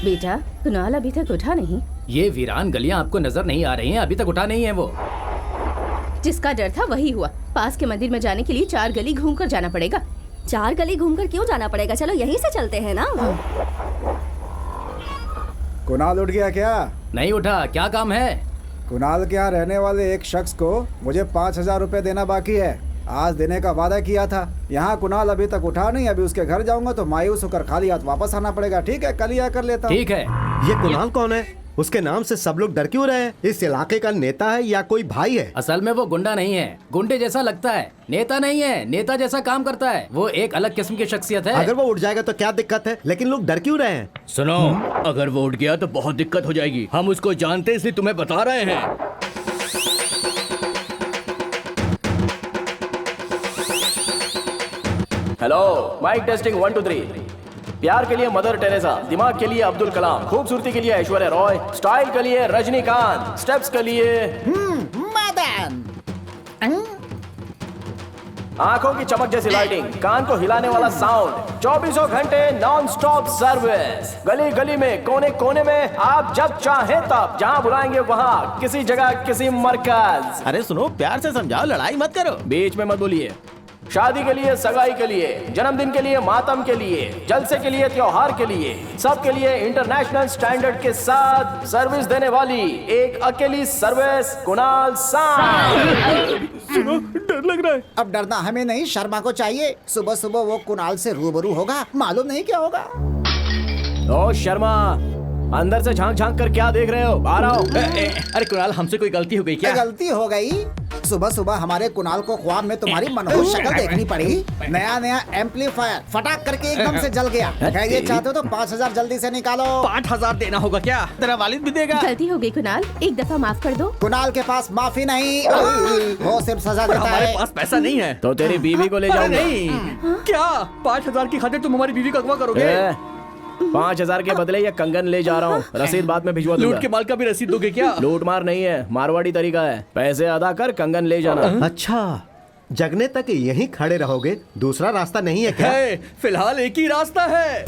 बेटा, कुणाल अभी तक उठा नहीं। ये वीरान गलियां आपको नजर नहीं आ रही हैं? अभी तक उठा नहीं है वो। जिसका डर था वही हुआ। पास के मंदिर में जाने के लिए 4 गली घूमकर जाना पड़ेगा। 4 गली घूमकर क्यों जाना पड़ेगा? चलो यहीं से चलते हैं ना। कुणाल उठ गया क्या? नहीं उठा। क्या काम है? कुणाल के यहाँ रहने वाले एक शख्स को मुझे 5000 रुपए देना बाकी है। आज देने का वादा किया था। यहाँ कुणाल अभी तक उठा नहीं। अभी उसके घर जाऊंगा तो मायूस होकर खाली हाथ वापस आना पड़ेगा। ठीक है, कल ही आकर लेता हूँ। ठीक है। ये कुणाल कौन है? उसके नाम से सब लोग डर क्यों रहे हैं? इस इलाके का नेता है या कोई भाई है? असल में वो गुंडा नहीं है। गुंडे जैसा लगता है। नेता नहीं है। नेता जैसा काम करता है। वो एक अलग किस्म की शख्सियत है। अगर वो उठ जाएगा तो क्या दिक्कत है? लेकिन लोग डर क्यों रहे हैं? सुनो, अगर वो उठ गया तो बहुत दिक्कत हो जाएगी। हम उसको जानते इसलिए तुम्हें बता रहे हैं। Hello, mike testing 1 2 3। प्यार के लिए मदर टेरेसा, दिमाग के लिए अब्दुल कलाम, खूबसूरती के लिए ऐश्वर्या रॉय, स्टाइल के लिए रजनीकांत, स्टेप्स के लिए मदन, आंखों की चमक जैसी लाइटिंग, कान को हिलाने वाला साउंड, 24 घंटे नॉन स्टॉप सर्विस। गली गली में, कोने कोने में, आप जब चाहे तब, जहां बुलाएंगे वहां, किसी जगह किसी मरकज। अरे सुनो, प्यार से समझाओ, लड़ाई मत करो। बीच में मत बोलिए। शादी के लिए, सगाई के लिए, जन्मदिन के लिए, मातम के लिए, जलसे के लिए, त्योहार के लिए, सबके लिए इंटरनेशनल स्टैंडर्ड के साथ सर्विस देने वाली एक अकेली सर्विस, कुणाल सांग। सुनो, डर लग रहा है। अब डरना हमें नहीं, शर्मा को चाहिए। सुबह सुबह वो कुणाल से रूबरू होगा, मालूम नहीं क्या होगा। ओ शर्मा, अंदर से झांक झांक कर क्या देख रहे हो? बाहर आओ। अरे कुणाल, हमसे कोई गलती हो गई क्या? गलती हो गई? सुबह सुबह हमारे कुणाल को ख्वाब में तुम्हारी मनहूस शक्ल देखनी पड़ी। नया नया एम्पलीफायर फटाक करके एकदम से जल गया। ये चाहते हो तो 5000 जल्दी से निकालो। 5000 देना होगा क्या? तेरा वालिद भी देगा। गलती हो गई कुणाल, एक दफा माफ कर दो। कुणाल के पास माफी नहीं, वो सिर्फ सजा देता हमारे है। पास पैसा नहीं है। तो तेरी बीवी को ले जाऊंगा। नहीं, क्या 5000 की खातिर तुम हमारी बीवी का अगवा करोगे? 5000 के बदले ये कंगन ले जा रहा हूँ। रसीद बाद में भिजवा दूंगा। लूट के माल का भी रसीद दोगे क्या? लूट मार नहीं है, मारवाड़ी तरीका है। पैसे अदा कर, कंगन ले जाना। अच्छा, जगने तक यहीं खड़े रहोगे? दूसरा रास्ता नहीं है क्या? है, फिलहाल एक ही रास्ता है।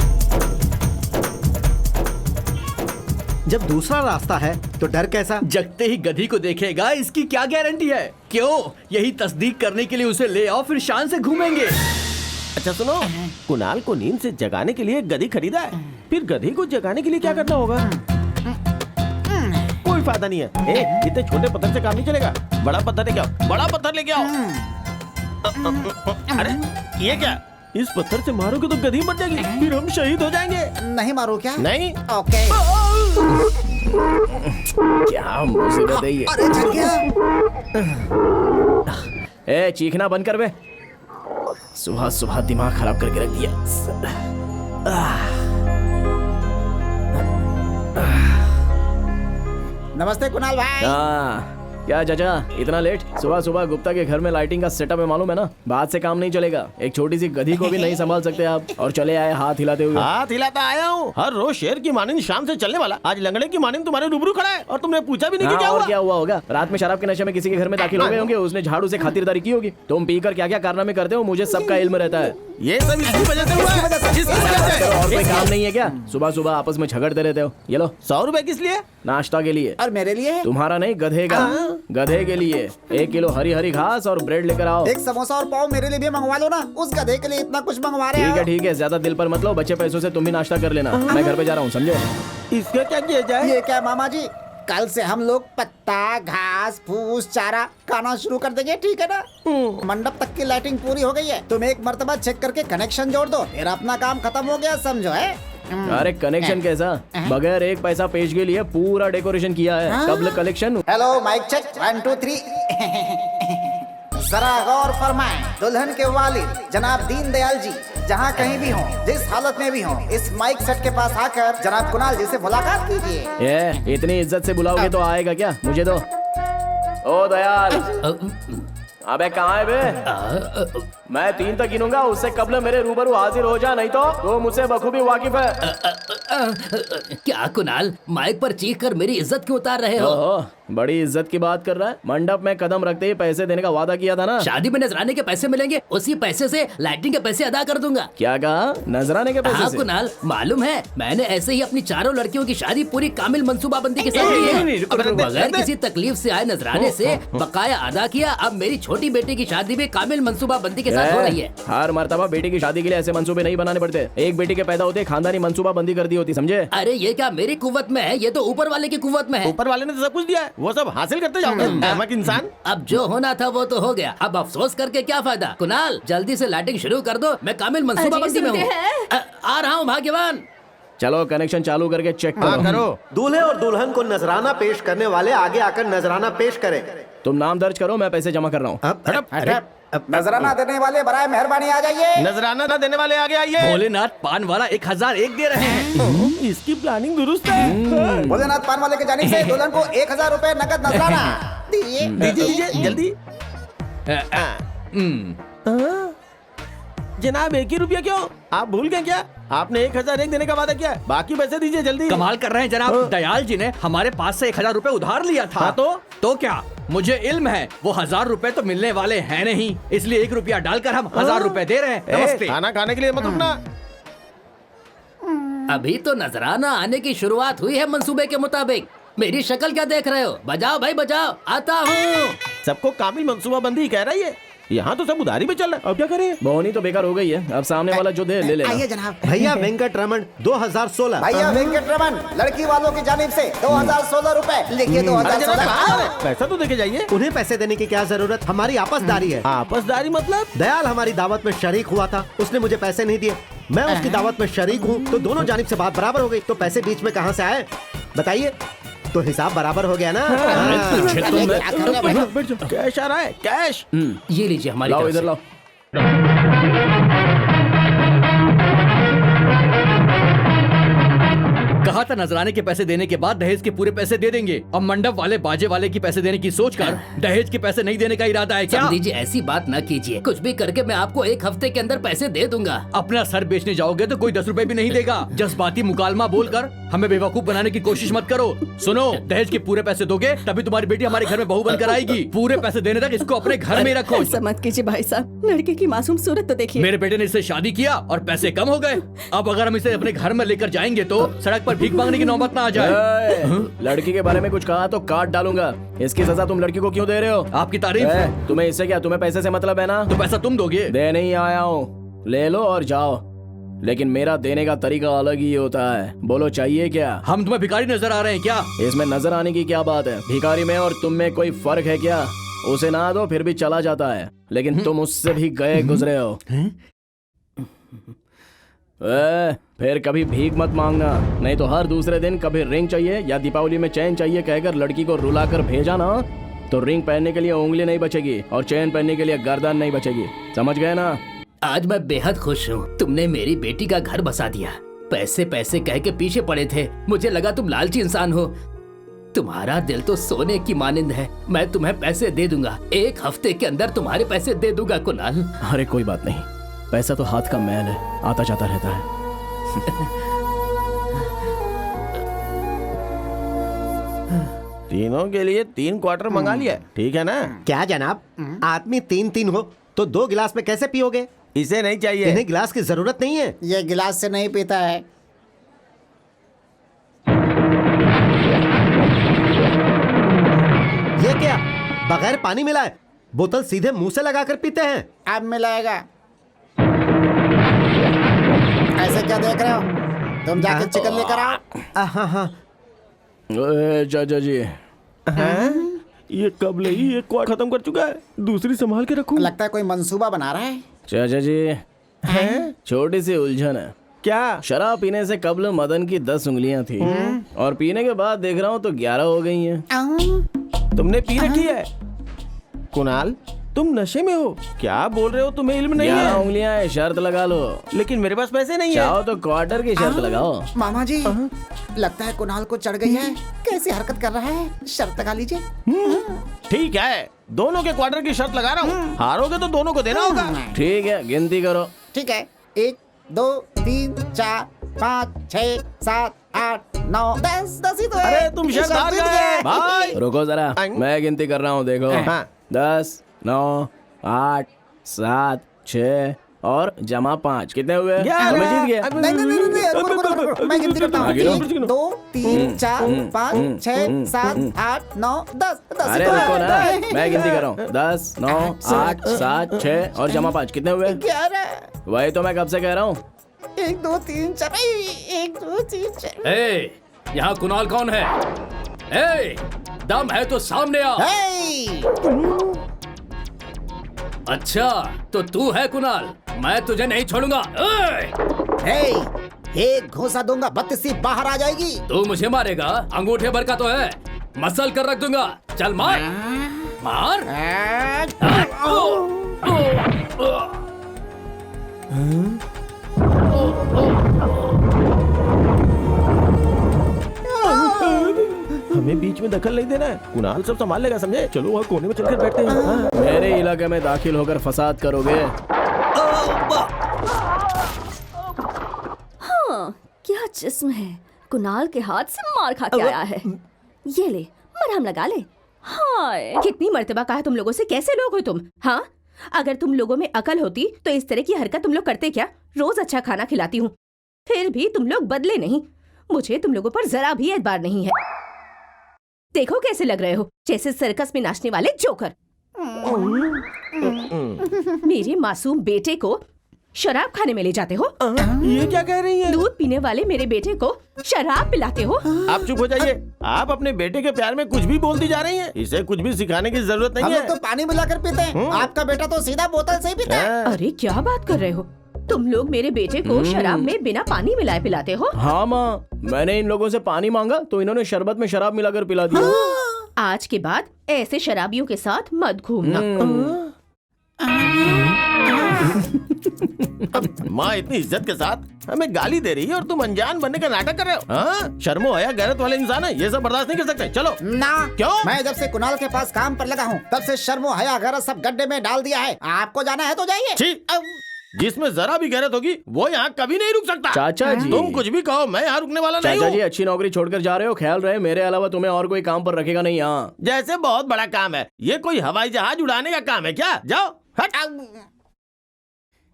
जब दूसरा रास्ता है तो डर कैसा? जगते ही गधी को देखेगा, इसकी क्या गारंटी है? क्यों? यही तस्दीक करने के लिए उसे ले आओ, फिर शान से घूमेंगे। अच्छा सुनो, कुणाल को नींद से जगाने के लिए गधी खरीदा है। फिर गधी को जगाने के लिए क्या करना होगा? कोई फायदा नहीं है। इतने छोटे पत्थर से काम नहीं चलेगा। बड़ा पत्थर लेके आओ, बड़ा पत्थर लेके आओ। अरे ये क्या? इस पत्थर से मारोगे तो गधी मर जाएगी, फिर हम शहीद हो जाएंगे। नहीं मारो क्या? नहीं। ओके। क्या मुसीबत है ये? अरे जल गया। ए चीखना बंद कर बे। सुबह सुबह दिमाग खराब करके रख दिया। नमस्ते कुणाल भाई। क्या चाचा इतना लेट? सुबह सुबह गुप्ता के घर में लाइटिंग का सेटअप है मालूम है ना? बात से काम नहीं चलेगा। एक छोटी सी गधी को भी नहीं संभाल सकते आप, और चले आए हाथ हिलाते हुए। हाथ हिलाता आया हूँ। हर रोज शेर की मानिंद शाम से चलने वाला आज लंगड़े की मानिंद तुम्हारे रूबरू खड़ा है और तुमने पूछा भी नहीं कि क्या और हुआ। क्या हुआ होगा? रात में शराब के नशे में किसी के घर में दाखिल हो गए होंगे, उसने झाड़ू से खातिरदारी की होगी। तुम पीकर क्या क्या कारनामे करते हो मुझे सबका इल्म रहता है। ये सब इसकी वजह से हुआ है। इसकी वजह से। और कोई काम नहीं है क्या? सुबह सुबह आपस में झगड़ते रहते हो। ये लो 100 रुपए किस लिए? नाश्ता के लिए। और मेरे लिए? तुम्हारा नहीं, गधे का। गधे के लिए 1 किलो हरी हरी घास और ब्रेड लेकर आओ। एक समोसा और पाव मेरे लिए भी मंगवा लो ना। उस गधे के लिए इतना कुछ मंगवा रहे हो। ठीक है, ज्यादा दिल पर मत लो। बचे पैसों से तुम भी नाश्ता कर लेना। मैं घर पे जा रहा हूँ, समझे? इसका क्या किया जाए? ये क्या मामा जी, कल से हम लोग पत्ता घास फूस चारा खाना शुरू कर देंगे, ठीक है ना? मंडप तक की लाइटिंग पूरी हो गई है। तुम एक मर्तबा चेक करके कनेक्शन जोड़ दो, फिर अपना काम खत्म हो गया, समझो है? अरे कनेक्शन कैसा? बगैर एक पैसा पेश के लिए पूरा डेकोरेशन किया है। कब कलेक्शन? Hello mic check 1 2 3। जरा गौर फरमाएं, दुल्हन के वालिद जनाब दीनदयाल जी जहाँ कहीं भी हों, जिस हालत में भी हों, इस माइक सेट के पास आकर जनाब कुणाल जी से मुलाकात कीजिए। ये इतनी इज्जत से बुलाओगे तो आएगा क्या? मुझे दो। ओ दयाल, अबे कहाँ है बे? मैं 3 तक गिनूंगा, उससे कबल मेरे रूबरू हाजिर हो जा, नहीं तो मुझसे बखूबी वाकिफ है। क्या कुणाल, माइक पर चीख कर मेरी इज्जत क्यों उतार रहे हो? ओहो, बड़ी इज्जत की बात कर रहा है। मंडप में कदम रखते ही पैसे देने का वादा किया था ना? शादी में नजराने के पैसे मिलेंगे, उसी पैसे से लाइटिंग के पैसे अदा कर दूंगा। क्या कहा? नजराने के पैसे हाँ से? कुणाल, मालूम है मैंने ऐसे ही अपनी 4 लड़कियों की शादी पूरी कामिल मंसूबाबंदी के साथ की है। बगैर किसी तकलीफ से आए नजराने से बकाया अदा किया। अब मेरी छोटी बेटी की शादी भी कामिल मंसूबाबंदी के साथ हो रही है। हर मर्तबा बेटी की शादी के लिए ऐसे मंसूबे नहीं बनाने पड़ते। एक बेटी के पैदा होते खानदानी मंसूबा बंदी कर दी होती, समझे? अरे ये क्या मेरी कुव्वत में है, ये तो ऊपर वाले की कुव्वत में है। ऊपर वाले ने तो सब कुछ दिया है, वो सब हासिल करते जाओगे अहमक इंसान। अब जो होना था वो तो हो गया, अब अफसोस करके क्या फायदा? कुणाल जल्दी से लाइटिंग शुरू कर दो, मैं कामिल मंसूबाबंदी में हूँ। आ रहा हूँ भाग्यवान। चलो कनेक्शन चालू करके चेक करो। करो। दूल्हे और दुल्हन को नजराना पेश करने वाले आगे आकर नजराना पेश करें। तुम नाम दर्ज करो, मैं पैसे जमा कर रहा हूँ। नजराना देने वाले बराए मेहरबानी आ जाइए। नजराना ना देने वाले आगे आइए। भोलेनाथ पान वाला 1001 दे रहे हैं। इसकी प्लानिंग दुरुस्त है। भोलेनाथ पान वाले के जानिब से दुल्हन को 1000 रुपए नकद नजराना दीजिए जल्दी। जनाब 1 ही रुपया क्यों? आप भूल गए क्या? आपने 1001 देने का वादा किया है, बाकी पैसे दीजिए जल्दी। कमाल कर रहे हैं जनाब, दयाल जी ने हमारे पास से 1000 रुपए उधार लिया था। हाँ तो क्या? मुझे इल्म है वो 1000 रुपए तो मिलने वाले हैं नहीं, इसलिए 1 रुपया डालकर हम 1000 रुपए दे रहे हैं। नमस्ते। खाना खाने के लिए मत रुकना। अभी तो नजराना आने की शुरुआत हुई है मंसूबे के मुताबिक। मेरी शक्ल क्या देख रहे हो? बजाओ भाई बजाओ, आता हूँ। सबको कामिल मंसूबाबंदी कह रही है, यहाँ तो सब उधारी पे चल रहा है। अब क्या करें? बोनी तो बेकार हो गई है, अब सामने वाला जो दे ले लेना। आइए जनाब। भैया वेंकट रमन 2016। भैया वेंकट रमन लड़की वालों की जानिब से 2016 रुपए लिखिए। 2016 पैसा तो देके जाइए। उन्हें पैसे देने की क्या जरूरत, हमारी आपसदारी है। आपसदारी मतलब? दयाल हमारी दावत में शरीक हुआ था, उसने मुझे पैसे नहीं दिए, मैं उसकी दावत में शरीक हूँ, तो दोनों जानिब से बात बराबर हो गई। तो पैसे बीच में कहाँ से आए बताइए? तो हिसाब बराबर हो गया ना। कैश आ रहा है, कैश। ये लीजिए हमारी लाओ तरफ इधर से। लाओ। कहा था नजराने के पैसे देने के बाद दहेज के पूरे पैसे दे देंगे। अब मंडप वाले बाजे वाले की पैसे देने की सोचकर दहेज के पैसे नहीं देने का इरादा है क्या? समझी जी, ऐसी बात न कीजिए, कुछ भी करके मैं आपको 1 हफ्ते के अंदर पैसे दे दूंगा। अपना सर बेचने जाओगे तो कोई 10 रुपए भी नहीं देगा। जज्बाती मुकालमा बोलकर हमें बेवकूफ बनाने की कोशिश मत करो। सुनो, दहेज के पूरे पैसे दोगे तभी तुम्हारी बेटी हमारे घर में बहू बनकर आएगी। पूरे पैसे देने तक इसको अपने घर में रखो। ऐसा मत कीजिए भाई साहब, लड़के की मासूम सूरत तो देखिए। मेरे बेटे ने इससे शादी किया और पैसे कम हो गए। अब अगर हम इसे अपने घर में लेकर जाएंगे तो सड़क पर भीख मांगने की नौबत ना आ जाए। लड़की के बारे में कुछ कहा तो काट डालूंगा। इसकी सजा तुम लड़की को क्यों दे रहे हो? आपकी तारीफ। तुम्हें इससे क्या, तुम्हें पैसे से मतलब है ना? तो पैसा तुम दोगे? दे नहीं आया हूँ, ले लो और जाओ, लेकिन मेरा देने का तरीका अलग ही होता है। बोलो चाहिए क्या? हम तुम्हें भिखारी नजर आ रहे हैं क्या? इसमें नजर आने की क्या बात है? भिखारी में और तुम में कोई फर्क है क्या? उसे ना दो फिर भी चला जाता है, लेकिन तुम उससे भी गए गुजरे हो। फिर कभी भीख मत मांगना, नहीं तो हर दूसरे दिन कभी रिंग चाहिए या दीपावली में चैन चाहिए कहकर लड़की को रुलाकर भेजा ना, तो रिंग पहनने के लिए उंगली नहीं बचेगी और चैन पहनने के लिए गर्दन नहीं बचेगी। समझ गए ना? आज मैं बेहद खुश हूँ, तुमने मेरी बेटी का घर बसा दिया। पैसे पैसे कह के पीछे पड़े थे, मुझे लगा तुम लालची इंसान हो। तुम्हारा दिल तो सोने की मानिंद है। मैं तुम्हें पैसे दे दूंगा, 1 हफ्ते के अंदर तुम्हारे पैसे दे दूंगा कुणाल। अरे कोई बात नहीं, पैसा तो हाथ का मैल है, आता जाता रहता है। तीनों के लिए 3 क्वार्टर मंगा लिया, ठीक है ना? क्या जनाब, आदमी 3-3 हो तो 2 गिलास में कैसे पियोगे? इसे नहीं चाहिए। इन्हें गिलास की जरूरत नहीं है। ये गिलास से नहीं पीता है। ये क्या, बगैर पानी मिलाए बोतल सीधे मुंह से लगाकर पीते हैं? अब मिलाएगा। ऐसे क्या देख रहे हो? तुम जाके चिकन लेकर आओ। हाँ। चाचा जी, ये कब ले ही 1 क्वार्टर खत्म कर चुका है, दूसरी संभाल के रखूं। लगता है कोई मंसूबा बना रहा है। चाचा जी, छोटी सी उलझन है। क्या? शराब पीने से कब्ल मदन की 10 उंगलियां थी और पीने के बाद देख रहा हूँ तो 11 हो गई हैं। तुमने पी रखी है? कुणाल, तुम नशे में हो? क्या बोल रहे हो? तुम्हें इल्म नहीं 11 है? उंगलियां है, शर्त लगा लो। लेकिन मेरे पास पैसे नहीं है। चाहो तो क्वार्टर की शर्त लगाओ। मामा जी, लगता है कुणाल को चढ़ गई है। कैसी हरकत कर रहा है? शर्त लगा लीजिए। ठीक है, दोनों के क्वार्टर की शर्त लगा रहा हूँ। हारोगे तो दोनों को देना होगा। ठीक है, गिनती करो। ठीक है, 1 2 3 4 5 6 7 8 9 10 10 ही तो है। अरे तुम शर्त हार गए भाई। रुको जरा, मैं गिनती कर रहा हूँ, देखो। हाँ। 10 9 8 7 6 और जमा 5 कितने हुए? मैं जीत गया। नहीं, रुको, मैं गिनती करता हूँ। आगे लो। 1 2 3 4 5 6 7 8 9 10 10 अरे रुको ना, मैं गिनती कर रहा हूँ। 10 9 8 7 6 और जमा 5 कितने हुए? 11। वही तो मैं कब से कह रहा हूँ। 1 2 3 4 1 2 3 4। ए, यहाँ कुणाल कौन है? ए, दम है तो सामने आ। अच्छा, तो तू है कुणाल, मैं तुझे नहीं छोड़ूंगा। एक घूंसा दूंगा, 32 बाहर आ जाएगी। तू मुझे मारेगा? अंगूठे भर का तो है, मसल कर रख दूंगा। चल मार मार। हमें बीच में दखल नहीं देना है, कुणाल सब संभाल लेगा, समझे? चलो वहाँ कोने में चलकर बैठते हैं। हाँ। मेरे इलाके में दाखिल होकर फसाद करोगे? हाँ, क्या जिस्म है। कुणाल के हाथ से मार खा के आया है। ये ले, मरहम लगा ले। हाय, कितनी मर्तबा कहा तुम लोगों से, कैसे लोग हो तुम? हाँ, अगर तुम लोगों में अकल होती तो इस तरह की हरकत तुम लोग करते क्या? रोज अच्छा खाना खिलाती हूँ, फिर भी तुम लोग बदले नहीं। मुझे तुम लोगों पर जरा भी एतबार नहीं है। देखो कैसे लग रहे हो, जैसे सर्कस में नाचने वाले जोकर। मेरे मासूम बेटे को शराब खाने में ले जाते हो। ये क्या कह रही है? दूध पीने वाले मेरे बेटे को शराब पिलाते हो। आप चुप हो जाइए। आप अपने बेटे के प्यार में कुछ भी बोलती जा रही हैं। इसे कुछ भी सिखाने की जरूरत नहीं हम है। लोग तो पानी मिलाकर पीते हैं, आपका बेटा तो सीधा बोतल से ही पीता है। अरे क्या बात कर रहे हो? तुम लोग मेरे बेटे को शराब में बिना पानी मिलाए पिलाते हो? हाँ माँ, मैंने इन लोगों से पानी मांगा तो इन्होंने शरबत में शराब मिलाकर पिला दिया। आज के बाद ऐसे शराबियों के साथ मत घूमना। माँ इतनी इज्जत के साथ हमें गाली दे रही है और तुम अनजान बनने का नाटक कर रहे हो। हाँ? शर्मो हया गैरत वाले इंसान है, ये सब बर्दाश्त नहीं कर सकते। चलो ना। क्यों? मैं जब से कुणाल के पास काम पर लगा हूँ तब से शर्मो हया गैरत सब गड्ढे में डाल दिया है। आपको जाना है तो जाइए। छी, जिसमें जरा भी गैरत होगी वो यहाँ कभी नहीं रुक सकता। चाचा जी, तुम कुछ भी कहो, मैं यहाँ रुकने वाला नहीं चाचा जी हूँ। अच्छी नौकरी छोड़कर जा रहे हो, ख्याल रहे मेरे अलावा तुम्हें और कोई काम पर रखेगा नहीं यहाँ। जैसे बहुत बड़ा काम है, ये कोई हवाई जहाज उड़ाने का काम है क्या? जाओ हट।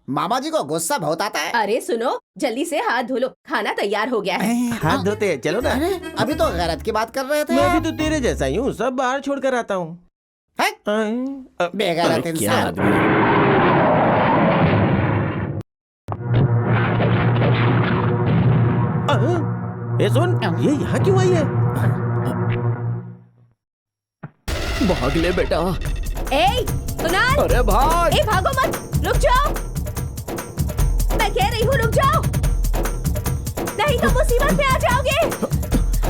मामा जी को गुस्सा बहुत आता है। अरे सुनो, जल्दी से हाथ धो लो, खाना तैयार हो गया है। हाथ धोते हैं, चलो ना। अभी तो गैरत की बात कर रहे थे। मैं भी तो तेरे जैसा ही हूँ, सब बाहर छोड़कर आता हूँ। बेगैरत क्या इंसान। आदमी है। ये सुन, ये यहाँ क्यों आई है? भाग ले बेटा, ए कुणाल, अरे भाग। ए भागो मत, रुक जाओ। मैं कह रही हूँ रुक जाओ, नहीं तो मुसीबत में आ जाओगे।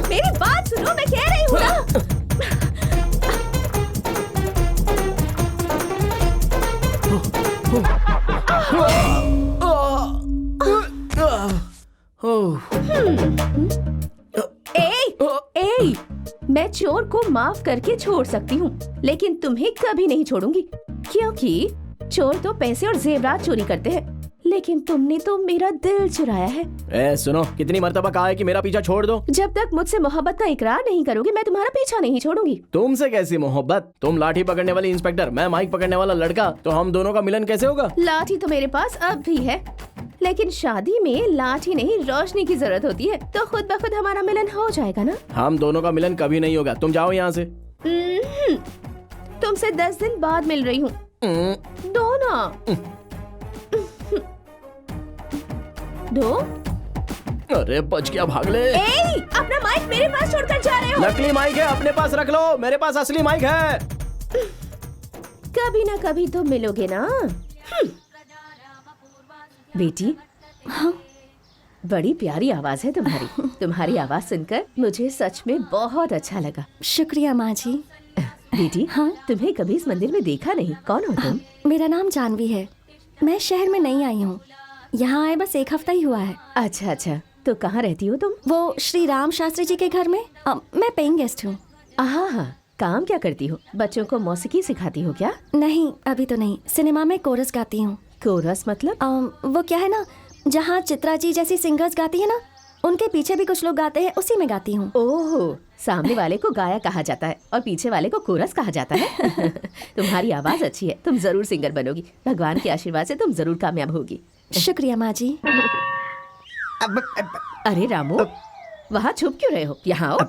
मेरी बात सुनो, मैं कह रही हूँ ना। ए, मैं चोर को माफ करके छोड़ सकती हूँ, लेकिन तुम्हें कभी नहीं छोड़ूंगी, क्योंकि चोर तो पैसे और जेवरात चोरी करते हैं, लेकिन तुमने तो मेरा दिल चुराया है। ए सुनो, कितनी मर्तबा कहा है कि मेरा पीछा छोड़ दो। जब तक मुझसे मोहब्बत का इकरार नहीं करोगे, मैं तुम्हारा पीछा नहीं छोड़ूंगी। तुमसे कैसी मोहब्बत? तुम लाठी पकड़ने वाली इंस्पेक्टर, मैं माइक पकड़ने वाला लड़का, तो हम दोनों का मिलन कैसे होगा? लाठी तो मेरे पास अब भी है, लेकिन शादी में लाठी नहीं रोशनी की जरूरत होती है, तो खुद ब खुद हमारा मिलन हो जाएगा ना। हम दोनों का मिलन कभी नहीं होगा, तुम जाओ यहाँ से। तुमसे 10 दिन बाद मिल रही हूँ, दो ना। दो। अरे बच गया, भाग ले। ए, अपना माइक मेरे पास छोड़कर जा रहे हो। नकली माइक है, अपने पास रख लो, मेरे पास असली माइक है। कभी ना कभी तो मिलोगे ना। बेटी, हाँ? बड़ी प्यारी आवाज है तुम्हारी। तुम्हारी आवाज सुनकर मुझे सच में बहुत अच्छा लगा। शुक्रिया माँ जी। बेटी, हाँ? तुम्हें कभी इस मंदिर में देखा नहीं। कौन हो तुम? मेरा नाम जानवी है, मैं शहर में नहीं आई हूँ, यहाँ आए बस 1 हफ्ता ही हुआ है। अच्छा अच्छा, तो कहाँ रहती हो तुम? वो श्री राम शास्त्री जी के घर में। मैं पेइंग गेस्ट हूँ। हाँ, काम क्या करती हो? बच्चों को मौसीकी सिखाती हो क्या? नहीं, अभी तो नहीं, सिनेमा में कोरस गाती हूँ। कोरस मतलब? वो क्या है ना, जहाँ चित्रा जी जैसी सिंगर्स गाती है ना, उनके पीछे भी कुछ लोग गाते हैं, उसी में गाती हूँ। ओह, सामने वाले को गाया कहा जाता है और पीछे वाले को कोरस कहा जाता है। तुम्हारी आवाज अच्छी है, तुम जरूर सिंगर बनोगी। भगवान के आशीर्वाद से तुम जरूर कामयाब होगी। शुक्रिया माँ जी। अरे रामू, वहाँ छुप क्यों रहे हो? यहाँ आओ।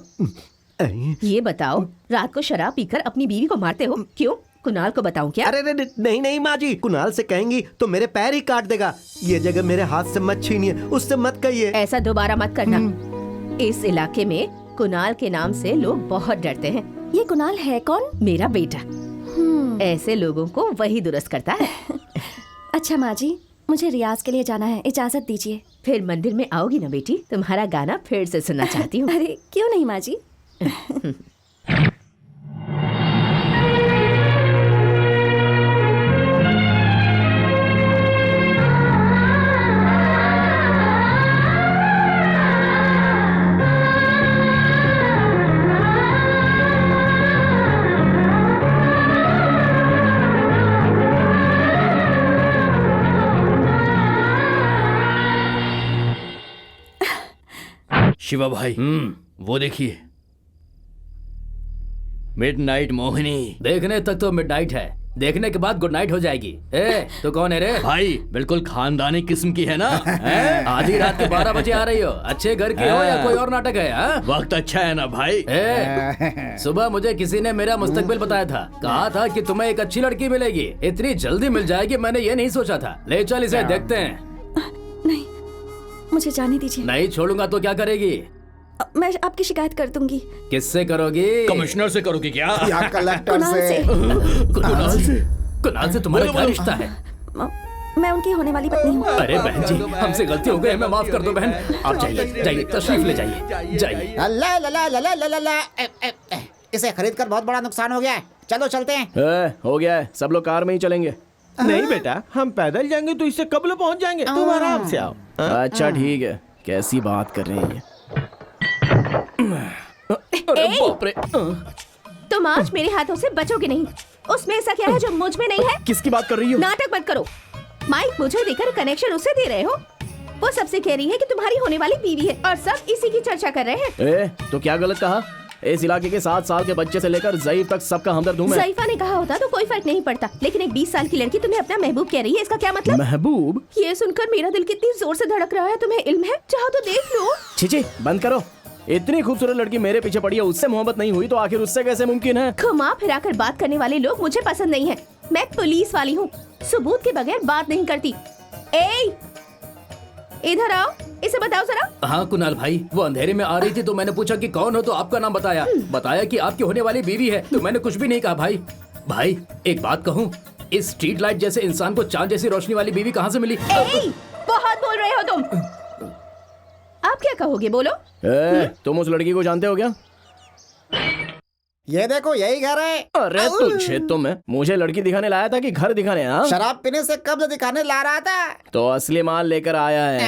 ये बताओ, रात को शराब पीकर अपनी बीवी को मारते हो क्यों? कुणाल को बताऊं क्या? अरे नहीं नहीं माँ जी, कुणाल से कहेंगी तो मेरे पैर ही काट देगा। ये जगह मेरे हाथ से मत छीनिए, उससे मत कहिए। ऐसा दोबारा मत करना। इस इलाके में कुणाल के नाम से लोग बहुत डरते हैं। ये कुणाल है कौन? मेरा बेटा। ऐसे लोगों को वही दुरुस्त करता है। अच्छा माँ जी, मुझे रियाज के लिए जाना है, इजाजत दीजिए। फिर मंदिर में आओगी ना बेटी? तुम्हारा गाना फिर से सुनना चाहती हूँ। अरे क्यों नहीं माँ जी। शिवा भाई, वो देखिए, मिडनाइट मोहिनी। देखने तक तो मिडनाइट है, देखने के बाद गुड नाइट हो जाएगी। ए, तो कौन है रे? भाई बिल्कुल खानदानी किस्म की है ना। आधी रात के 12 बजे आ रही हो? अच्छे घर की हो या कोई और नाटक है? हा? वक्त अच्छा है ना भाई। सुबह मुझे किसी ने मेरा मुस्तकबिल बताया था, कहा था कि तुम्हें एक अच्छी लड़की मिलेगी, इतनी जल्दी मिल जाएगी मैंने ये नहीं सोचा था। ले चल इसे, देखते हैं। नहीं, मुझे जाने दीजिए। नहीं छोड़ूंगा तो क्या करेगी? मैं आपकी शिकायत कर दूंगी। किससे करोगी? कमिश्नर से करोगी क्या? या कलेक्टर कुणाल से। कुणाल से? कुणाल से तुम्हारा क्या रिश्ता है? मैं उनकी होने वाली पत्नी हूँ। अरे बहन जी, हमसे गलती हो गई, हमें माफ कर दो बहन। आप जाइए जाइए, तशरीफ ले जाइए जाइए। ला ला ला ला ला ला ला ला। इसे खरीद कर बहुत बड़ा नुकसान हो गया है, चलो चलते हैं। हो गया है, सब लोग कार में ही चलेंगे। नहीं बेटा, हम पैदल जाएंगे तो इससे कब लोग पहुंच जाएंगे, तुम आराम से आओ। अच्छा ठीक है, कैसी बात कर रहे हैं अरे बाप रे। तुम आज मेरे हाथों से बचोगे नहीं। उसमें ऐसा क्या है जो मुझ में नहीं है? किसकी बात कर रही हो? नाटक मत करो। माइक मुझे देकर कनेक्शन उसे दे रहे हो। वो सबसे कह रही है कि तुम्हारी होने वाली बीवी है और सब इसी की चर्चा कर रहे हैं। तो क्या गलत कहा? इस इलाके के 7 साल के बच्चे से लेकर ज़ईफ तक सबका हमदर्द हूं मैं। ज़ईफा ने कहा होता तो कोई फर्क नहीं पड़ता, लेकिन एक 20 साल की लड़की तुम्हें अपना महबूब कह रही है, इसका क्या मतलब? महबूब? ये सुनकर मेरा दिल कितनी जोर से धड़क रहा है, तुम्हें इल्म है? चाहो तो देख लो। छी बंद करो। इतनी खूबसूरत लड़की मेरे पीछे पड़ी है, उससे मोहब्बत नहीं हुई तो आखिर उससे कैसे मुमकिन है? घुमा फिराकर बात करने वाले लोग मुझे पसंद नहीं है। मैं पुलिस वाली हूँ, सबूत के बगैर बात नहीं करती। इधर आओ, इसे बताओ जरा। हाँ कुणाल भाई, वो अंधेरे में आ रही थी तो मैंने पूछा कि कौन हो, तो आपका नाम बताया कि आपकी होने वाली बीवी है, तो मैंने कुछ भी नहीं कहा भाई। भाई एक बात कहूँ, इस स्ट्रीट लाइट जैसे इंसान को चांद जैसी रोशनी वाली बीवी कहाँ से मिली? ए, बहुत बोल रहे हो तुम। आप क्या कहोगे, बोलो। तुम उस लड़की को जानते हो क्या? ये देखो, यही घर है। अरे तुझे तो मैं मुझे लड़की दिखाने लाया था कि घर दिखाने? हाँ, शराब पीने से कब्ज दिखाने ला रहा था। तो असली माल लेकर आया है।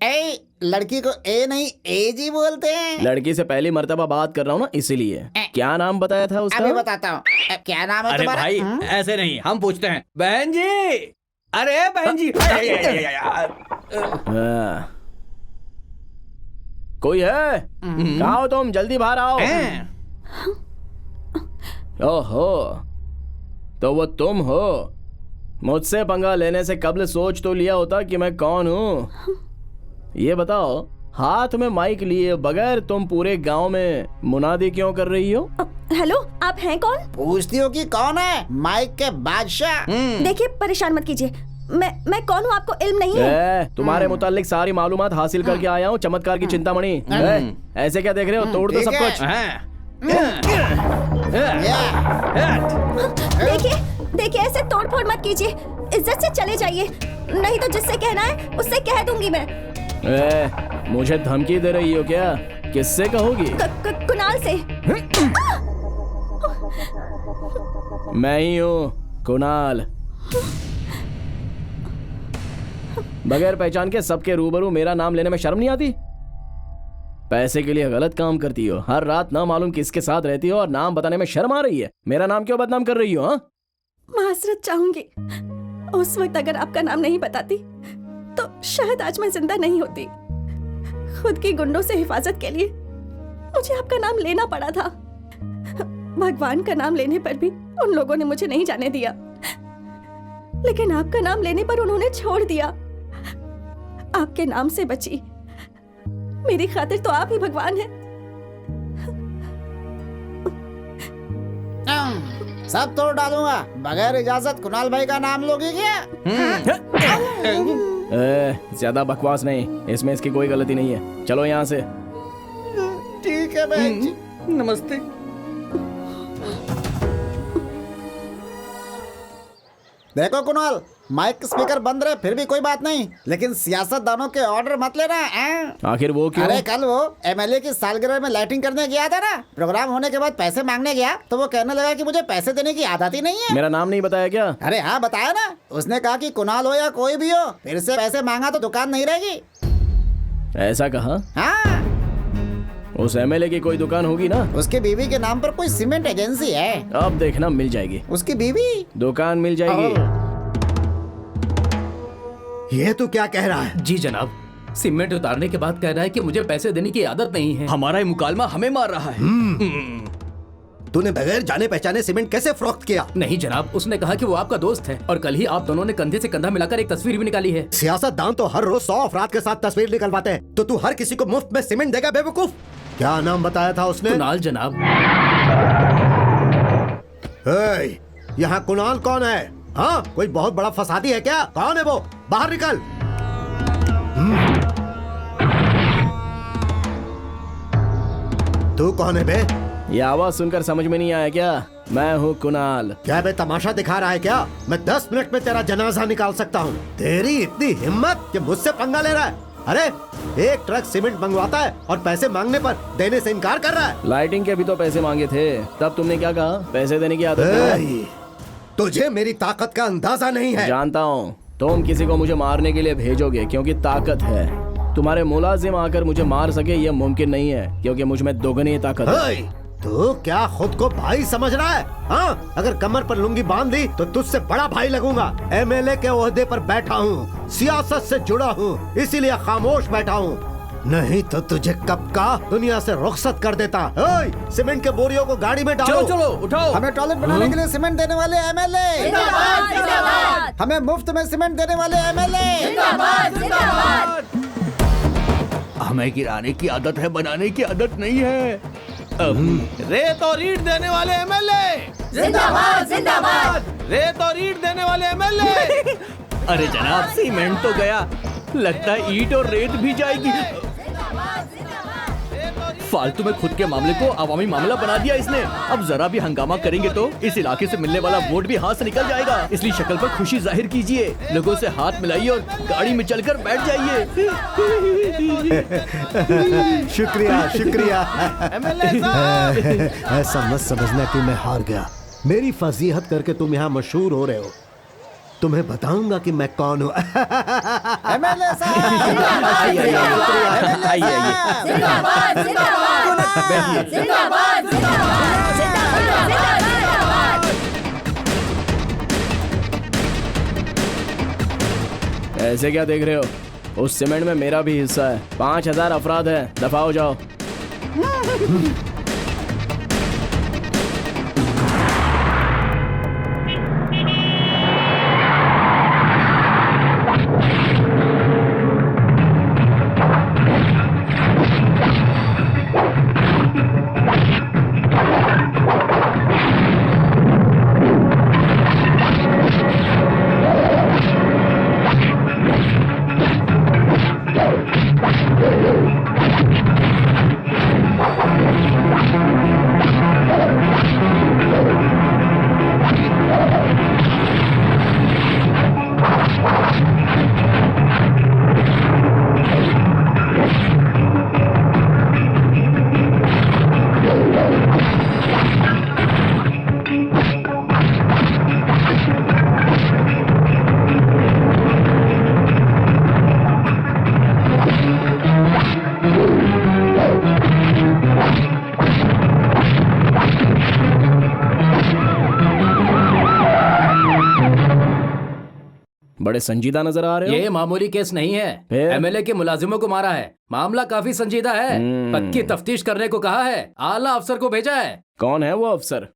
ए, लड़की को ए नहीं ए जी बोलते हैं। लड़की से पहली मर्तबा बात कर रहा हूँ ना, इसीलिए। क्या नाम बताया था उसका? अभी बताता हूँ। क्या नाम है अरे तुम्हारा? भाई ऐसे नहीं, हम पूछते हैं। बहन जी, अरे बहन जी। हाँ। कोई है? कहाँ हो तुम? जल्दी बाहर आओ। ओहो, तो वो तुम हो। मुझसे पंगा लेने से कबल सोच तो लिया होता कि मैं कौन हूँ। ये बताओ, हाथ में माइक लिए बगैर तुम पूरे गांव में मुनादी क्यों कर रही हो? हेलो, आप हैं कौन? पूछती हो कि कौन है? माइक के बादशाह। देखिए, परेशान मत कीजिए। मैं कौन हूँ आपको इल्म नहीं है? तुम्हारे मुतालिक सारी मालूमात हासिल करके आया हूँ, चमत्कार की चिंतामणि। ऐसे क्या देख रहे हो? तोड़ दो सब कुछ। देखिए, ऐसे तोड़ फोड़ मत कीजिए। इज्जत से चले जाइए, नहीं तो जिससे कहना है उससे कह दूंगी मैं। मुझे धमकी दे रही हो क्या? किससे कहोगी? कुणाल से। मैं ही हूँ, कुणाल। बगैर पहचान के सबके रूबरू मेरा नाम लेने में शर्म नहीं आती? पैसे के लिए गलत काम करती हो, हर रात ना मालूम किसके साथ रहती हो और नाम बताने में शर्म आ रही है। मेरा नाम क्यों बदनाम कर रही हो? हाँ, माजरत चाहूंगी। उस वक्त अगर आपका नाम नहीं बताती तो शायद आज मैं जिंदा नहीं होती। खुद की गुंडों से हिफाजत के लिए मुझे आपका नाम लेना पड़ा था। भगवान का नाम लेने पर भी उन लोगों ने मुझे नहीं जाने दिया, लेकिन आपका नाम लेने पर उन्होंने छोड़ दिया। आपके नाम से बची, मेरी खातिर तो आप ही भगवान हैं। सब तोड़ डालूंगा। बगैर इजाजत कुणाल भाई का नाम लोगे क्या? ज्यादा बकवास नहीं, इसमें इसकी कोई गलती नहीं है। चलो यहाँ से। ठीक है बहन जी। नमस्ते। देखो कुणाल, माइक स्पीकर बंद रहे फिर भी कोई बात नहीं, लेकिन सियासतदानों के ऑर्डर मत लेना। आखिर वो क्यों? अरे कल वो एमएलए की सालगिरह में लाइटिंग करने गया था ना, प्रोग्राम होने के बाद पैसे मांगने गया तो वो कहने लगा कि मुझे पैसे देने की आदत ही नहीं है। मेरा नाम नहीं बताया क्या? अरे हाँ बताया ना। उसने कहा कि कुणाल हो या कोई भी हो, फिर से पैसे मांगा तो दुकान नहीं रहेगी। ऐसा कहा? हाँ, उस एमएलए की कोई दुकान होगी ना? उसकी बीवी के नाम पर कोई सीमेंट एजेंसी है। अब देखना, मिल जाएगी। उसकी बीवी? दुकान मिल जाएगी। ये तू क्या कह रहा है? जी जनाब, सीमेंट उतारने के बाद कह रहा है कि मुझे पैसे देने की आदत नहीं है। हमारा ही मुकालमा हमें मार रहा है। तूने बगैर जाने पहचाने सीमेंट कैसे फरोख्त किया? नहीं जनाब, उसने कहा कि वो आपका दोस्त है और कल ही आप दोनों ने कंधे से कंधा मिलाकर एक तस्वीर भी निकाली है। सियासतदान तो हर रोज 100 अफराद के साथ तस्वीर निकलवाते हैं, तो तू हर किसी को मुफ्त में सीमेंट देगा बेवकूफ? क्या नाम बताया था उसने? कुणाल जनाब। यहाँ कुणाल कौन है? हाँ, कोई बहुत बड़ा फसादी है क्या? कौन है वो? बाहर निकल। तू कौन है बे? ये आवाज सुनकर समझ में नहीं आया क्या? मैं हूँ कुणाल। क्या बे तमाशा दिखा रहा है क्या? मैं 10 मिनट में तेरा जनाजा निकाल सकता हूँ। तेरी इतनी हिम्मत कि मुझसे पंगा ले रहा है? अरे, एक ट्रक सीमेंट मंगवाता है और पैसे मांगने पर देने से इनकार कर रहा है। लाइटिंग के भी तो पैसे मांगे थे, तब तुमने क्या कहा? पैसे देने की आदत है। तुझे मेरी ताकत का अंदाजा नहीं है। जानता हूँ, तुम किसी को मुझे मारने के लिए भेजोगे क्योंकि ताकत है। तुम्हारे मुलाजिम आकर मुझे मार सके ये मुमकिन नहीं है, क्योंकि मुझ में दोगुनी ताकत है। तू क्या खुद को भाई समझ रहा है? हाँ, अगर कमर पर लुंगी बांध दी तो तुझसे बड़ा भाई लगूंगा। एमएलए के ओहदे पर बैठा हूँ, सियासत से जुड़ा हूँ, इसीलिए खामोश बैठा हूँ। नहीं तो तुझे कब का दुनिया से रुखसत कर देता। सीमेंट के बोरियों को गाड़ी में डालो। चलो चलो उठाओ। हमें टॉयलेट बनाने के लिए सीमेंट देने वाले एमएलए जिंदाबाद। हमें मुफ्त में सीमेंट देने वाले एमएलए जिंदाबाद। हमें गिराने की आदत है, बनाने की आदत नहीं है। रेत और ईंट देने वाले एमएलए जिंदाबाद जिंदाबाद। रेत और ईंट देने वाले एमएलए। अरे जनाब, सीमेंट तो गया, लगता है ईंट और रेत भी जाएगी। फालतू में खुद के मामले को अवामी मामला बना दिया इसने। अब जरा भी हंगामा करेंगे तो इस इलाके से मिलने वाला वोट भी हाथ से निकल जाएगा। इसलिए शक्ल पर खुशी जाहिर कीजिए, लोगों से हाथ मिलाइए और गाड़ी में चलकर बैठ जाइए। शुक्रिया शुक्रिया। एमएलए साहब, ऐसा मत समझना कि मैं हार गया। मेरी फजीहत करके तुम यहाँ मशहूर हो रहे हो। तुम्हें बताऊंगा कि मैं कौन हूँ। एमएलए साहब, आइए, आइए। ऐसे क्या देख रहे हो? उस सीमेंट में मेरा भी हिस्सा है। 5000 अफराद है, दफा हो जाओ। बड़े संजीदा नजर आ रहे हो। ये मामूली केस नहीं है। फिर? एमएलए के मुलाजिमों को मारा है। मामला काफी संजीदा है। पक्की तफ्तीश करने को कहा है। आला अफसर को भेजा है। कौन है वो अफसर?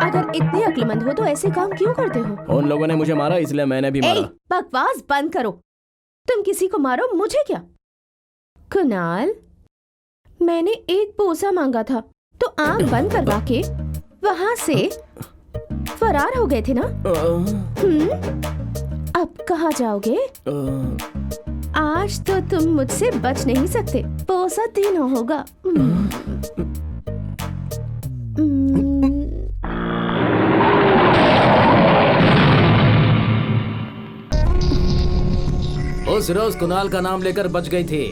अगर इतने अक्लमंद हो तो ऐसे काम क्यों करते हो? उन लोगों ने मुझे मारा, इसलिए मैंने भी ए, मारा। बकवास बंद करो। तुम किसी को मारो, मुझे क्या? कुणाल, मैंने एक पोसा मांगा था तो आंख बंद करवा के वहां से फरार हो गए थे ना? अब कहाँ जाओगे? आज तो तुम मुझसे बच नहीं सकते। पोसा तीनों होगा। उस रोज कुणाल का नाम लेकर बच गई थी,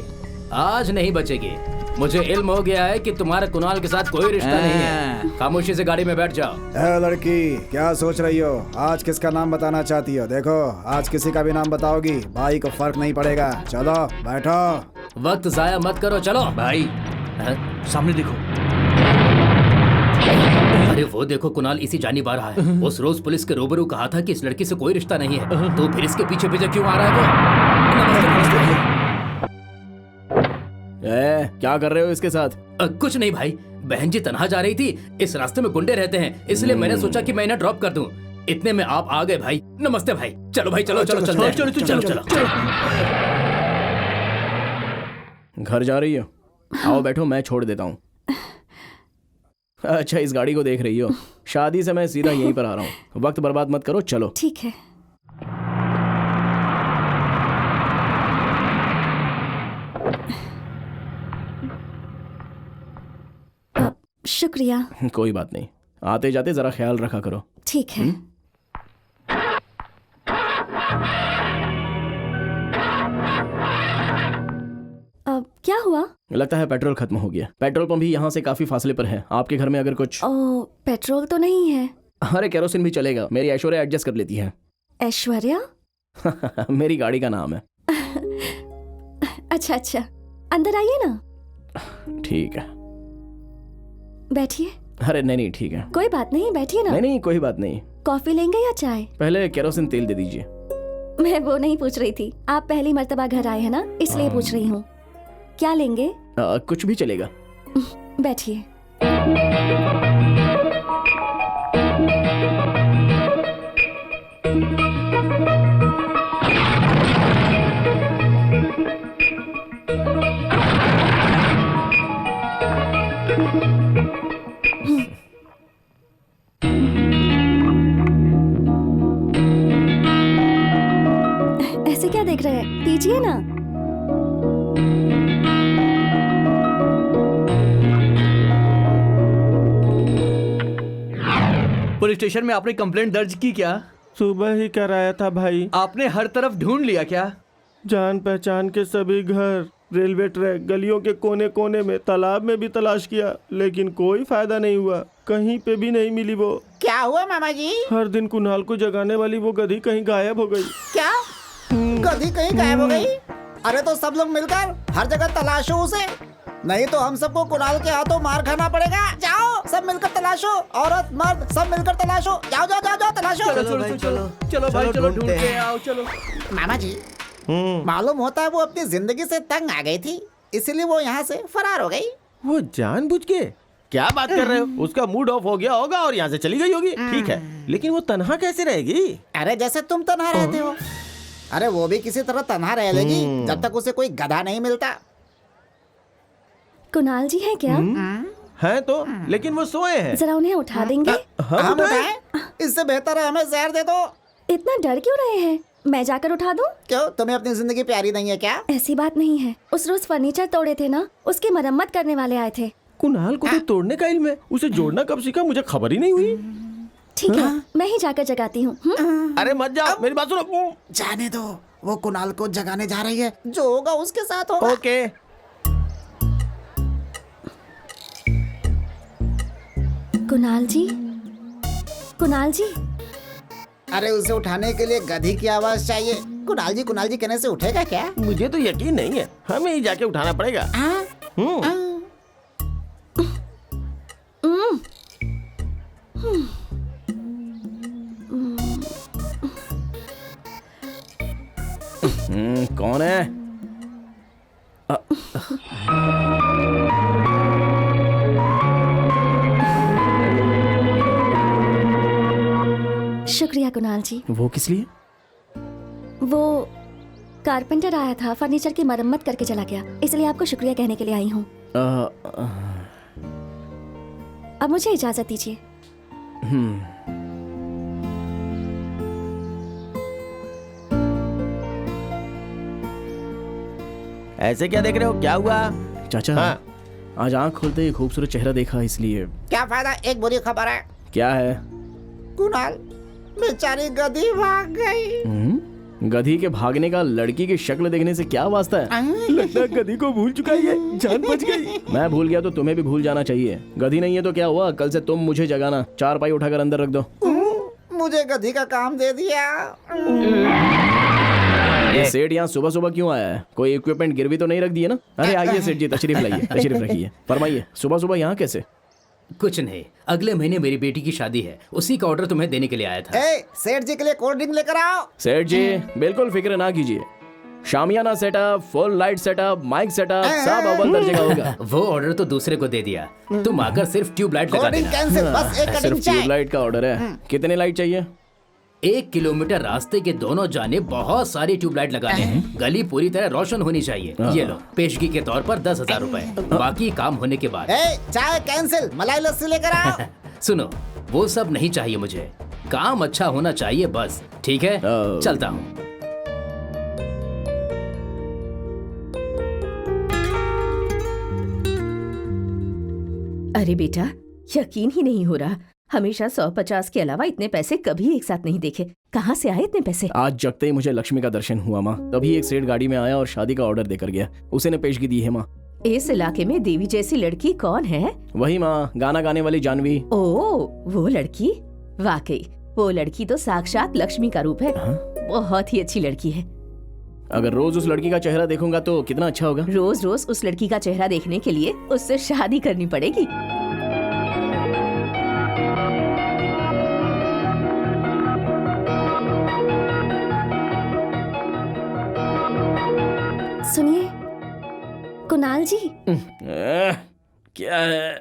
आज नहीं बचेगी। मुझे इल्म हो गया है कि तुम्हारे कुणाल के साथ कोई रिश्ता नहीं है। खामोशी से गाड़ी में बैठ जाओ। ए लड़की, क्या सोच रही हो? आज किसका नाम बताना चाहती हो? देखो, आज किसी का भी नाम बताओगी भाई को फर्क नहीं पड़ेगा। चलो बैठो। वक्त जाया मत करो, चलो। भाई सामने देखो। अरे वो देखो, कुणाल इसी जानिब आ रहा है। उस रोज पुलिस के रूबरू कहा था कि इस लड़की से कोई रिश्ता नहीं है, तो फिर इसके पीछे पीछे क्यों आ रहा है वो? नमस्ते, नमस्ते। क्या कर रहे हो इसके साथ? कुछ नहीं भाई, बहन जी तनहा जा रही थी। इस रास्ते में गुंडे रहते हैं, इसलिए मैंने सोचा कि मैं इन्हें ड्रॉप कर दूं। इतने में आप आ गए भाई। नमस्ते भाई। चलो भाई, चलो चलो चलो चलो चलो। घर जा रही हो? आओ बैठो, मैं छोड़ देता हूँ। अच्छा, इस गाड़ी को देख रही हो? शादी से मैं सीधा यहीं पर आ रहा हूँ। वक्त बर्बाद मत करो, चलो। ठीक है। शुक्रिया। कोई बात नहीं, आते जाते जरा ख्याल रखा करो। ठीक है। अब क्या हुआ? लगता है पेट्रोल खत्म हो गया। पेट्रोल पंप भी यहाँ से काफी फासले पर है। आपके घर में अगर कुछ पेट्रोल तो नहीं है। अरे केरोसिन भी चलेगा, मेरी ऐश्वर्या एडजस्ट कर लेती है। ऐश्वर्या? मेरी गाड़ी का नाम है। अच्छा अच्छा, अंदर आइए ना। ठीक है, बैठिए। अरे नहीं नहीं ठीक है। कोई बात नहीं, बैठिए ना। नहीं नहीं कोई बात नहीं। कॉफी लेंगे या चाय? पहले केरोसिन तेल दे दीजिए। मैं वो नहीं पूछ रही थी, आप पहली मर्तबा घर आए हैं ना, इसलिए पूछ रही हूँ। क्या लेंगे? कुछ भी चलेगा। बैठिए। स्टेशन में आपने कंप्लेंट दर्ज की क्या? सुबह ही कराया था भाई। आपने हर तरफ ढूंढ लिया क्या? जान पहचान के सभी घर, रेलवे ट्रैक, गलियों के कोने कोने में, तालाब में भी तलाश किया, लेकिन कोई फायदा नहीं हुआ। कहीं पे भी नहीं मिली वो। क्या हुआ मामा जी? हर दिन कुणाल को जगाने वाली वो गधी कहीं गायब हो गई। क्या गधी कहीं गायब हो गई? अरे तो सब लोग मिलकर हर जगह तलाशो उसे, नहीं तो हम सबको कुणाल के हाथों मार खाना पड़ेगा। जाओ सब मिलकर तलाशो, औरत मर्द सब मिलकर तलाशो। जाओ जाओ जाओ जाओ तलाशो। चलो भाई चलो ढूंढ के आओ चलो। मामा जी मालूम होता है वो अपनी जिंदगी से तंग आ गई थी, इसलिए वो यहाँ से फरार हो गई। वो जानबूझ के? क्या बात कर रहे हो? उसका मूड ऑफ हो गया होगा और यहाँ से चली गई होगी। ठीक है, लेकिन वो तन्हा कैसे रहेगी? अरे जैसे तुम तन्हा रहते हो, अरे वो भी किसी तरह तन्हा रह लेगी जब तक उसे कोई गधा नहीं मिलता। कुणाल जी हैं क्या? हैं तो, लेकिन वो सोए हैं। जरा उन्हें उठा देंगे? हम उठाएं? इससे बेहतर है हमें जहर दे दो। इतना डर क्यों रहे हैं? मैं जाकर उठा दूं? क्यों, तुम्हें अपनी जिंदगी प्यारी नहीं है क्या? ऐसी बात नहीं है। उस रोज फर्नीचर तोड़े थे ना, उसकी मरम्मत करने वाले आए थे। कुणाल को तो तोड़ने का इल्म है, उसे जोड़ना कब सीखा? मुझे खबर ही नहीं हुई। ठीक है, मैं ही जाकर जगाती हूँ। अरे मत जाओ, मेरी बात सुनो। जाने दो, वो कुणाल को जगाने जा रही है, जो होगा उसके साथ होगा। ओके। कुणाल जी, कुणाल जी। अरे उसे उठाने के लिए गधी की आवाज चाहिए। कुणाल जी कहने से उठेगा क्या? मुझे तो यकीन नहीं है, हमें ही जाके उठाना पड़ेगा। कौन है? शुक्रिया कुणाल जी। वो किस लिए? वो कारपेंटर आया था, फर्नीचर की मरम्मत करके चला गया, इसलिए आपको शुक्रिया कहने के लिए आई हूँ। अब मुझे इजाजत दीजिए। ऐसे क्या देख रहे हो? क्या हुआ? चाचा, हाँ। आज आँख खोलते ही खूबसूरत चेहरा देखा, इसलिए। क्या फायदा, एक बुरी खबर है। क्या है? कुणाल बेचारी गधी भाग गई। गधी के भागने का लड़की की शक्ल देखने से क्या वास्ता है? लगता है गधी को भूल चुका है, जान बच गई। मैं भूल गया तो तुम्हें भी भूल जाना चाहिए। गधी नहीं है तो क्या हुआ, कल से तुम मुझे जगाना। चारपाई उठाकर अंदर रख दो। मुझे गधी का काम दे दिया। ये सेठ यहाँ सुबह सुबह क्यों आया है? कोई इक्विपमेंट गिरवी तो नहीं रख दिए ना? अरे आइए सेठ जी, तशरीफ लाइए, तशरीफ रखिए। फरमाइए, सुबह सुबह यहाँ कैसे? कुछ नहीं, अगले महीने मेरी बेटी की शादी है, उसी का ऑर्डर तुम्हें देने के लिए आया था। सेठ जी के लिए कोल्ड ड्रिंक लेकर आओ। सेठ जी बिल्कुल फिक्र ना कीजिए, शामियाना setup, full light setup, mic setup सब अव्वल दर्जे का होगा। वो ऑर्डर तो दूसरे को दे दिया, तुम आकर सिर्फ ट्यूबलाइट लगा देना। कैंसिल, बस एक कटिंग सिर्फ चाय। ट्यूबलाइट का ऑर्डर है। कितने लाइट चाहिए? 1 किलोमीटर रास्ते के दोनों जाने बहुत सारी ट्यूबलाइट लगाने हैं। गली पूरी तरह रोशन होनी चाहिए। ये लो, पेशगी के तौर पर 10,000 रुपए, बाकी काम होने के बाद। चाय कैंसिल, मलाई लस्सी लेकर आओ। सुनो, वो सब नहीं चाहिए मुझे, काम अच्छा होना चाहिए बस। ठीक है, चलता हूँ। अरे बेटा, यकीन ही नहीं हो रहा, हमेशा 150 के अलावा इतने पैसे कभी एक साथ नहीं देखे। कहाँ से आए इतने पैसे? आज जगते ही मुझे लक्ष्मी का दर्शन हुआ माँ। तभी एक सेठ गाड़ी में आया और शादी का ऑर्डर देकर गया। उसे ने पेशगी दी है माँ। इस इलाके में देवी जैसी लड़की कौन है? वही माँ, गाना गाने वाली जानवी। ओ, वो लड़की? वाकई वो लड़की तो साक्षात लक्ष्मी का रूप है। बहुत ही अच्छी लड़की है। अगर रोज उस लड़की का चेहरा देखूंगा तो कितना अच्छा होगा। रोज रोज उस लड़की का चेहरा देखने के लिए उससे शादी करनी पड़ेगी। सुनिए कुणाल जी। क्या है?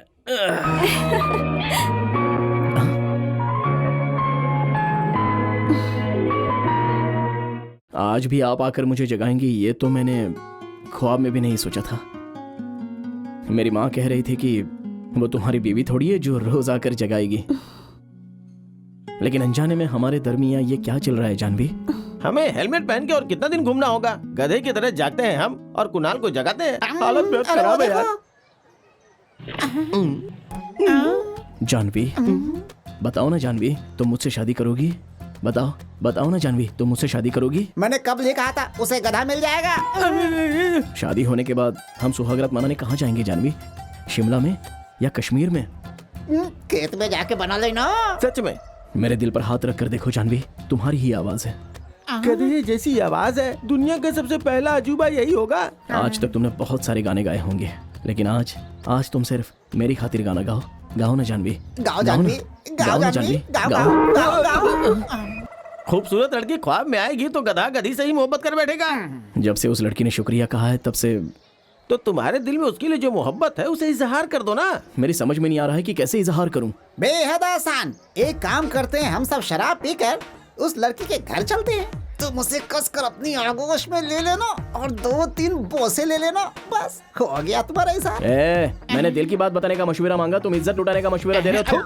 आज भी आप आकर मुझे जगाएंगी, ये तो मैंने ख्वाब में भी नहीं सोचा था। मेरी माँ कह रही थी कि वो तुम्हारी बीवी थोड़ी है जो रोज आकर जगाएगी, लेकिन अनजाने में हमारे दरमियान ये क्या चल रहा है जानवी? हमें हेलमेट पहन के और कितना दिन घूमना होगा? गधे की तरह जागते हैं हम और कुणाल को जगाते हैं। हालत बहुत खराब है यार। जानवी, बताओ ना जानवी, तुम मुझसे शादी करोगी? बताओ बताओ ना जानवी, तुम मुझसे शादी करोगी? मैंने कब ये कहा था उसे गधा मिल जाएगा। शादी होने के बाद हम सुहागरात मनाने कहाँ जाएंगे जानवी? शिमला में या कश्मीर में? खेत में जाके बना लेना। सच में मेरे दिल पर हाथ रख कर देखो जानवी, तुम्हारी ही आवाज है। गधे जैसी आवाज है, दुनिया का सबसे पहला अजूबा यही होगा। आज तक तुमने बहुत सारे गाने गाए होंगे, लेकिन आज तुम सिर्फ मेरी खातिर गाना गाओ। गाओ ना जानवी, गाओ जानवी, गाओ ना जानवी, गाओ गाओ। गाओ गाओ गाओ। खूबसूरत लड़की ख्वाब में आएगी तो गधा गधी से ही मोहब्बत कर बैठेगा। जब से उस लड़की ने शुक्रिया कहा है तब से तो तुम्हारे दिल में उसके लिए जो मोहब्बत है उसे इजहार कर दो ना। मेरी समझ में नहीं आ रहा है कि कैसे इजहार करूं। बेहद आसान। एक काम करते हैं, हम सब शराब पीकर उस लड़की के घर चलते हैं। तुम उसे कसकर अपनी आगोश में ले लेना और 2-3 बोसे ले लेना, बस हो गया तुम्हारा इजहार। मैंने दिल की बात बताने का मशवरा मांगा, तुम इज्जत लुटाने का मशवरा दे रहे हो।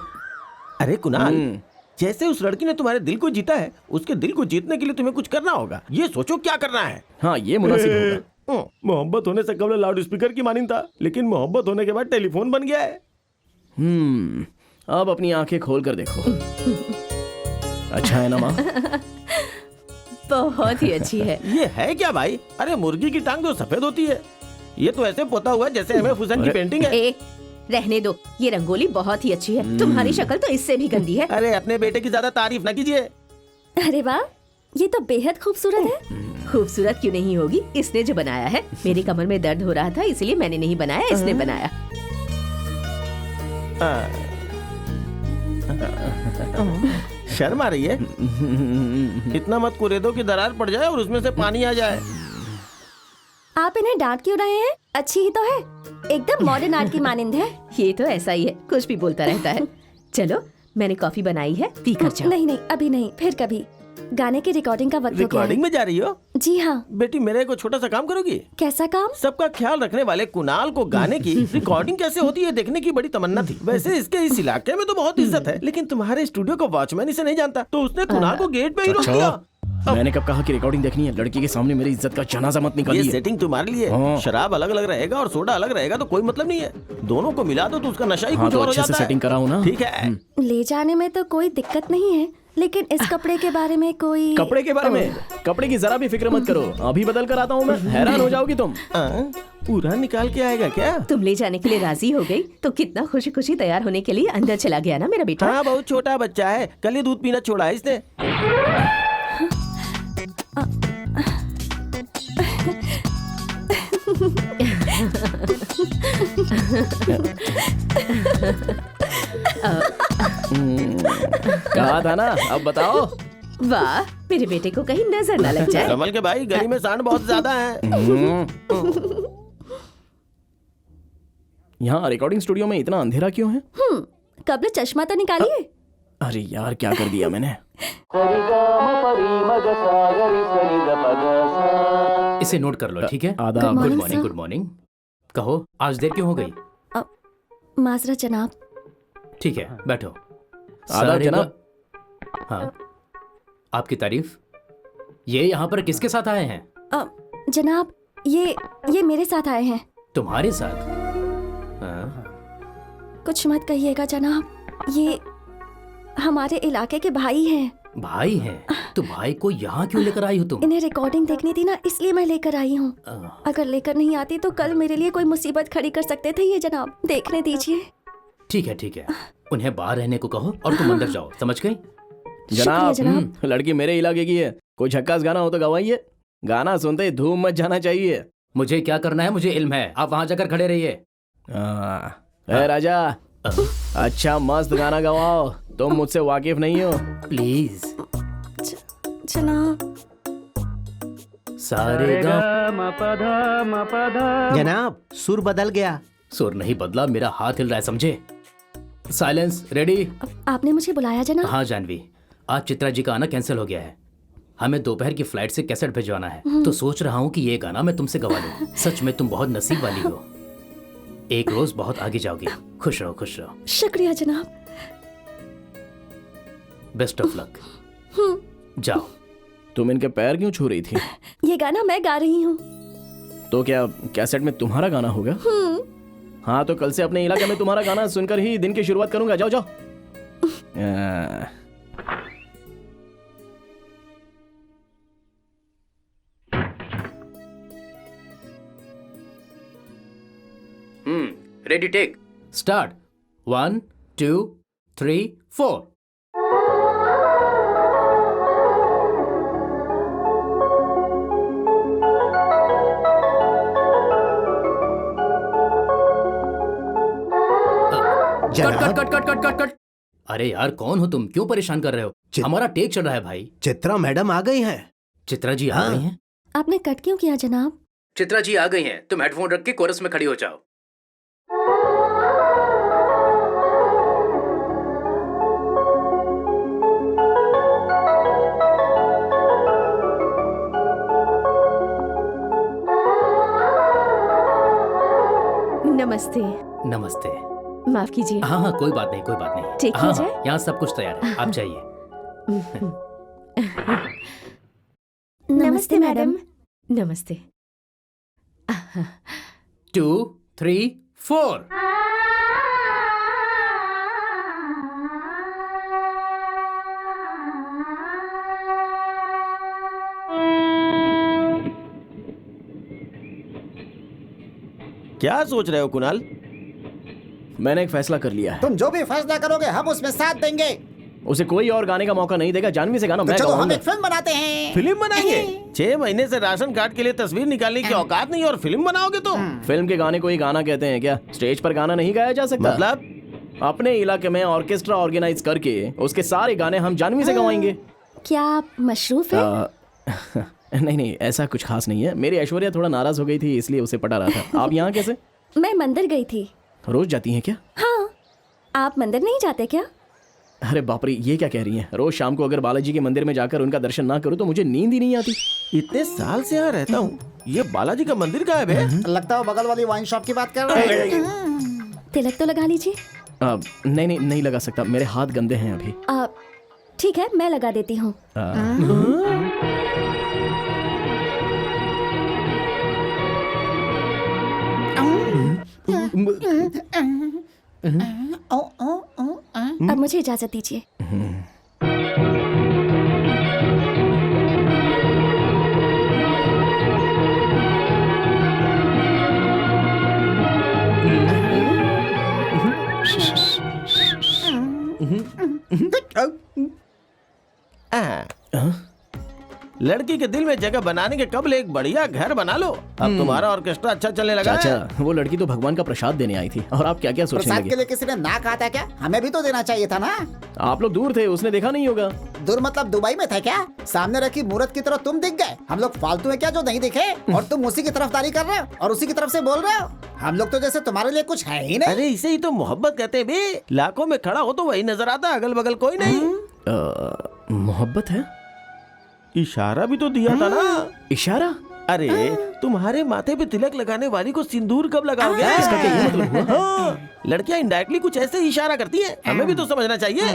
अरे कुणाल, जैसे उस लड़की ने तुम्हारे दिल को जीता है, उसके दिल को जीतने के लिए तुम्हें कुछ करना होगा। ये सोचो क्या करना है। हाँ, ये मुनासिब होगा। मोहब्बत होने से कबल लाउड स्पीकर की मानिंद था, लेकिन मोहब्बत होने के बाद टेलीफोन बन गया है। अब अपनी आंखें खोल कर देखो। अच्छा है ना माँ? बहुत ही अच्छी है। ये है क्या भाई? अरे मुर्गी की टांग तो सफेद होती है, ये तो ऐसे पोता हुआ है जैसे एम.एफ. हुसैन की पेंटिंग है। रहने दो, ये रंगोली बहुत ही अच्छी है। तुम्हारी शक्ल तो इससे भी गंदी है। अरे अपने बेटे की ज्यादा तारीफ न कीजिए। अरे वाह, ये तो बेहद खूबसूरत है। खूबसूरत क्यों नहीं होगी, इसने जो बनाया है। मेरी कमर में दर्द हो रहा था इसलिए मैंने नहीं बनाया, इसने बनाया। शर्म आ रही है? इतना मत कुरेदो कि दरार पड़ जाए और उसमें से पानी आ जाए। आप इन्हें डांट क्यों रहे हैं? अच्छी ही तो है, एकदम मॉडर्न आर्ट की मानिंद है। ये तो ऐसा ही है, कुछ भी बोलता रहता है। चलो, मैंने कॉफी बनाई है, पी कर जाओ। नहीं नहीं, अभी नहीं, फिर कभी। गाने की रिकॉर्डिंग का वक्त हो गया है। रिकॉर्डिंग में जा रही हो? जी हाँ। बेटी, मेरे को छोटा सा काम करोगी? कैसा काम? सबका ख्याल रखने वाले कुणाल को गाने की रिकॉर्डिंग कैसे होती है देखने की बड़ी तमन्ना थी। वैसे इसके इस इलाके में तो बहुत इज्जत है, लेकिन तुम्हारे स्टूडियो का वॉचमैन इसे नहीं जानता, तो उसने कुणाल को गेट पे ही रोक दिया। मैंने कब कहा कि रिकॉर्डिंग देखनी है? लड़की के सामने मेरी इज्जत का जनाजा मत ये निकालिए। सेटिंग तुम्हारे लिए है। शराब अलग अलग रहेगा और सोडा अलग रहेगा तो कोई मतलब नहीं है। दोनों को मिला दो तो उसका नशा ही कुछ तो और हो अच्छे से जाता है। सेटिंग कराओ ना। ठीक है। ले जाने में तो कोई दिक्कत नहीं है, लेकिन इस कपड़े के बारे में कोई। कपड़े के बारे में? कपड़े की जरा भी फिक्र मत करो, अभी बदल कर आता हूँ मैं, हैरान हो जाओगी तुम। पूरा निकाल के आएगा क्या? तुम ले जाने के लिए राजी हो गई तो कितना खुशी खुशी तैयार होने के लिए अंदर चला गया ना मेरा बेटा। हाँ, बहुत छोटा बच्चा है, कल ही दूध पीना छोड़ा है इसने। कहा था ना, अब बताओ। वाह, मेरे बेटे को कहीं नजर न लग जाए। कमल के भाई, गली में सांड बहुत ज्यादा है। यहाँ रिकॉर्डिंग स्टूडियो में इतना अंधेरा क्यों है? कब्ल चश्मा तो निकालिए। अरे यार, क्या कर दिया मैंने? इसे नोट कर लो, ठीक है? आदाब। Good morning. Good morning. कहो, आज देर क्यों हो गई? माजरत जनाब। ठीक है, बैठो। आदाब जनाब। हाँ, आपकी तारीफ। ये यहाँ पर किसके साथ आए हैं? जनाब, ये मेरे साथ आए हैं। तुम्हारे साथ? हाँ। कुछ मत कहिएगा जनाब, ये हमारे इलाके के भाई हैं। भाई हैं? तो भाई को यहाँ क्यों लेकर आई हो तुम? इन्हें रिकॉर्डिंग देखनी थी ना, इसलिए मैं लेकर आई हूँ। अगर लेकर नहीं आती तो कल मेरे लिए कोई मुसीबत खड़ी कर सकते थे ये जनाब, देखने दीजिए। ठीक है, ठीक है, उन्हें बाहर रहने को कहो और तुम अंदर जाओ, समझ गई? जनाब, लड़की मेरे इलाके की है, कोई झक्कास गाना हो तो गवाइए। गाना सुनते ही धूम मच जाना चाहिए। मुझे क्या करना है मुझे इल्म है, आप वहाँ जाकर खड़े रहिए। राजा, अच्छा मस्त गाना गवाओ, तुम मुझसे वाकिफ नहीं हो। प्लीज। जनाब। सारे जनाब, सुर बदल गया। सुर नहीं बदला, मेरा हाथ हिल रहा है, समझे? साइलेंस। रेडी? आपने मुझे बुलाया जनाब? हाँ जानवी, आज चित्रा जी का आना कैंसिल हो गया है। हमें दोपहर की फ्लाइट से कैसेट भिजवाना है, तो सोच रहा हूँ कि ये गाना मैं तुमसे गवा लूं। सच में तुम बहुत नसीब वाली हो, एक रोज बहुत आगे जाओगी। खुश रहो, खुश रहो। शुक्रिया जनाब। Best of luck. जाओ। तुम इनके पैर क्यों छू रही थी? ये गाना मैं गा रही हूँ। तो क्या कैसेट में तुम्हारा गाना होगा? हाँ, तो कल से अपने इलाके में तुम्हारा गाना सुनकर ही दिन की शुरुआत करूंगा। जाओ जाओ। Ready take start 1 2 3 4 cut cut cut cut cut cut cut. अरे यार कौन हो तुम, क्यों परेशान कर रहे हो? हमारा टेक चल रहा है भाई। चित्रा मैडम आ गई हैं। चित्रा जी आ गई हैं? आपने कट क्यों किया जनाब? चित्रा जी आ गई हैं, तुम हेडफोन रख के कोरस में खड़ी हो जाओ। नमस्ते। नमस्ते। माफ कीजिए। हाँ हाँ कोई बात नहीं कोई बात नहीं। ठीक हाँ है हाँ, यहाँ सब कुछ तैयार है, आप जाइए। नमस्ते मैडम। नमस्ते। 2 3 4 क्या सोच रहे हो कुणाल? मैंने एक फैसला कर लिया है। तुम जो भी फैसला करोगे हम उसमें साथ देंगे। उसे कोई और गाने का मौका नहीं देगा। जानवी से गाना तो मैं चलो हम गाऊंगा। एक फिल्म बनाते हैं। फिल्म बनाएंगे? 6 महीने से राशन कार्ड के लिए तस्वीर निकालने की औकात नहीं और फिल्म बनाओगे तुम? फिल्म के गाने को ही गाना कहते हैं क्या? स्टेज पर गाना नहीं गाया जा सकता? मतलब अपने इलाके में ऑर्केस्ट्रा ऑर्गेनाइज करके उसके सारे गाने हम जानवी से गवाएंगे। क्या आप मशरूफ हैं? नहीं नहीं, ऐसा कुछ खास नहीं है। मेरी ऐश्वर्या थोड़ा नाराज हो गई थी, इसलिए उसे पटा रहा था। आप यहाँ कैसे? मैं मंदिर गई थी। रोज जाती हैं क्या? हाँ, आप मंदिर नहीं जाते क्या? अरे बाप रे, ये क्या कह रही हैं? रोज शाम को अगर बालाजी के मंदिर में जाकर उनका दर्शन ना करूं तो मुझे नींद ही नहीं आती। इतने साल से यहाँ रहता हूँ, ये बालाजी का मंदिर कहाँ है बे? लगता है बगल वाली वाइन शॉप की बात कर रहे हैं। तिलक तो लगा लीजिए। नहीं नहीं नहीं लगा सकता, मेरे हाथ गंदे हैं अभी। ठीक है, मैं लगा देती हूँ। अब मुझे इजाजत दीजिए। लड़की के दिल में जगह बनाने के कबल एक बढ़िया घर बना लो। अब तुम्हारा ऑर्केस्ट्रा अच्छा चलने लगा है। चाचा, वो लड़की तो भगवान का प्रसाद देने आई थी और आप क्या क्या सोचने प्रसाद के लगे? लिए किसी ने ना कहा था क्या? हमें भी तो देना चाहिए था ना। आप लोग दूर थे, उसने देखा नहीं होगा। दूर मतलब दुबई में था क्या? सामने रखी मूर्त की तरह तुम दिख गए। हम लोग फालतू है क्या जो नहीं दिखे? और तुम उसी की तरफदारी कर रहे हो और उसी की तरफ से बोल रहे हो। हम लोग तो जैसे तुम्हारे लिए कुछ है ही नहीं। अरे इसे ही तो मोहब्बत कहते हैं बे। लाखों में खड़ा हो तो वही नजर आता, अगल बगल कोई नहीं। मोहब्बत है? इशारा भी तो दिया था ना। इशारा? अरे तुम्हारे माथे पे तिलक लगाने वाली को सिंदूर कब लगाओगे? इसका क्या ये मतलब हुआ? हाँ, लड़कियां इनडायरेक्टली कुछ ऐसे ही इशारा करती हैं। हमें भी तो समझना चाहिए।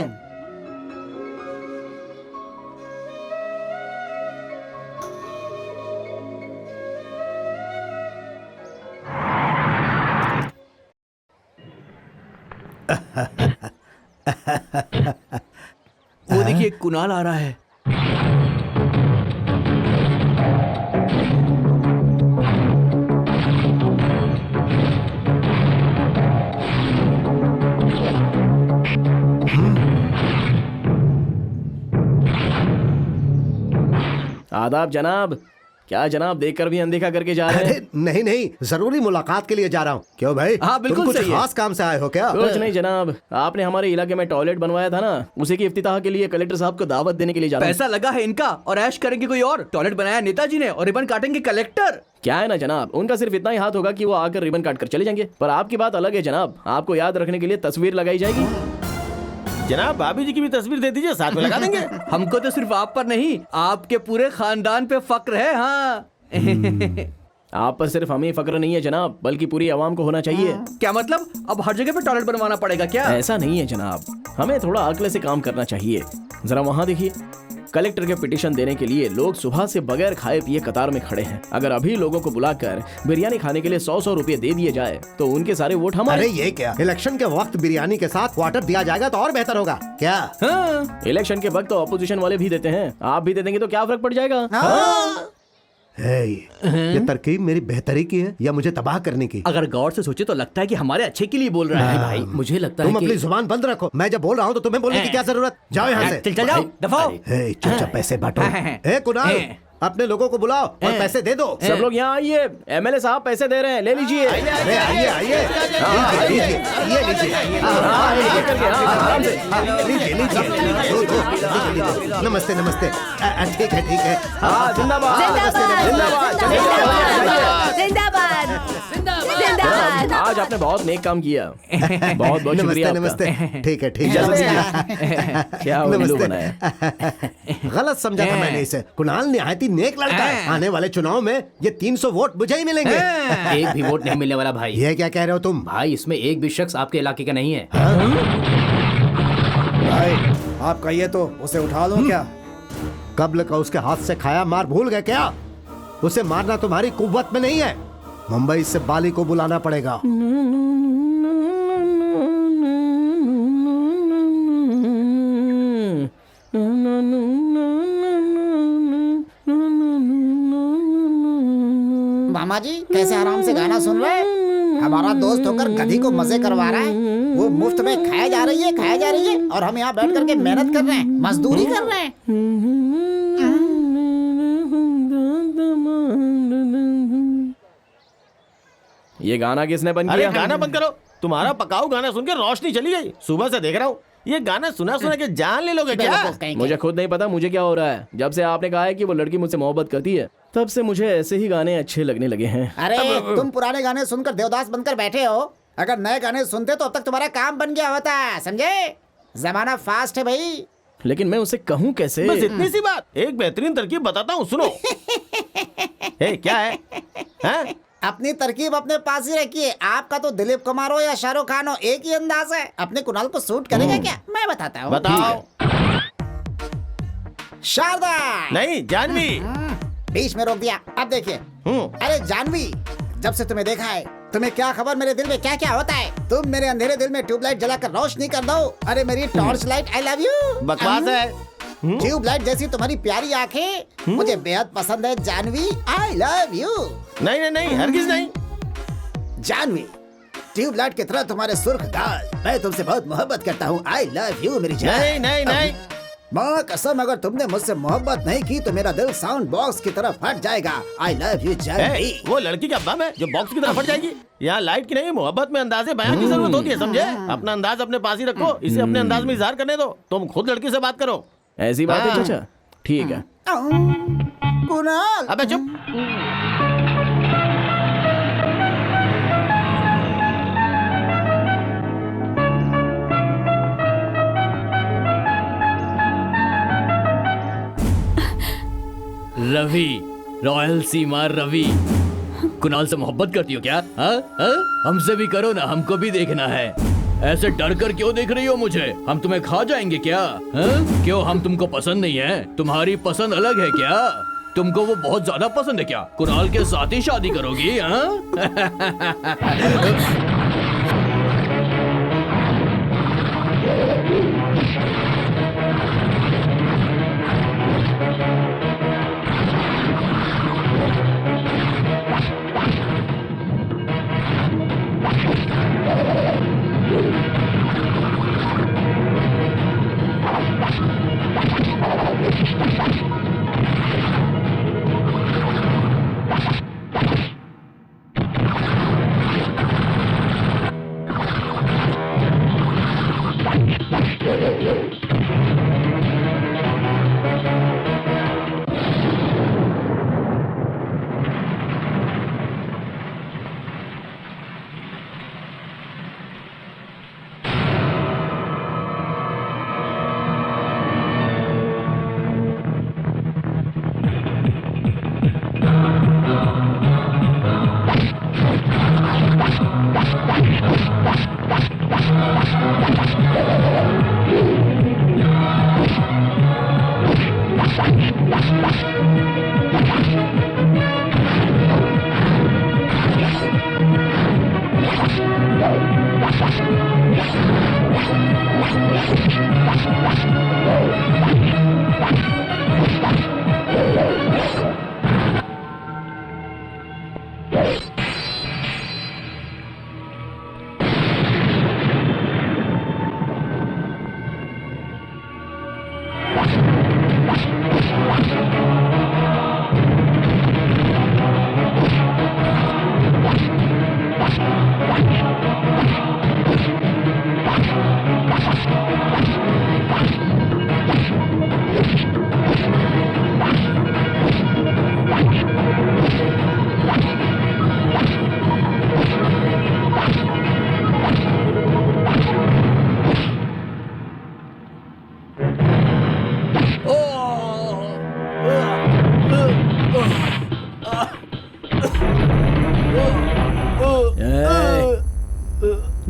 वो देखिए कुणाल आ रहा है। आदाब जनाब। क्या जनाब, देखकर भी अनदेखा करके जा रहे हैं? अरे नहीं नहीं, जरूरी मुलाकात के लिए जा रहा हूँ। क्यों भाई? हाँ, बिल्कुल तुम कुछ सही है। खास काम से आए हो क्या? कुछ नहीं जनाब, आपने हमारे इलाके में टॉयलेट बनवाया था ना, उसी की इफ्तिताह के लिए कलेक्टर साहब को दावत देने के लिए जा रहा हूं। पैसा लगा है इनका और ऐश करेंगे कोई और। टॉयलेट बनाया नेताजी ने और रिबन काटेंगे कलेक्टर। क्या है ना जनाब, उनका सिर्फ इतना ही हाथ होगा कि वो आकर रिबन काट कर चले जाएंगे। पर आपकी बात अलग है जनाब, आपको याद रखने के लिए तस्वीर लगाई जाएगी। जनाब भाभी जी की भी तस्वीर दे दीजिए, साथ में लगा देंगे। हमको तो सिर्फ आप पर नहीं, आपके पूरे खानदान पे फक्र है। हाँ आप पर सिर्फ हमें फक्र नहीं है जनाब, बल्कि पूरी आवाम को होना चाहिए। क्या मतलब? अब हर जगह पे टॉयलेट बनवाना पड़ेगा क्या? ऐसा नहीं है जनाब, हमें थोड़ा अक्ल से काम करना चाहिए। जरा वहाँ देखिए, कलेक्टर के पिटीशन देने के लिए लोग सुबह से बगैर खाए पिए कतार में खड़े हैं। अगर अभी लोगों को बुलाकर बिरयानी खाने के लिए 100 रुपए दे दिए जाए तो उनके सारे वोट हमारे। अरे ये क्या, इलेक्शन के वक्त बिरयानी के साथ क्वार्टर दिया जाएगा तो और बेहतर होगा क्या? हाँ, इलेक्शन के वक्त तो अपोजिशन वाले भी देते हैं, आप भी दे देंगे तो क्या फर्क पड़ जाएगा? ये तरकीब मेरी बेहतरी की है या मुझे तबाह करने की? अगर गौर से सोचे तो लगता है कि हमारे अच्छे के लिए बोल रहा है भाई। मुझे लगता तुम है अपनी कि जुबान बंद रखो। मैं जब बोल रहा हूँ तो तुम्हें बोलने की क्या जरूरत? जाओ यहाँ से। चल जाओ, दफाओ। चुपचाप पैसे बांटो। ए कुणाल, अपने लोगों को बुलाओ और पैसे दे दो। सब लोग यहाँ आइए, एमएलए साहब पैसे दे रहे हैं, ले लीजिए। अरे आइए आइए, ये लीजिए। नमस्ते नमस्ते। ठीक है ठीक है। जिंदाबाद जिंदाबाद जिंदाबाद। आज आपने बहुत नेक काम किया, बहुत बहुत शुक्रिया नमस्ते आपका। नमस्ते। ठीक है ठीक है। क्या उल्लू बनाया। गलत समझा था मैंने इसे। कुणाल निहायती नेक लड़का है। आने वाले चुनाव में ये 300 वोट मुझे ही मिलेंगे। एक भी वोट नहीं मिलने वाला भाई। ये क्या कह रहे हो तुम? भाई इसमें एक भी शख्स आपके इलाके का नहीं है। भाई आप कहिए तो उसे उठा लो क्या? कब्ल का उसके हाथ से खाया मार भूल गए क्या? उसे मारना तुम्हारी कुव्वत में नहीं है। मुंबई से बाली को बुलाना पड़ेगा। मामा जी कैसे आराम से गाना सुन रहे हैं? हमारा दोस्त होकर गधी को मजे करवा रहा है। वो मुफ्त में खाया जा रही है और हम यहाँ बैठ करके मेहनत कर रहे हैं, मजदूरी कर रहे हैं। ये गाना किसने बंद अरे किया? गाना बंद करो। तुम्हारा पकाऊ गाना सुन के रोशनी चली गई। सुबह से देख रहा हूँ, ये गाना सुना सुना के जान ले लोगे क्या? बेवकूफ कहीं के। मुझे खुद नहीं पता मुझे क्या हो रहा है। जब से आपने कहा है कि वो लड़की मुझसे मोहब्बत करती है, तब से मुझे ऐसे ही गाने अच्छे लगने लगे हैं। अरे तुम पुराने गाने सुनकर देवदास बनकर बैठे हो। अगर नए गाने सुनते तो अब तक तुम्हारा काम बन गया होता, समझे? जमाना फास्ट है भाई। लेकिन मैं उसे कहूँ कैसे? बस इतनी सी बात। एक बेहतरीन तरकीब बताता हूँ, सुनो। ए, क्या है? हैं? अपनी तरकीब अपने पास ही रखिए। आपका तो दिलीप कुमार हो या शाहरुख खान हो, एक ही अंदाज है। अपने कुणाल को सूट करेगा क्या? मैं बताता हूँ। बताओ। शारदा नहीं, जानवी। बीच में रोक दिया। अब देखिए। अरे जानवी, जब से तुम्हें देखा है, तुम्हें क्या खबर मेरे दिल में क्या क्या होता है? तुम मेरे अंधेरे दिल में ट्यूबलाइट जलाकर रोशनी कर दो। अरे मेरी torch light, I love you. बकवास है। ट्यूबलाइट जैसी तुम्हारी प्यारी आंखें मुझे बेहद पसंद है जानवी, आई लव यू। नहीं नहीं नहीं, हरगिज नहीं। जानवी, ट्यूबलाइट की तरह तुम्हारे सुर्ख गाल, मैं तुमसे बहुत मोहब्बत करता हूँ, आई लव यू मेरी जान। नहीं नहीं नहीं। माँ कसम, अगर तुमने मुझसे मोहब्बत नहीं की तो मेरा दिल साउंड बॉक्स की तरफ फट जाएगा। I love you Jahnavi. ए, वो लड़की का बम है जो बॉक्स की तरफ फट जाएगी। यहाँ लाइट की नहीं, मोहब्बत में अंदाजे बयान की जरूरत होती है, समझे? अपना अंदाज अपने पास ही रखो, इसे अपने अंदाज में इजहार करने दो। तुम खुद लड़की से बात करो। ऐसी बात है चाचा? ठीक है। कुणाल, अबे चुप। रवि, रॉयल सीमा रवि, कुणाल से मोहब्बत करती हो क्या? हाँ? हमसे भी करो ना, हमको भी देखना है। ऐसे डर कर क्यों देख रही हो मुझे? हम तुम्हें खा जाएंगे क्या? हाँ? क्यों, हम तुमको पसंद नहीं है? तुम्हारी पसंद अलग है क्या? तुमको वो बहुत ज्यादा पसंद है क्या? कुणाल के साथ ही शादी करोगी? हाँ?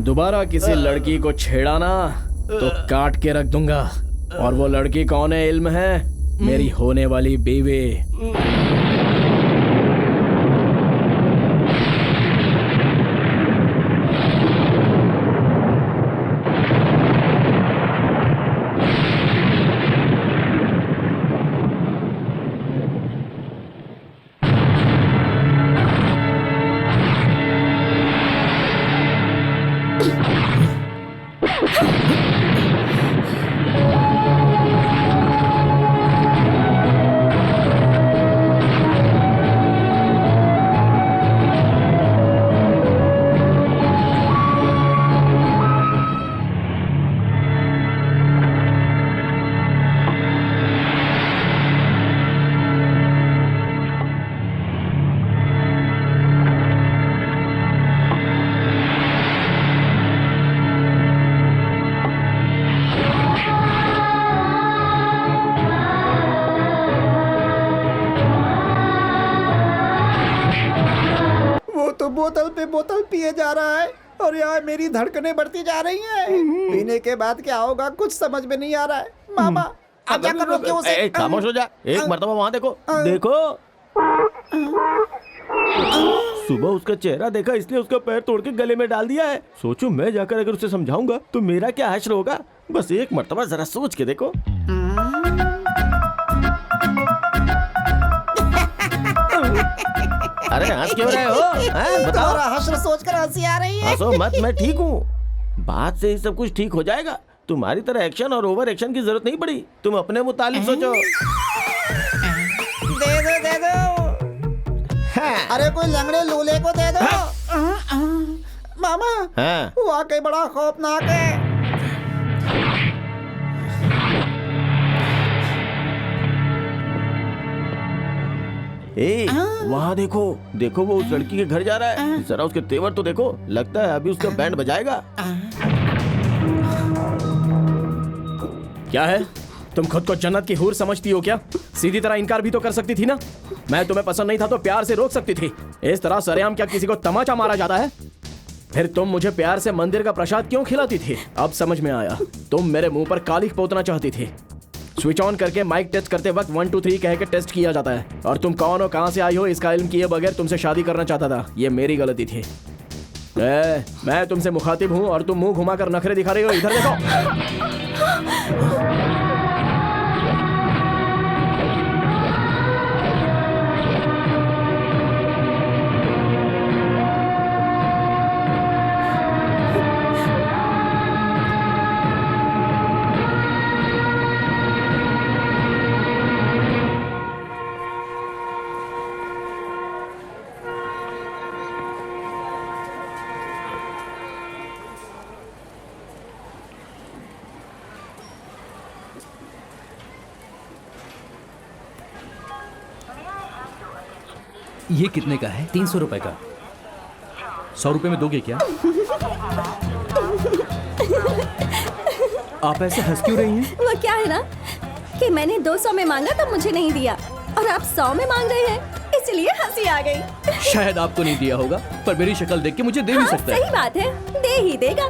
दोबारा किसी लड़की को छेड़ा ना तो काट के रख दूंगा। और वो लड़की कौन है इल्म है? मेरी होने वाली बीवी। बोतल पे बोतल पिए जा रहा है और यहाँ मेरी धड़कनें बढ़ती जा रही हैं। पीने के बाद क्या होगा कुछ समझ में नहीं आ रहा है। मामा अब क्या करो क्यों उसे? खामोश हो जा। एक मर्तबा वहाँ देखो देखो। सुबह उसका चेहरा देखा इसलिए उसका पैर तोड़ के गले में डाल दिया है। सोचो मैं जाकर अगर उसे समझाऊंगा तो मेरा क्या हश्र होगा। बस एक मर्तबा जरा सोच के देखो। अरे हंस क्यों रहे हो? बताओ। हश्र सोचकर हंसी आ रही है। हंसो मत, मैं ठीक हूँ। बात से ही सब कुछ ठीक हो जाएगा। तुम्हारी तरह एक्शन और ओवर एक्शन की जरूरत नहीं पड़ी। तुम अपने मुतालिक सोचो। दे दो। अरे कोई लंगड़े लूले को दे दो। मामा वाकई बड़ा खौफनाक है। वहाँ देखो देखो वो उस लड़की के घर जा रहा है। जरा उसके तेवर तो देखो। लगता है अभी उसका बैंड बजाएगा। क्या है? तुम खुद को जन्नत की हूर समझती हो क्या? सीधी तरह इनकार भी तो कर सकती थी ना। मैं तुम्हें पसंद नहीं था तो प्यार से रोक सकती थी। इस तरह सरेआम क्या किसी को तमाचा मारा जाता है? फिर तुम मुझे प्यार से मंदिर का प्रसाद क्यों खिलाती थी? अब समझ में आया। तुम मेरे मुंह पर कालिख पोतना चाहती थी। स्विच ऑन करके माइक टेस्ट करते वक्त 1 2 3 कह के टेस्ट किया जाता है। और तुम कौन हो, कहां से आई हो, इसका इल्म किए बगैर तुमसे शादी करना चाहता था। ये मेरी गलती थी। मैं तुमसे मुखातिब हूं और तुम मुंह घुमाकर नखरे दिखा रही हो। इधर देखो। ये कितने का है? 300 रुपए का। 100 रुपए में दोगे क्या? आप ऐसे हंस क्यों रही हैं? वो क्या है ना कि मैंने 200 में मांगा तो मुझे नहीं दिया और आप 100 में मांग रहे हैं, इसलिए हंसी आ गई। शायद आपको नहीं दिया होगा पर मेरी शक्ल देख के मुझे दे भी सकता है। सही बात है, दे ही देगा।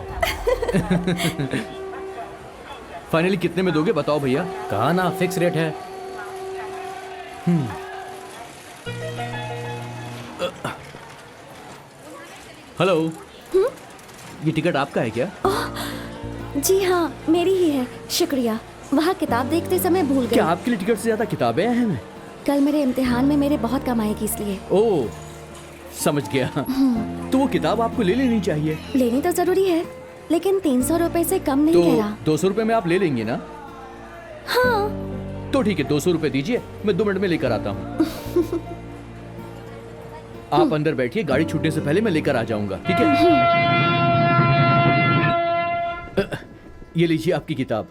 फाइनली कितने में दोगे बताओ भैया? कहा ना फिक्स रेट है। हेलो, ये टिकट आपका है क्या? जी हाँ, मेरी ही है, शुक्रिया। वहाँ किताब देखते समय भूल गई। क्या आपके लिए टिकट से ज्यादा किताबें अहम हैं? कल मेरे इम्तिहान में मेरे बहुत कम आएगी इसलिए। ओह, समझ गया। तो वो किताब आपको ले लेनी चाहिए। लेनी तो जरूरी है, लेकिन 300 रुपए से कम नहीं तो कह रहा। 200 रुपए में आप ले लेंगे ना? हाँ। तो ठीक है, 200 रुपए दीजिए, मैं 2 मिनट में लेकर आता हूँ। आप अंदर बैठिए, गाड़ी छूटने से पहले मैं लेकर आ जाऊंगा, ठीक है? ये लीजिए आपकी किताब।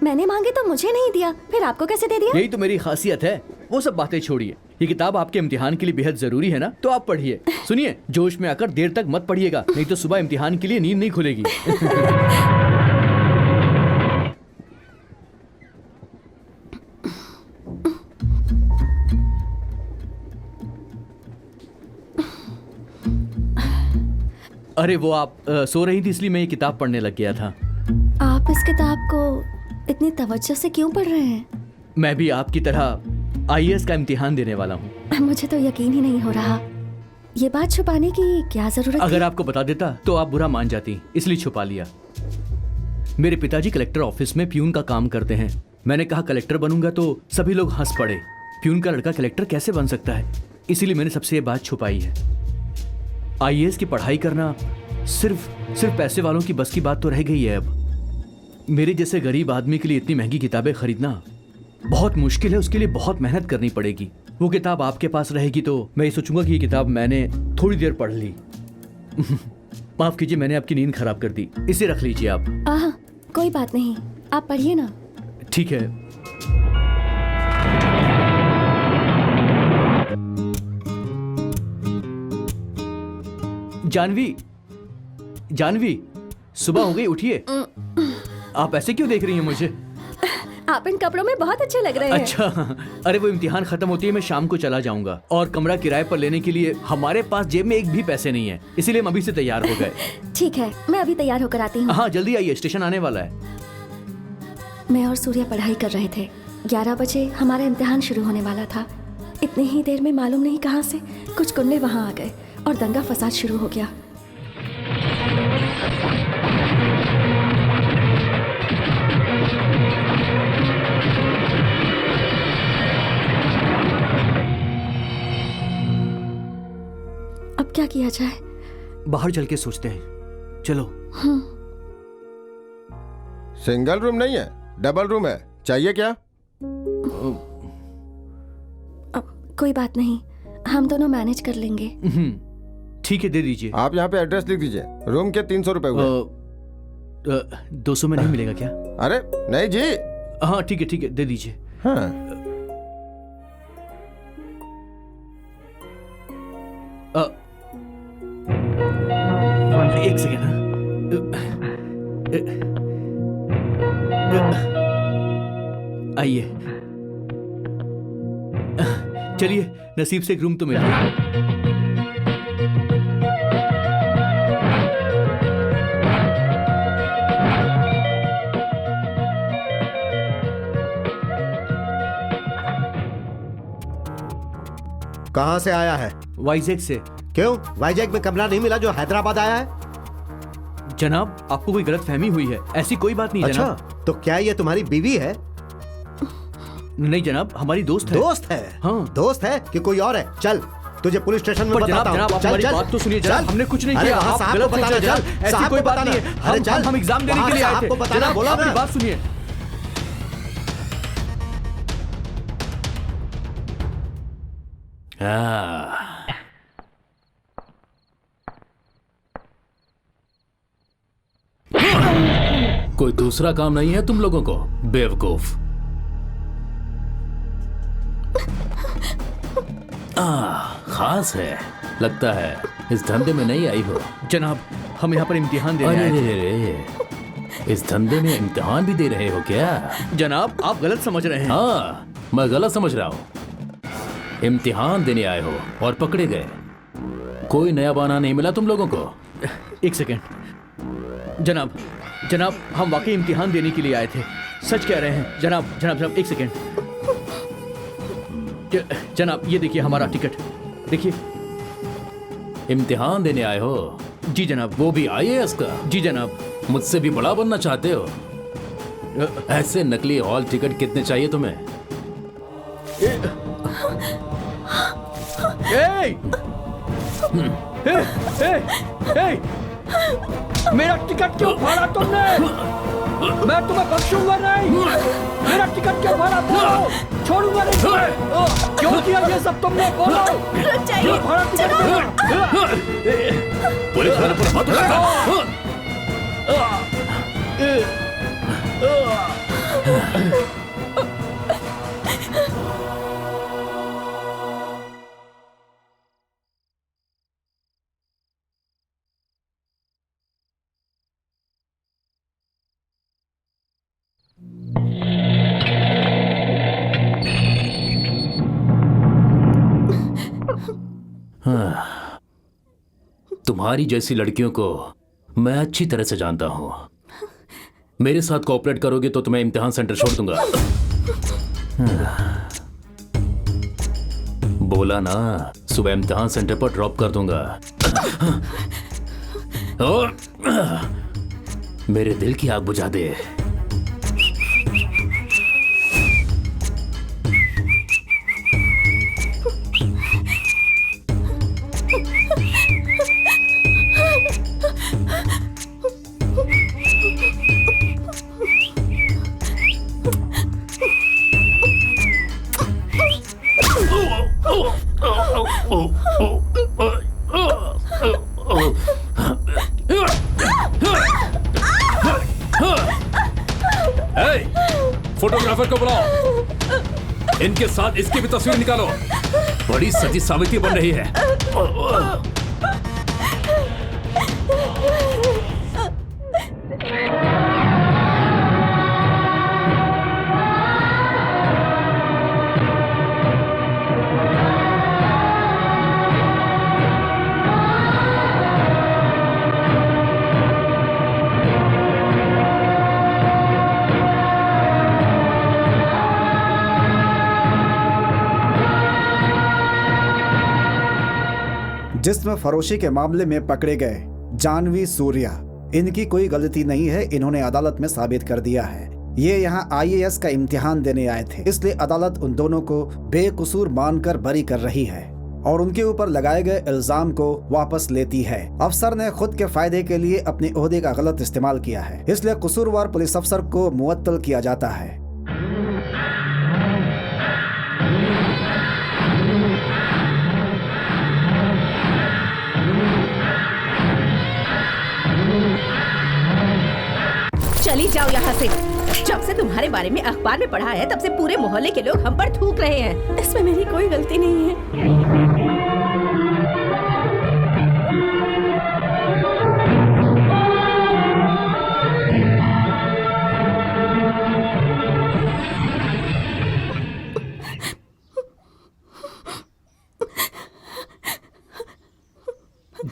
मैंने मांगे तो मुझे नहीं दिया, फिर आपको कैसे दे दिया? यही तो मेरी खासियत है। वो सब बातें छोड़िए, ये किताब आपके इम्तिहान के लिए बेहद जरूरी है ना, तो आप पढ़िए। सुनिए, जोश में आकर देर तक मत पढ़िएगा, नहीं तो सुबह इम्तिहान के लिए नींद नहीं खुलेगी। अरे वो आप सो रही थी, इसलिए मैं ये किताब पढ़ने लग गया था। आप इस किताब को इतनी तवज्जो से क्यों पढ़ रहे हैं? मैं भी आपकी तरह IAS का इम्तिहान देने वाला हूँ। मुझे तो यकीन ही नहीं हो रहा। ये बात छुपाने की क्या जरूरत अगर थी? आपको बता देता तो आप बुरा मान जाती, इसलिए छुपा लिया। मेरे पिताजी कलेक्टर ऑफिस में प्यून का काम करते हैं। मैंने कहा कलेक्टर बनूंगा तो सभी लोग हंस पड़े। प्यून का लड़का कलेक्टर कैसे बन सकता है, इसीलिए मैंने सबसे ये बात छुपाई है। IAS की पढ़ाई करना सिर्फ पैसे वालों की बस की बात तो रह गई है अब। मेरे जैसे गरीब आदमी के लिए इतनी महंगी किताबें खरीदना बहुत मुश्किल है, उसके लिए बहुत मेहनत करनी पड़ेगी। वो किताब आपके पास रहेगी तो मैं ये सोचूंगा कि ये किताब मैंने थोड़ी देर पढ़ ली। माफ कीजिए, मैंने आपकी नींद खराब कर दी। इसे रख लीजिए आप। कोई बात नहीं, आप पढ़िए ना। ठीक है। जानवी, सुबह हो गई, उठिए। आप ऐसे क्यों देख रही हैं मुझे? आप इन कपड़ों में बहुत अच्छे लग रहे हैं। अच्छा, अरे वो इम्तिहान खत्म होती है, मैं शाम को चला जाऊंगा और कमरा किराए पर लेने के लिए हमारे पास जेब में एक भी पैसे नहीं है, इसीलिए हम अभी से तैयार हो गए। ठीक है, मैं अभी तैयार होकर आती हूँ। हाँ, जल्दी आइए, स्टेशन आने वाला है। मैं और सूर्या पढ़ाई कर रहे थे। 11 बजे हमारा इम्तिहान शुरू होने वाला था। इतनी ही देर में मालूम नहीं कहाँ से कुछ गुंडे वहाँ आ गए और दंगा फसाद शुरू हो गया। अब क्या किया जाए? बाहर चल के सोचते हैं, चलो। सिंगल रूम नहीं है, डबल रूम है। चाहिए क्या? कोई बात नहीं, हम दोनों मैनेज कर लेंगे। ठीक है, दे दीजिए। आप यहाँ पे एड्रेस लिख दीजिए। रूम के 300 रुपए हुए। 200 में नहीं मिलेगा क्या? अरे नहीं जी। हाँ ठीक है, दे दीजिए। हाँ। एक सेकेंड। आइए, चलिए, नसीब से एक रूम तो मिल गया। कहाँ से आया है? वाइजैक से। क्यों? वाइजैक में कमरा नहीं मिला जो हैदराबाद आया है? जनाब, आपको कोई गलत फहमी हुई है, ऐसी कोई बात नहीं। अच्छा, जनाब। तो क्या ये तुम्हारी बीवी है? नहीं जनाब, हमारी दोस्त है। दोस्त है? हाँ। दोस्त है कि कोई और है? चल, तुझे पुलिस स्टेशन में बताता हूँ। जनाब, आप हमारी बात तो सुनिए जनाब, हमने कुछ नहीं किया। आप गलत सोच रहे हैं जनाब, ऐसी कोई बात नहीं है। हम एग्जाम देने के लिए आए थे। जनाब, हमारी बात सुनिए। कोई दूसरा काम नहीं है तुम लोगों को, बेवकूफ। खास है, लगता है इस धंधे में नहीं आई हो। जनाब, हम यहाँ पर इम्तिहान देने आए थे। इस धंधे में इम्तिहान भी दे रहे हो क्या? जनाब, आप गलत समझ रहे हैं। हाँ, मैं गलत समझ रहा हूँ। इम्तिहान देने आए हो और पकड़े गए। कोई नया बहाना नहीं मिला तुम लोगों को? एक सेकेंड। जनाब, हम वाकई इम्तिहान देने के लिए आए थे, सच कह रहे हैं। जनाब, एक सेकेंड। जनाब, ये देखिए हमारा टिकट, देखिए। इम्तिहान देने आए हो जी जनाब। वो भी IAS का? जी जनाब। मुझसे भी बड़ा बनना चाहते हो? ऐसे नकली हॉल टिकट कितने चाहिए तुम्हें? मेरा टिकट क्यों फाड़ा तुमने? मैं तुम्हें बख्शूंगा नहीं। मेरा टिकट क्यों फाड़ा? बोलो, छोड़ूंगा नहीं तुम्हें। क्यों किया ये सब तुमने? बोलो, क्यों फाड़ा टिकट? पुलिस वाले पर हाथ उठाओ। तुम्हारी जैसी लड़कियों को मैं अच्छी तरह से जानता हूं। मेरे साथ कोऑपरेट करोगे तो तुम्हें इम्तिहान सेंटर छोड़ दूंगा। बोला ना, सुबह इम्तिहान सेंटर पर ड्रॉप कर दूंगा। और मेरे दिल की आग बुझा दे। फोटोग्राफर को बुलाओ। इनके साथ इसकी भी तस्वीर निकालो। बड़ी सती सावित्री बन रही है। जिस्म फरोशी के मामले में पकड़े गए जानवी सूर्या, इनकी कोई गलती नहीं है, इन्होंने अदालत में साबित कर दिया है। ये यहाँ IAS का इम्तिहान देने आए थे, इसलिए अदालत उन दोनों को बेकसूर मानकर बरी कर रही है और उनके ऊपर लगाए गए इल्जाम को वापस लेती है। अफसर ने खुद के फायदे के लिए अपने ओहदे का गलत इस्तेमाल किया है, इसलिए कसूरवार पुलिस अफसर को मुअत्तल किया जाता है। चली जाओ यहाँ से। जब से तुम्हारे बारे में अखबार में पढ़ा है तब से पूरे मोहल्ले के लोग हम पर थूक रहे हैं। इसमें मेरी कोई गलती नहीं है।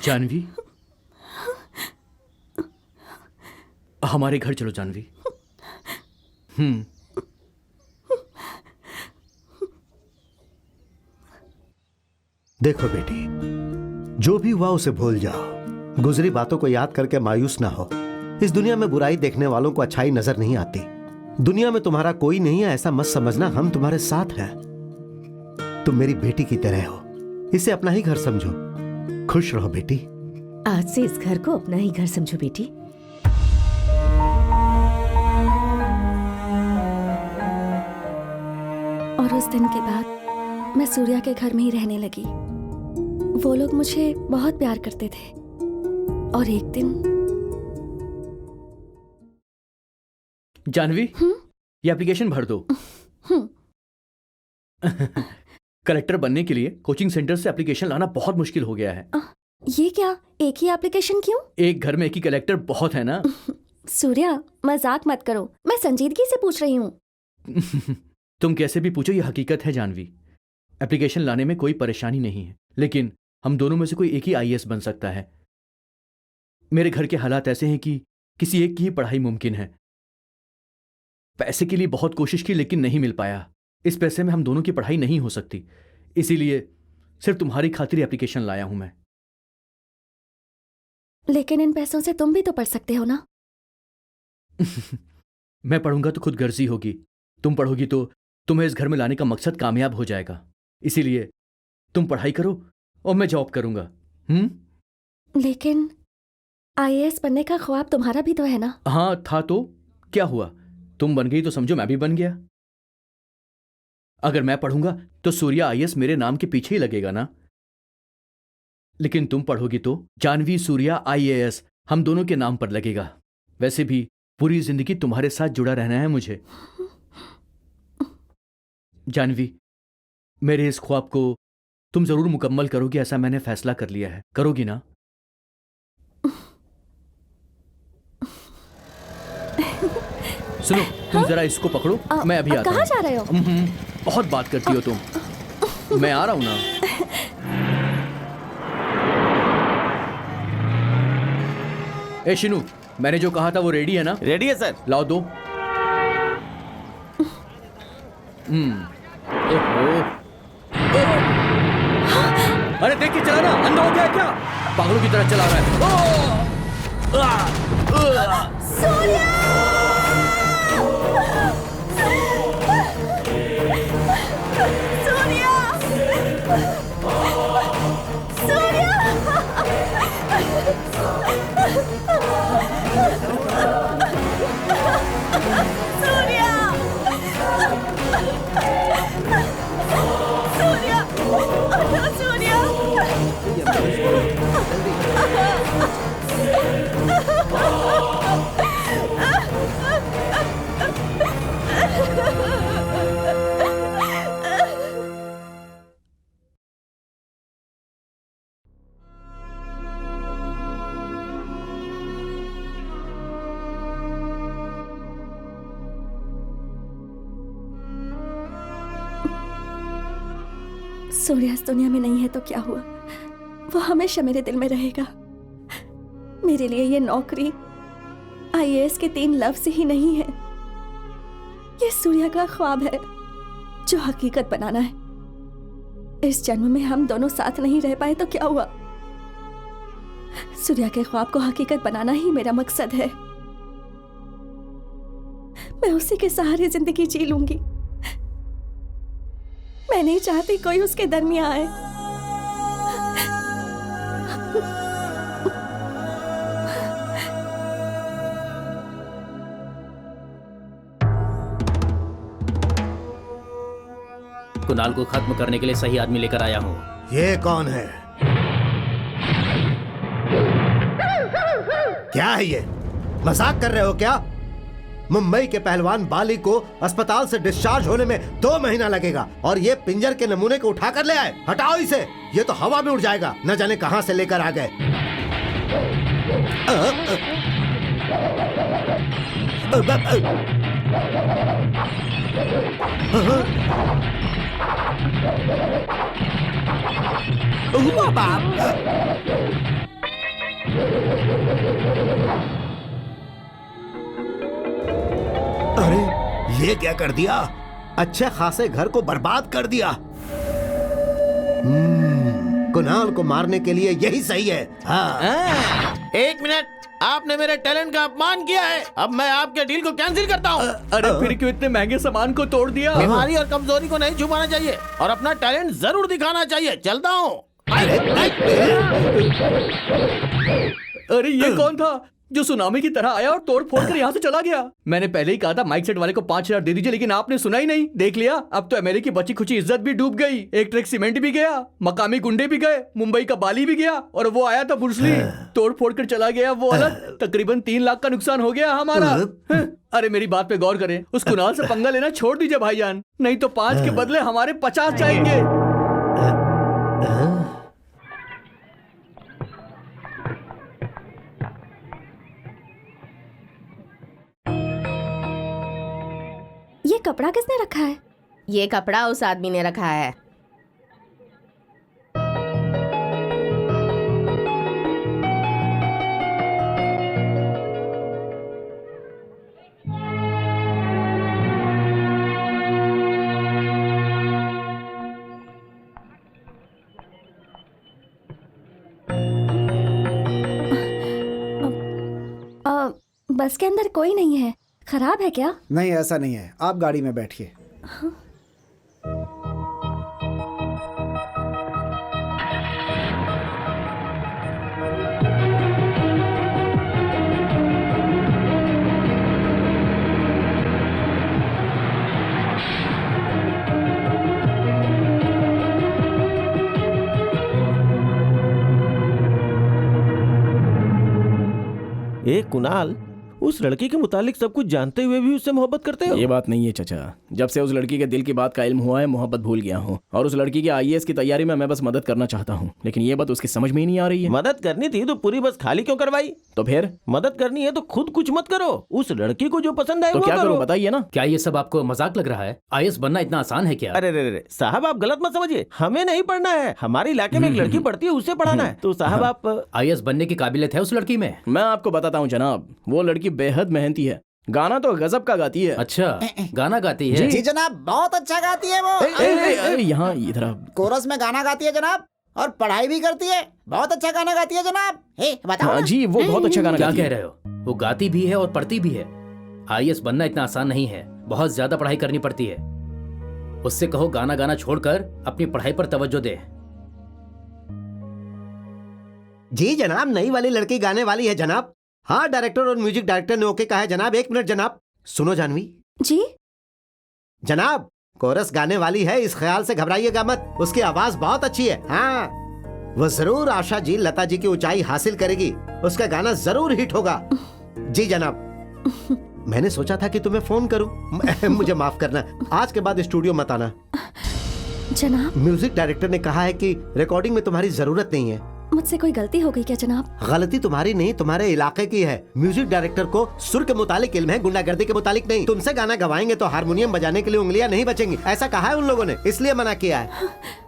जानवी, हमारे घर चलो जानवी। देखो बेटी, जो भी हुआ उसे भूल जाओ। गुजरी बातों को याद करके मायूस ना हो। इस दुनिया में बुराई देखने वालों को अच्छाई नजर नहीं आती। दुनिया में तुम्हारा कोई नहीं है ऐसा मत समझना, हम तुम्हारे साथ हैं। तुम मेरी बेटी की तरह हो, इसे अपना ही घर समझो। खुश रहो बेटी। आज से इस घर को अपना ही घर समझो बेटी। और उस दिन के बाद मैं सूर्या के घर में ही रहने लगी। वो लोग मुझे बहुत प्यार करते थे और एक दिन जानवी, ये एप्लीकेशन भर दो। कलेक्टर बनने के लिए कोचिंग सेंटर से एप्लीकेशन लाना बहुत मुश्किल हो गया है। ये क्या, एक ही एप्लीकेशन क्यों? एक घर में एक ही कलेक्टर बहुत है ना। सूर्या, मजाक मत करो, मैं संजीदगी से पूछ रही हूँ। तुम कैसे भी पूछो, ये हकीकत है जानवी। एप्लीकेशन लाने में कोई परेशानी नहीं है, लेकिन हम दोनों में से कोई एक ही IAS बन सकता है। मेरे घर के हालात ऐसे हैं कि किसी एक की ही पढ़ाई मुमकिन है। पैसे के लिए बहुत कोशिश की लेकिन नहीं मिल पाया। इस पैसे में हम दोनों की पढ़ाई नहीं हो सकती, इसीलिए सिर्फ तुम्हारी खातिर एप्लीकेशन लाया हूं मैं। लेकिन इन पैसों से तुम भी तो पढ़ सकते हो ना। मैं पढ़ूंगा तो खुद गर्जी होगी, तुम पढ़ोगी तो तुम्हें इस घर में लाने का मकसद कामयाब हो जाएगा। इसीलिए तुम पढ़ाई करो और मैं जॉब करूंगा। लेकिन आईएएस बनने का ख्वाब तुम्हारा भी तो है ना। हाँ था, तो क्या हुआ? तुम बन गई तो समझो मैं भी बन गया। अगर मैं पढ़ूंगा तो सूर्या आईएएस मेरे नाम के पीछे ही लगेगा ना। लेकिन तुम पढ़ोगी तो जानवी सूर्या आईएएस हम दोनों के नाम पर लगेगा। वैसे भी पूरी जिंदगी तुम्हारे साथ जुड़ा रहना है मुझे। जानवी, मेरे इस ख्वाब को तुम जरूर मुकम्मल करोगी, ऐसा मैंने फैसला कर लिया है। करोगी ना? सुनो, तुम जरा इसको पकड़ो, मैं अभी आता हूं। कहाँ जा रहे हो? बहुत बात करती हो तुम। मैं आ रहा हूं ना। ए शिनू, मैंने जो कहा था वो रेडी है ना? रेडी है सर। लाओ दो। ओहो। अरे देख के चलाना, अंधा हो गया क्या? पागलों की तरह चला रहा है। सूर्या! सूर्या इस दुनिया में नहीं है तो क्या हुआ, वो हमेशा मेरे दिल में रहेगा। मेरे लिए ये नौकरी आईएएस के 3 लफ्ज ही नहीं है, ये सूर्या का ख्वाब है जो हकीकत बनाना है। इस जन्म में हम दोनों साथ नहीं रह पाए तो क्या हुआ, सूर्या के ख्वाब को हकीकत बनाना ही मेरा मकसद है। मैं उसी के सहारे जिंदगी जी लूंगी। मैं नहीं चाहती कोई उसके दरमियां आए। कुणाल को खत्म करने के लिए सही आदमी लेकर आया हूँ। ये कौन है? क्या है ये? मजाक कर रहे हो क्या? मुंबई के पहलवान बाली को अस्पताल से डिस्चार्ज होने में 2 महीना लगेगा और ये पिंजर के नमूने को उठा कर ले आए। हटाओ इसे, ये तो हवा में उड़ जाएगा। न जाने कहां से लेकर आ गए। अरे ये क्या कर दिया? अच्छे खासे घर को बर्बाद कर दिया। कुणाल को मारने के लिए यही सही है। हाँ। 1 मिनट, आपने मेरे टैलेंट का अपमान किया है। अब मैं आपके डील को कैंसिल करता हूँ। अरे फिर क्यों इतने महंगे सामान को तोड़ दिया? बीमारी और कमजोरी को नहीं छुपाना चाहिए और अपना टैलेंट जरूर दिखाना चाहिए। चलता हूँ। अरे ये कौन था जो सुनामी की तरह आया और तोड़ फोड़ कर यहाँ से चला गया? मैंने पहले ही कहा था माइक सेट वाले को 5000 दे दीजिए, लेकिन आपने सुना ही नहीं। देख लिया, अब तो एमएलए की बची खुची इज्जत भी डूब गई। एक ट्रक सीमेंट भी गया, मकामी गुंडे भी गए, मुंबई का बाली भी गया और वो आया था बुर्सली, तोड़ फोड़ कर चला गया। वो अलग तकरीबन 3 लाख का नुकसान हो गया हमारा। अरे मेरी बात पे गौर करें, उस कुणाल से पंगा लेना छोड़ दीजिए भाईजान, नहीं तो 5 के बदले हमारे 50 जाएंगे। ये कपड़ा किसने रखा है? ये कपड़ा उस आदमी ने रखा है। बस के अंदर कोई नहीं है, खराब है क्या? नहीं, ऐसा नहीं है, आप गाड़ी में बैठिए। ए कुणाल, उस लड़की के मुतालिक सब कुछ जानते हुए भी उससे मोहब्बत करते हो? ये बात नहीं है चाचा। जब से उस लड़की के दिल की बात का इल्म हुआ है, मोहब्बत भूल गया हूँ। और उस लड़की के आईएएस की तैयारी में मैं बस मदद करना चाहता हूँ, लेकिन ये बात उसकी समझ में ही नहीं आ रही है। मदद करनी थी तो पूरी बस खाली क्यों करवाई? तो फिर मदद करनी है तो खुद कुछ मत करो, उस लड़की को जो पसंद आए तो वो क्या करो। करूँ बताइए ना। क्या ये सब आपको मजाक लग रहा है? आईएएस बनना इतना आसान है क्या? अरे रे रे साहब, आप गलत मत समझिए, हमें नहीं पढ़ना है, हमारे इलाके में एक लड़की पढ़ती है, उससे पढ़ाना है। तो साहब आप आईएएस बनने की काबिलियत है उस लड़की में? मैं आपको बताता हूँ जनाब, वो लड़की बेहद मेहनती है, गाना तो गजब का गाती है। अच्छा, गाना गाती है? जी जनाब, बहुत अच्छा गाती है वो। यहाँ इधर कोरस में गाना गाती है जनाब, और पढ़ाई भी करती है। बहुत अच्छा गाना गाती है जनाब। बताओ हाँ ना। जी, वो बहुत अच्छा गाना क्या गाती कह है। रहे हो? वो गाती भी है और पढ़ती भी है। आईएएस बनना इतना आसान नहीं है, बहुत ज्यादा पढ़ाई करनी पड़ती है। उससे कहो गाना गाना छोड़कर अपनी पढ़ाई पर तवज्जो दे। जी जनाब, नई वाली लड़की गाने वाली है जनाब। हाँ, डायरेक्टर और म्यूजिक डायरेक्टर ने ओके कहा है जनाब। 1 मिनट जनाब, सुनो जानवी जी जनाब, कोरस गाने वाली है, इस ख्याल से घबराइएगा मत, उसकी आवाज बहुत अच्छी है। हाँ, वो जरूर आशा जी, लता जी की ऊंचाई हासिल करेगी, उसका गाना जरूर हिट होगा। जी जनाब, मैंने सोचा था कि तुम्हें फोन करूं। मुझे माफ करना, आज के बाद स्टूडियो मत आना। जनाब, म्यूजिक डायरेक्टर ने कहा है कि रिकॉर्डिंग में तुम्हारी जरूरत नहीं है। मुझसे कोई गलती हो गई क्या जनाब? गलती तुम्हारी नहीं, तुम्हारे इलाके की है। म्यूजिक डायरेक्टर को सुर के मुतालिक इल्म है, गुंडागर्दी के मुतालिक नहीं। तुमसे गाना गवाएंगे तो हारमोनियम बजाने के लिए उंगलियां नहीं बचेंगी, ऐसा कहा है उन लोगों ने, इसलिए मना किया है।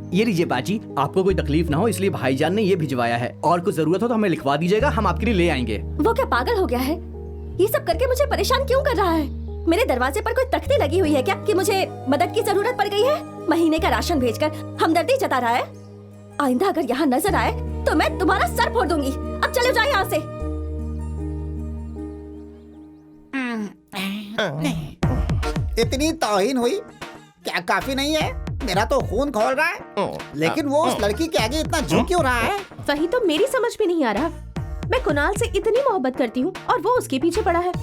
ये लीजिए बाजी, आपको कोई तकलीफ ना हो इसलिए भाईजान ने ये भिजवाया है, और कुछ जरूरत हो तो हमें लिखवा दीजिएगा, हम आपके लिए ले आएंगे। वो क्या पागल हो गया है? ये सब करके मुझे परेशान क्यों कर रहा है? मेरे दरवाजे पर कोई तख्ती लगी हुई है क्या कि मुझे मदद की जरूरत पड़ गई है? महीने का राशन भेजकर हमदर्दी जता रहा है। आइंदा अगर यहाँ नजर आए तो मैं तुम्हारा सर फोड़ दूंगी। अब चले जाओ यहाँ से। इतनी तौहीन हुई क्या काफी नहीं है? मेरा तो खून खौल रहा है, लेकिन वो उस लड़की के आगे इतना झुक क्यों रहा है? वही तो मेरी समझ में नहीं आ रहा। मैं कुणाल से इतनी मोहब्बत करती हूँ और वो उसके पीछे पड़ा है।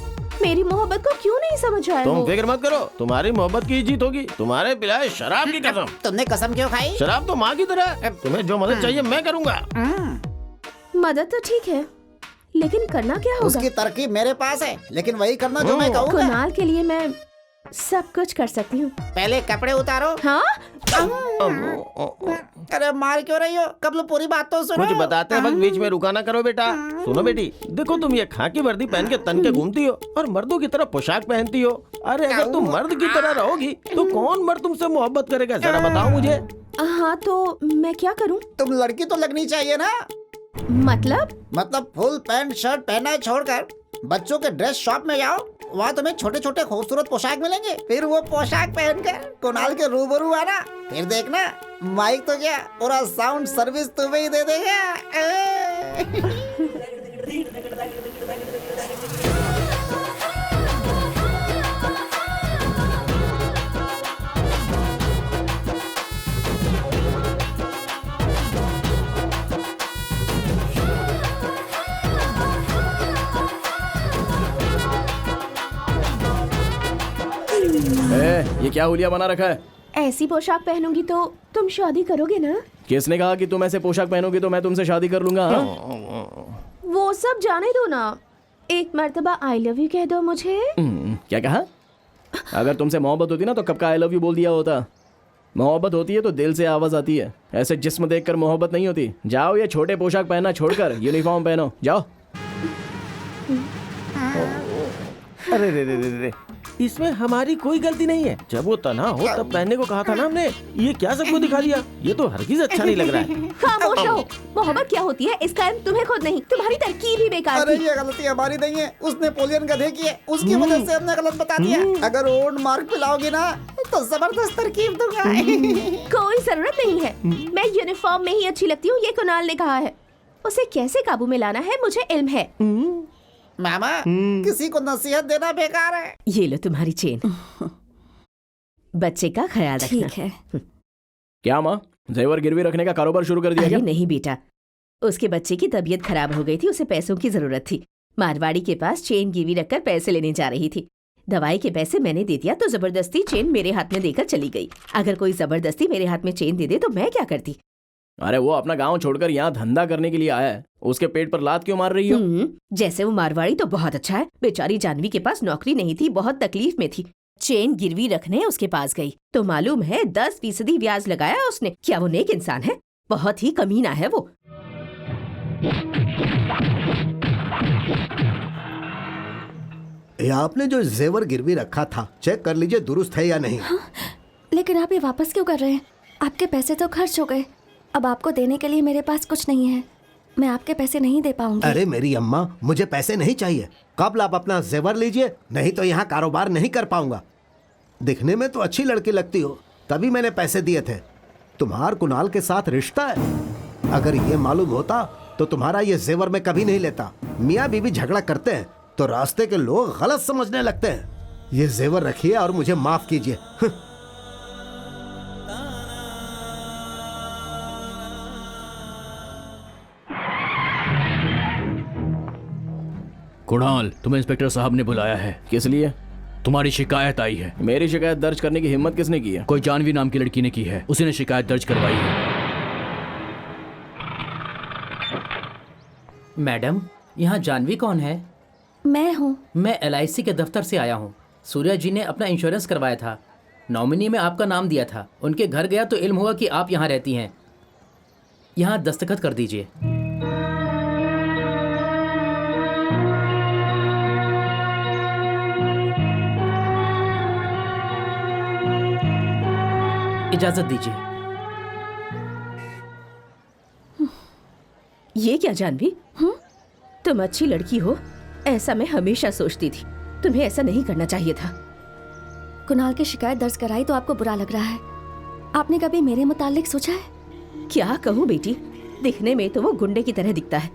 मेरी मोहब्बत को क्यों नहीं समझ रहा है तुम वो? फिक्र मत करो, तुम्हारी मोहब्बत की जीत होगी। तुम्हारे पिलाए शराब की कसम। तुमने कसम क्यों खाई? शराब तो माँ की तरह है। तुम्हें जो मदद चाहिए मैं करूँगा। मदद तो ठीक है, लेकिन करना क्या होगा? उसकी तरकीब मेरे पास है, लेकिन वही करना जो मैं कहूँगा। कुणाल के लिए मैं सब कुछ कर सकती हूँ। पहले कपड़े उतारो। हाँ? अरे मार क्यों रही हो? कब पूरी बात तो सुनो। कुछ बताते वक्त बीच में रुका ना करो बेटा। सुनो बेटी, देखो तुम ये खाकी वर्दी पहन के तन के घूमती हो और मर्दों की तरह पोशाक पहनती हो। अरे अगर तुम मर्द की तरह रहोगी तो कौन मर्द तुमसे मोहब्बत करेगा, जरा बताओ मुझे। हाँ तो मैं क्या करूँ? तुम लड़की तो लगनी चाहिए ना। मतलब फुल पैंट शर्ट पहना छोड़कर बच्चों के ड्रेस शॉप में जाओ, वहाँ तुम्हें छोटे छोटे खूबसूरत पोशाक मिलेंगे। फिर वो पोशाक पहनकर कुणाल के रूबरू आना, फिर देखना माइक तो क्या पूरा साउंड सर्विस तुम्हें ही दे देगा। ये क्या हुलिया बना रखा है? ऐसी पोशाक पहनूंगी तो तुम शादी करोगे ना? किसने कहा कि तुम ऐसे पोशाक पहनोगी तो मैं तुमसे शादी कर लूंगा? हाँ? वो सब जाने दो ना, एक मर्तबा आई लव यू कह दो मुझे। क्या कहा? अगर तुमसे मोहब्बत होती ना तो कब का आई लव यू बोल दिया होता। मोहब्बत होती है तो दिल से आवाज आती है, ऐसे जिस्म देखकर मोहब्बत नहीं होती। जाओ ये छोटे पोशाक पहनना छोड़कर यूनिफॉर्म पहनो, जाओ। अरे रे रे रे रे, इसमें हमारी कोई गलती नहीं है। जब वो तन्हा हो तब पहनने को कहा था ना हमने। ये क्या सबको दिखा दिया? ये तो हरगिज अच्छा नहीं लग रहा है। खामोश रहो। मोहब्बत क्या होती है इसका इल्म तुम्हें खुद नहीं, तुम्हारी तरकीब ही बेकार अरे थी। ये गलती हमारी नहीं है, उस नेपोलियन गधे की है, उसकी वजह से हमने गलत बता दिया। अगर ओल्ड मार्क पिलाओगे ना तो जबरदस्त तरकीब दूंगा। कोई जरूरत नहीं है, मैं यूनिफॉर्म में ही अच्छी लगती हूँ, ये कुणाल ने कहा है। उसे कैसे काबू में लाना है मुझे इल्म है। मामा किसी को नसीहत देना बेकार है। ये लो तुम्हारी चेन, बच्चे का ख्याल रखना। ठीक है। क्या माँ, जेवर गिरवी रखने का कारोबार शुरू कर दिया अरे क्या? नहीं बेटा, उसके बच्चे की तबीयत खराब हो गई थी, उसे पैसों की जरूरत थी। मारवाड़ी के पास चेन गिरवी रखकर पैसे लेने जा रही थी। दवाई के पैसे मैंने दे दिया तो जबरदस्ती चेन मेरे हाथ में देकर चली गई। अगर कोई जबरदस्ती मेरे हाथ में चेन दे दे तो मैं क्या करती? अरे वो अपना गांव छोड़कर यहाँ धंधा करने के लिए आया है, उसके पेट पर लात क्यों मार रही हो? जैसे वो मारवाड़ी तो बहुत अच्छा है, बेचारी जानवी के पास नौकरी नहीं थी, बहुत तकलीफ में थी। चेन गिरवी रखने उसके पास गई तो मालूम है 10% ब्याज लगाया उसने। क्या वो नेक इंसान है? बहुत ही कमीना है वो। ये आपने जो जेवर गिरवी रखा था चेक कर लीजिए दुरुस्त है या नहीं। लेकिन आप ये वापस क्यों कर रहे हैं? आपके पैसे तो खर्च हो गए, अब आपको देने के लिए मेरे पास कुछ नहीं है। मैं आपके पैसे नहीं दे पाऊंगी। अरे मेरी अम्मा, मुझे पैसे नहीं चाहिए। कब आप अपना जेवर लीजिए, नहीं तो यहाँ कारोबार नहीं कर पाऊंगा। दिखने में तो अच्छी लड़की लगती हो, तभी मैंने पैसे दिए थे। तुम्हार कुणाल के साथ रिश्ता है। अगर ये मालूम होता तो तुम्हारा ये जेवर मैं कभी नहीं लेता। मियाँ बीवी झगड़ा करते हैं तो रास्ते के लोग गलत समझने लगते हैं। ये जेवर रखिए और मुझे माफ कीजिए। कुणाल, तुम्हें इंस्पेक्टर साहब ने बुलाया है। किस लिए? तुम्हारी शिकायत आई है। मेरी शिकायत दर्ज करने की हिम्मत किसने की है? कोई जानवी नाम की लड़की ने की है, उसी ने शिकायत दर्ज करवाई है। मैडम, यहाँ जानवी कौन है? मैं हूँ। मैं LIC के दफ्तर से आया हूँ। सूर्या जी ने अपना इंश्योरेंस करवाया था, नॉमिनी में आपका नाम दिया था। उनके घर गया तो इल्म हुआ कि आप यहाँ रहती हैं। यहाँ दस्तखत कर दीजिए। इजाजत दीजिए। ये क्या जानवी? तुम अच्छी लड़की हो, ऐसा मैं हमेशा सोचती थी। तुम्हें ऐसा नहीं करना चाहिए था। कुणाल की शिकायत दर्ज कराई तो आपको बुरा लग रहा है। आपने कभी मेरे मुतालिक सोचा है? क्या कहूँ बेटी, दिखने में तो वो गुंडे की तरह दिखता है,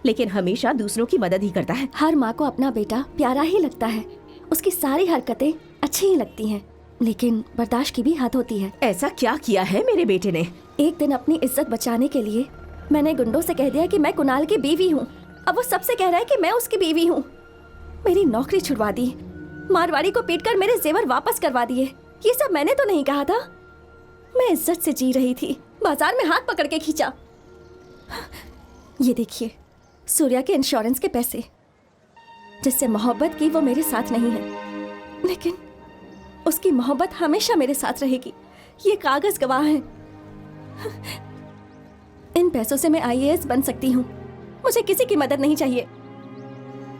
लेकिन हमेशा दूसरों की मदद ही करता है। हर माँ को अपना बेटा प्यारा ही लगता है, उसकी सारी हरकतें अच्छी ही लगती हैं, लेकिन बर्दाश्त की भी हद होती है। ऐसा क्या किया है मेरे बेटे ने? एक दिन अपनी इज्जत बचाने के लिए मैंने गुंडों से कह दिया कि मैं कुणाल की बीवी हूँ। अब वो सबसे कह रहा है कि मैं उसकी बीवी हूँ। मेरी नौकरी छुड़वा दी, मारवाड़ी को पीटकर मेरे जेवर वापस करवा दिए। ये सब मैंने तो नहीं कहा था। मैं इज्जत से जी रही थी, बाजार में हाथ पकड़ के खींचा। ये देखिए, सूर्या के इंश्योरेंस के पैसे। जिससे मोहब्बत की वो मेरे साथ नहीं है, लेकिन उसकी मोहब्बत हमेशा मेरे साथ रहेगी। ये कागज गवाह है। इन पैसों से मैं IAS बन सकती हूँ। मुझे किसी की मदद नहीं चाहिए।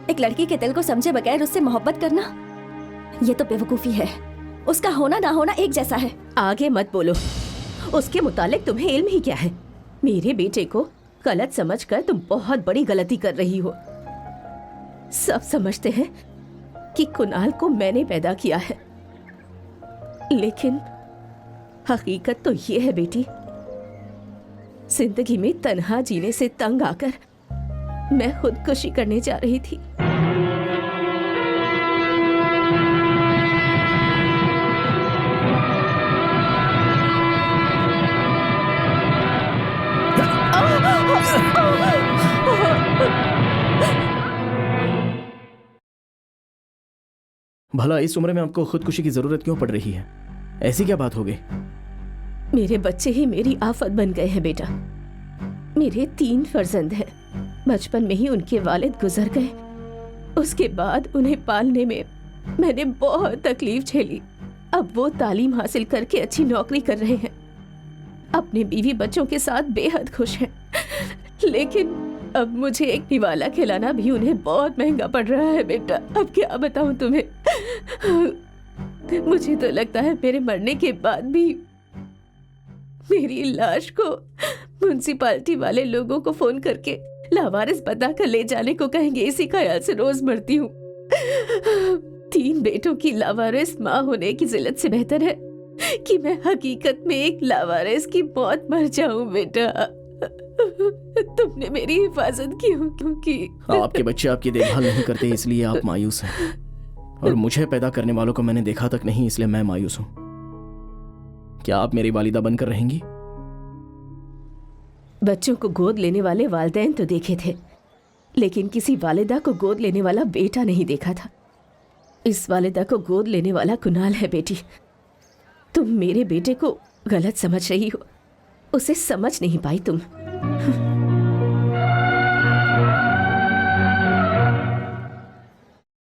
एक लड़की के दिल को समझे बगैर उससे मोहब्बत करना, ये तो बेवकूफी है। उसका होना ना होना एक जैसा है। आगे मत बोलो, उसके मुतालिक तुम्हें इल्म ही क्या है? मेरे बेटे को गलत समझकर तुम बहुत बड़ी गलती कर रही हो। सब समझते हैं कि कुणाल को मैंने पैदा किया है, लेकिन हकीकत तो ये है बेटी, जिंदगी में तन्हा जीने से तंग आकर मैं खुदकुशी करने जा रही थी। भला इस उम्र में आपको खुदकुशी की जरूरत क्यों पड़ रही है? ऐसी क्या बात हो गई? मेरे बच्चे ही मेरी आफत बन गए हैं बेटा। मेरे 3 फर्जंद हैं। बचपन में ही उनके वालिद गुजर गए। उसके बाद उन्हें पालने में मैंने बहुत तकलीफ झेली। अब वो तालीम हासिल करके अच्छी नौकरी कर रहे हैं, अपने बीवी बच्चों के साथ बेहद खुश हैं। लेकिन अब मुझे एक निवाला खिलाना भी उन्हें बहुत महंगा पड़ रहा है बेटा। अब क्या बताऊं तुम्हें। मुझे तो लगता है मेरे मरने के बाद भी मेरी लाश को म्युनिसिपालिटी वाले लोगों को फोन करके लावारिस बताकर ले जाने को कहेंगे। इसी ख्याल से रोज मरती हूँ। 3 बेटों की लावारिस माँ होने की जिल्लत से बेहतर है कि मैं हकीकत में एक लावारिस की मौत मर जाऊं। बेटा, तुमने मेरी हिफाजत की हो क्योंकि आपके बच्चे आपकी देखभाल नहीं करते इसलिए आप मायूस हैं, और मुझे पैदा करने वालों को मैंने देखा तक नहीं इसलिए मैं मायूस हूं। क्या आप मेरी वालिदा बनकर रहेंगी? बच्चों को गोद लेने वाले वालिदैन तो देखे थे, लेकिन किसी वालिदा को गोद लेने वाला बेटा नहीं देखा था। इस वालिदा को गोद लेने वाला कुनाल है। बेटी, तुम मेरे बेटे को गलत समझ रही हो, उसे समझ नहीं पाई तुम।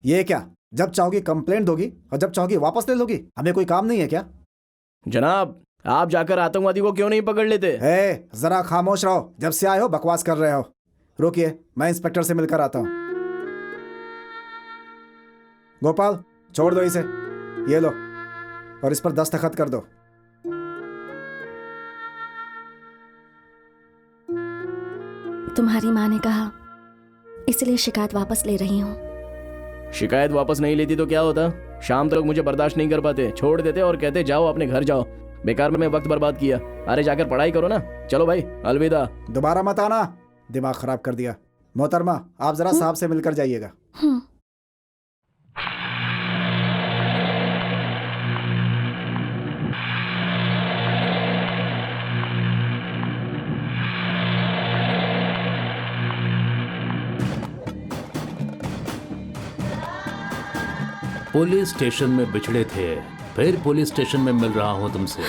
ये क्या, जब चाहोगी कंप्लेंट दोगी और जब चाहोगी वापस ले लोगी? हमें कोई काम नहीं है क्या? जनाब, आप जाकर आतंकवादी को क्यों नहीं पकड़ लेते? जरा खामोश रहो, जब से आए हो बकवास कर रहे हो। रुकिए, मैं इंस्पेक्टर से मिलकर आता हूँ। गोपाल, छोड़ दो इसे, ये लो, और इस पर दस्तखत कर दो। तुम्हारी माँ ने कहा, इसलिए शिकायत वापस ले रही हूँ। शिकायत वापस नहीं लेती तो क्या होता? शाम तक मुझे बर्दाश्त नहीं कर पाते, छोड़ देते और कहते जाओ अपने घर जाओ। बेकार में वक्त बर्बाद किया। अरे जाकर पढ़ाई करो ना। चलो भाई, अलविदा। दोबारा मत आना, दिमाग खराब कर दिया। मोहतरमा, आप जरा साहब से मिलकर जाइएगा। पुलिस स्टेशन में बिछड़े थे, फिर पुलिस स्टेशन में मिल रहा हूं तुमसे।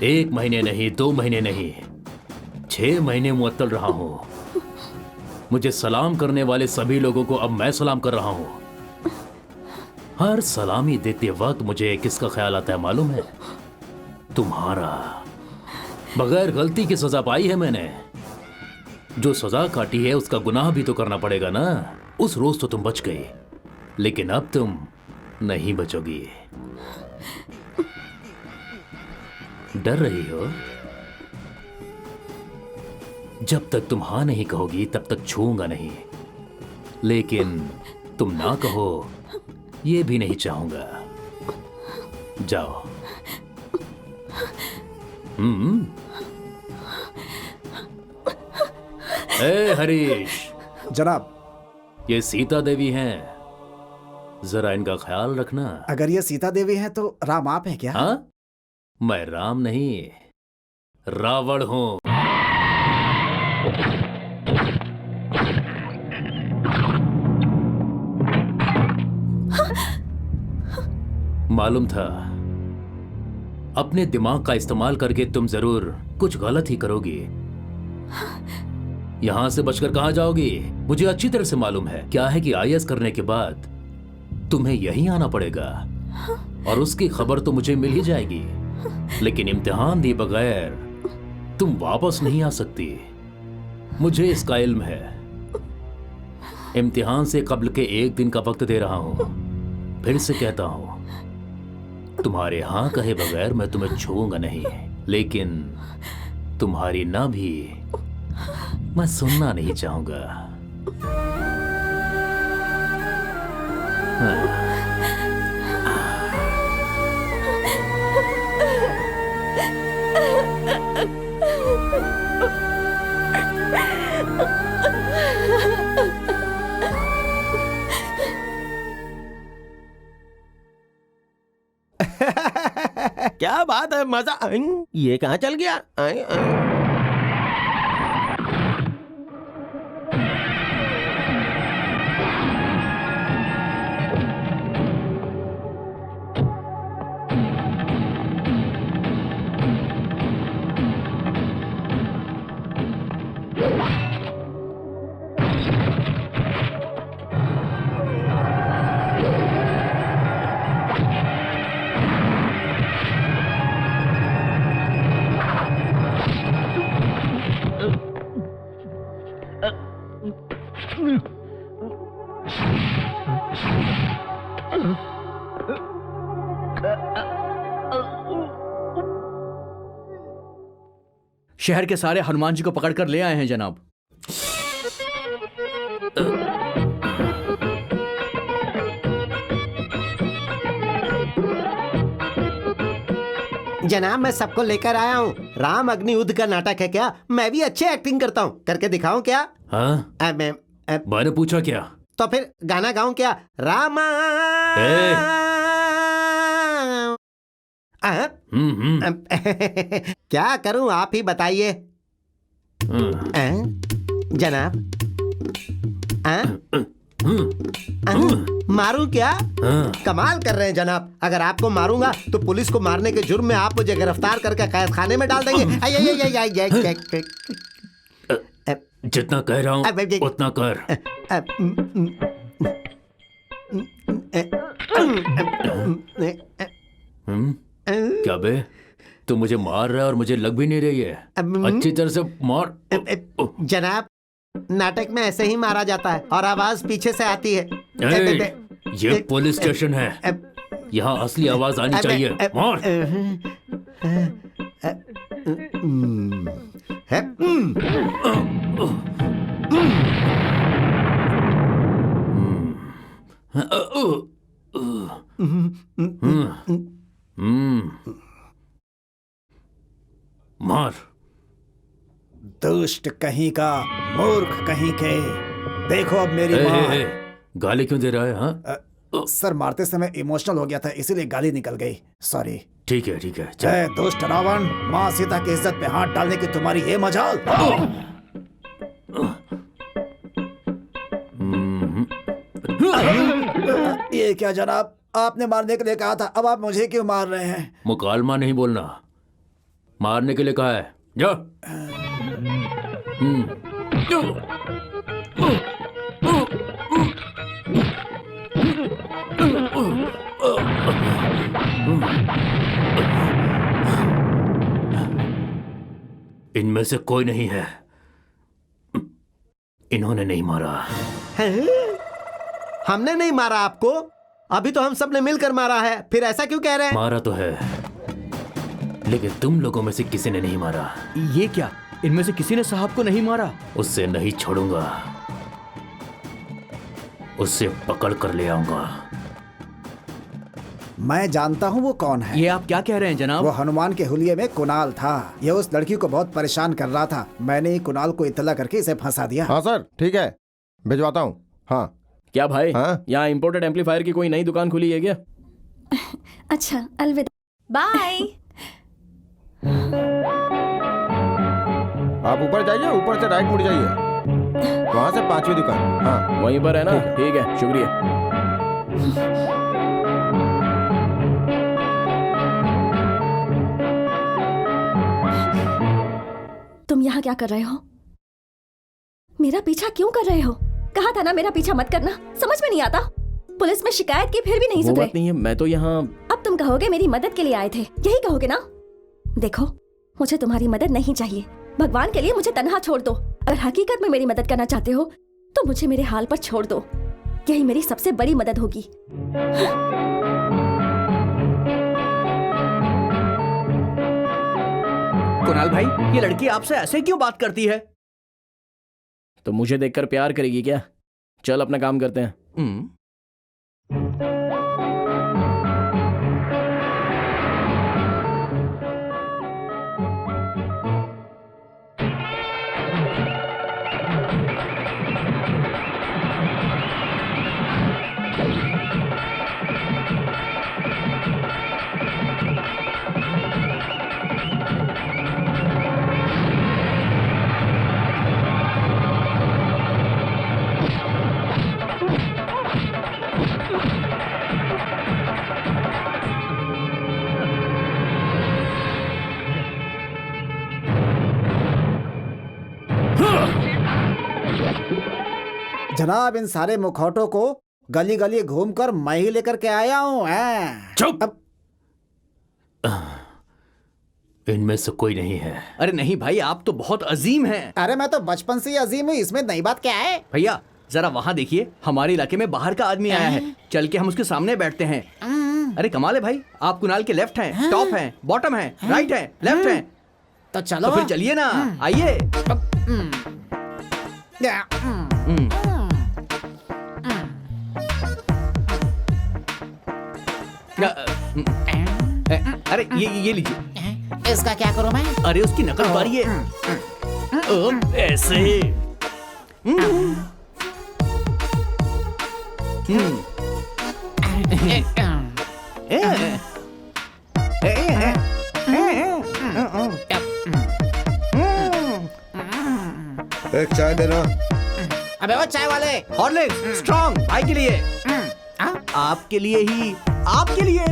1 महीने नहीं, 2 महीने नहीं, 6 महीने मुअत्तल रहा हूं। मुझे सलाम करने वाले सभी लोगों को अब मैं सलाम कर रहा हूं। हर सलामी देते वक्त मुझे किसका ख्याल आता है मालूम है? तुम्हारा। बगैर गलती की सजा पाई है मैंने। जो सजा काटी है उसका गुनाह भी तो करना पड़ेगा ना। उस रोज तो तुम बच गई, लेकिन अब तुम नहीं बचोगी। डर रही हो? जब तक तुम हाँ नहीं कहोगी तब तक छूंगा नहीं, लेकिन तुम ना कहो ये भी नहीं चाहूंगा। जाओ। ए हरीश। जनाब, ये सीता देवी हैं, जरा इनका ख्याल रखना। अगर ये सीता देवी हैं तो राम आप हैं क्या? हाँ, मैं राम नहीं, रावण हूं। मालूम था अपने दिमाग का इस्तेमाल करके तुम जरूर कुछ गलत ही करोगी। यहां से बचकर कहां जाओगी मुझे अच्छी तरह से मालूम है। क्या है कि आईएएस करने के बाद तुम्हें यहीं आना पड़ेगा, और उसकी खबर तो मुझे मिल ही जाएगी, लेकिन इम्तिहान दिए बगैर तुम वापस नहीं आ सकती। मुझे इसका इल्म है। इम्तिहान से कब्ल के 1 दिन का वक्त दे रहा हूं। फिर से कहता हूं, तुम्हारे हाँ कहे बगैर मैं तुम्हें छूऊंगा नहीं, लेकिन तुम्हारी ना भी मैं सुनना नहीं चाहूंगा। क्या बात है, मजा। ये कहाँ चल गया? शहर के सारे हनुमान जी को पकड़कर ले आए हैं जनाब। जनाब मैं सबको लेकर आया हूँ। राम अग्नि युद्ध का नाटक है क्या? मैं भी अच्छे एक्टिंग करता हूँ, करके दिखाऊं क्या? हाँ मैंने पूछा क्या? तो फिर गाना गाऊं क्या? रामा क्या करूं आप ही बताइए जनाब। मारूं क्या? कमाल कर रहे हैं जनाब। अगर आपको मारूंगा तो पुलिस को मारने के जुर्म में आप मुझे गिरफ्तार करके कैद खाने में डाल देंगे। जितना कह रहा हूँ उतना कर। क्या बे, तू मुझे मार रहा है और मुझे लग भी नहीं रही है। अच्छी तरह से मार। जनाब नाटक में ऐसे ही मारा जाता है और आवाज पीछे से आती है। ये पुलिस स्टेशन है, यहाँ असली आवाज आनी चाहिए। मार। मार। दुष्ट कहीं का, मूर्ख कहीं के। देखो अब मेरी माँ। गाली क्यों दे रहा है? हाँ सर मारते समय इमोशनल हो गया था इसीलिए गाली निकल गई, सॉरी। ठीक है ठीक है। जय दुष्ट रावण, माँ सीता की इज्जत पे हाथ डालने की तुम्हारी ये मजाल। ये क्या जनाब, आपने मारने के लिए कहा था, अब आप मुझे क्यों मार रहे हैं? मुकालमा नहीं बोलना, मारने के लिए कहा है। जा। इनमें से कोई नहीं है, इन्होंने नहीं मारा। हमने नहीं मारा आपको? अभी तो हम सब ने मिलकर मारा है, फिर ऐसा क्यों कह रहे हैं? मारा तो है, लेकिन तुम लोगों में से किसी ने नहीं मारा। ये क्या, इनमें से किसी ने साहब को नहीं मारा? उससे नहीं छोड़ूंगा, उससे पकड़ कर ले आऊंगा। मैं जानता हूँ वो कौन है। ये आप क्या कह रहे हैं जनाब? वो हनुमान के हुलिये में कुणाल था। ये उस लड़की को बहुत परेशान कर रहा था। मैंने ही कुणाल को इत्तला करके इसे फंसा दिया। हाँ सर ठीक है, भिजवाता हूँ। हाँ क्या भाई, हाँ? यहाँ इम्पोर्टेड एम्पलीफायर की कोई नई दुकान खुली है क्या? अच्छा अलविदा। बाय। आप ऊपर जाइए, ऊपर से राइट मुड़ जाइए, वहाँ से 5वीं दुकान। हाँ वहीं पर है ना? ठीक है शुक्रिया। तुम यहाँ क्या कर रहे हो? मेरा पीछा क्यों कर रहे हो? कहा था ना मेरा पीछा मत करना। समझ में नहीं आता? पुलिस में शिकायत की फिर भी नहीं वो सुधरे। बात नहीं है, मैं तो यहाँ। अब तुम कहोगे मेरी मदद के लिए आए थे, यही कहोगे ना? देखो मुझे तुम्हारी मदद नहीं चाहिए। भगवान के लिए मुझे तन्हा छोड़ दो। अगर हकीकत में मेरी मदद करना चाहते हो तो मुझे मेरे हाल पर छोड़ दो, यही मेरी सबसे बड़ी मदद होगी। कुणाल भाई, ये लड़की आपसे ऐसे क्यों बात करती है? तो मुझे देखकर प्यार करेगी क्या? चल अपना काम करते हैं। जनाब इन सारे मुखौटों को गली गली घूमकर मैं ही लेकर के आया हूँ। चुप। इनमें से कोई नहीं है। अरे नहीं भाई, आप तो बहुत अजीम हैं। अरे मैं तो बचपन से ही अजीम हूँ, इसमें नई बात क्या है? भैया जरा वहाँ देखिए, हमारे इलाके में बाहर का आदमी आया है। चल के हम उसके सामने बैठते हैं। अरे कमाल है भाई, आप कुणाल के लेफ्ट हैं, टॉप हैं, बॉटम हैं, राइट हैं, लेफ्ट हैं। तो चलो तो फिर चलिए ना, आइए। अरे ये लीजिए। इसका क्या करूं मैं? अरे उसकी नकल उतारिए। ऐसे एक चाय देना। अबे वो चाय वाले, हॉर्लिक्स स्ट्रॉन्ग भाई के लिए, आपके लिए ही, आपके लिए।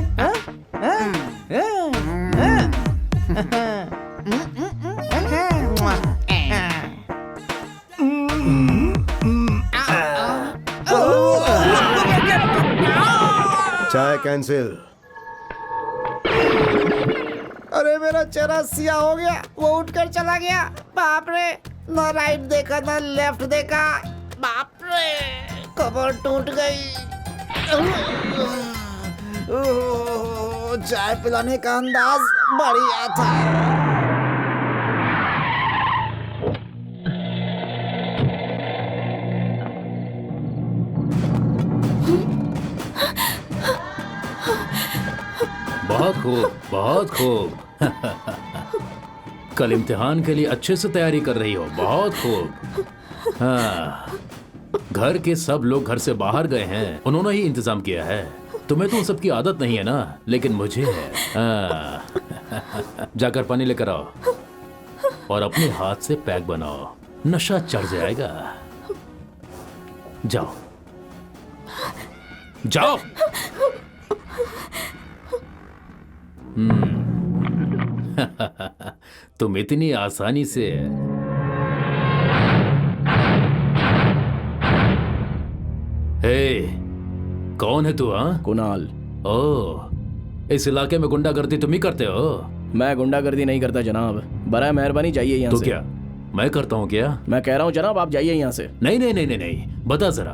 चाय कैंसिल। अरे मेरा चेहरा सिया हो गया, वो उठकर चला गया। बाप रे, ना राइट देखा ना लेफ्ट देखा। बाप रे, कमर टूट गई। चाय पिलाने का अंदाज बढ़िया था। बहुत खूब, बहुत खूब। कल इम्तिहान के लिए अच्छे से तैयारी कर रही हो, बहुत खूब। हाँ, घर के सब लोग घर से बाहर गए हैं, उन्होंने ही इंतजाम किया है। तुम्हें तो उन सबकी आदत नहीं है ना, लेकिन मुझे है। हाँ। जाकर पानी लेकर आओ और अपने हाथ से पैक बनाओ, नशा चढ़ जाएगा। जाओ जाओ। तुम इतनी आसानी से कौन है तू? हाँ, कुणाल। ओह, इस इलाके में गुंडागर्दी तुम ही करते हो? मैं गुंडागर्दी नहीं करता जनाब, बराए मेहरबानी जाइए यहाँ तो से। क्या मैं करता हूँ क्या? मैं कह रहा हूँ जनाब, आप जाइए यहाँ से। नहीं नहीं नहीं नहीं नहीं, बता जरा,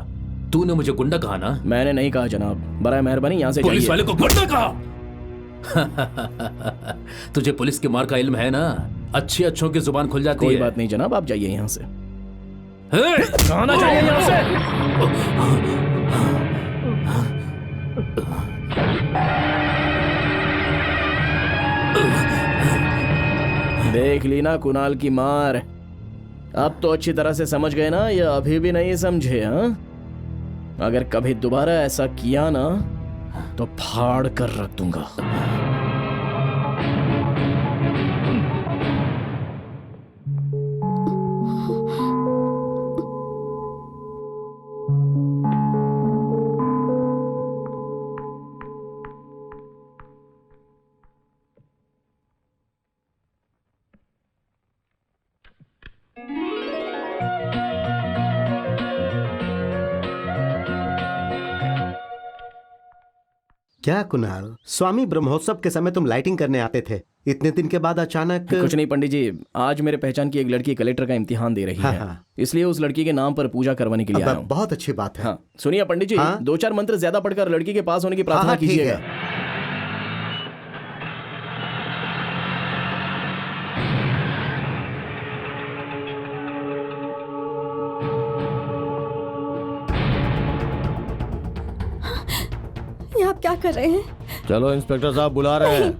तूने मुझे गुंडा कहा ना? मैंने नहीं कहा जनाब, बराए मेहरबानी यहाँ से पुलिस जाइए। वाले को गुंडा कहा? तुझे पुलिस के मार का इल्म है ना? अच्छी अच्छों की जुबान खुल जाती है। कोई बात नहीं जनाब, आप जाइए यहाँ से। जाना चाहिए यहाँ से। देख ली ना कुणाल की मार। अब तो अच्छी तरह से समझ गए ना, या अभी भी नहीं समझे? हाँ, अगर कभी दोबारा ऐसा किया ना तो फाड़ कर रख दूंगा। क्या कुणाल, स्वामी ब्रह्मोत्सव के समय तुम लाइटिंग करने आते थे, इतने दिन के बाद अचानक? कुछ नहीं पंडित जी, आज मेरे पहचान की एक लड़की कलेक्टर का इम्तिहान दे रही है, इसलिए उस लड़की के नाम पर पूजा करवाने के लिए आया हूं। बहुत अच्छी बात है। हाँ, सुनिए पंडित जी, 2-4 मंत्र ज्यादा पढ़कर लड़की के पास होने की प्रार्थना कीजिएगा। ये आप क्या कर रहे हैं? चलो इंस्पेक्टर साहब बुला रहे हैं।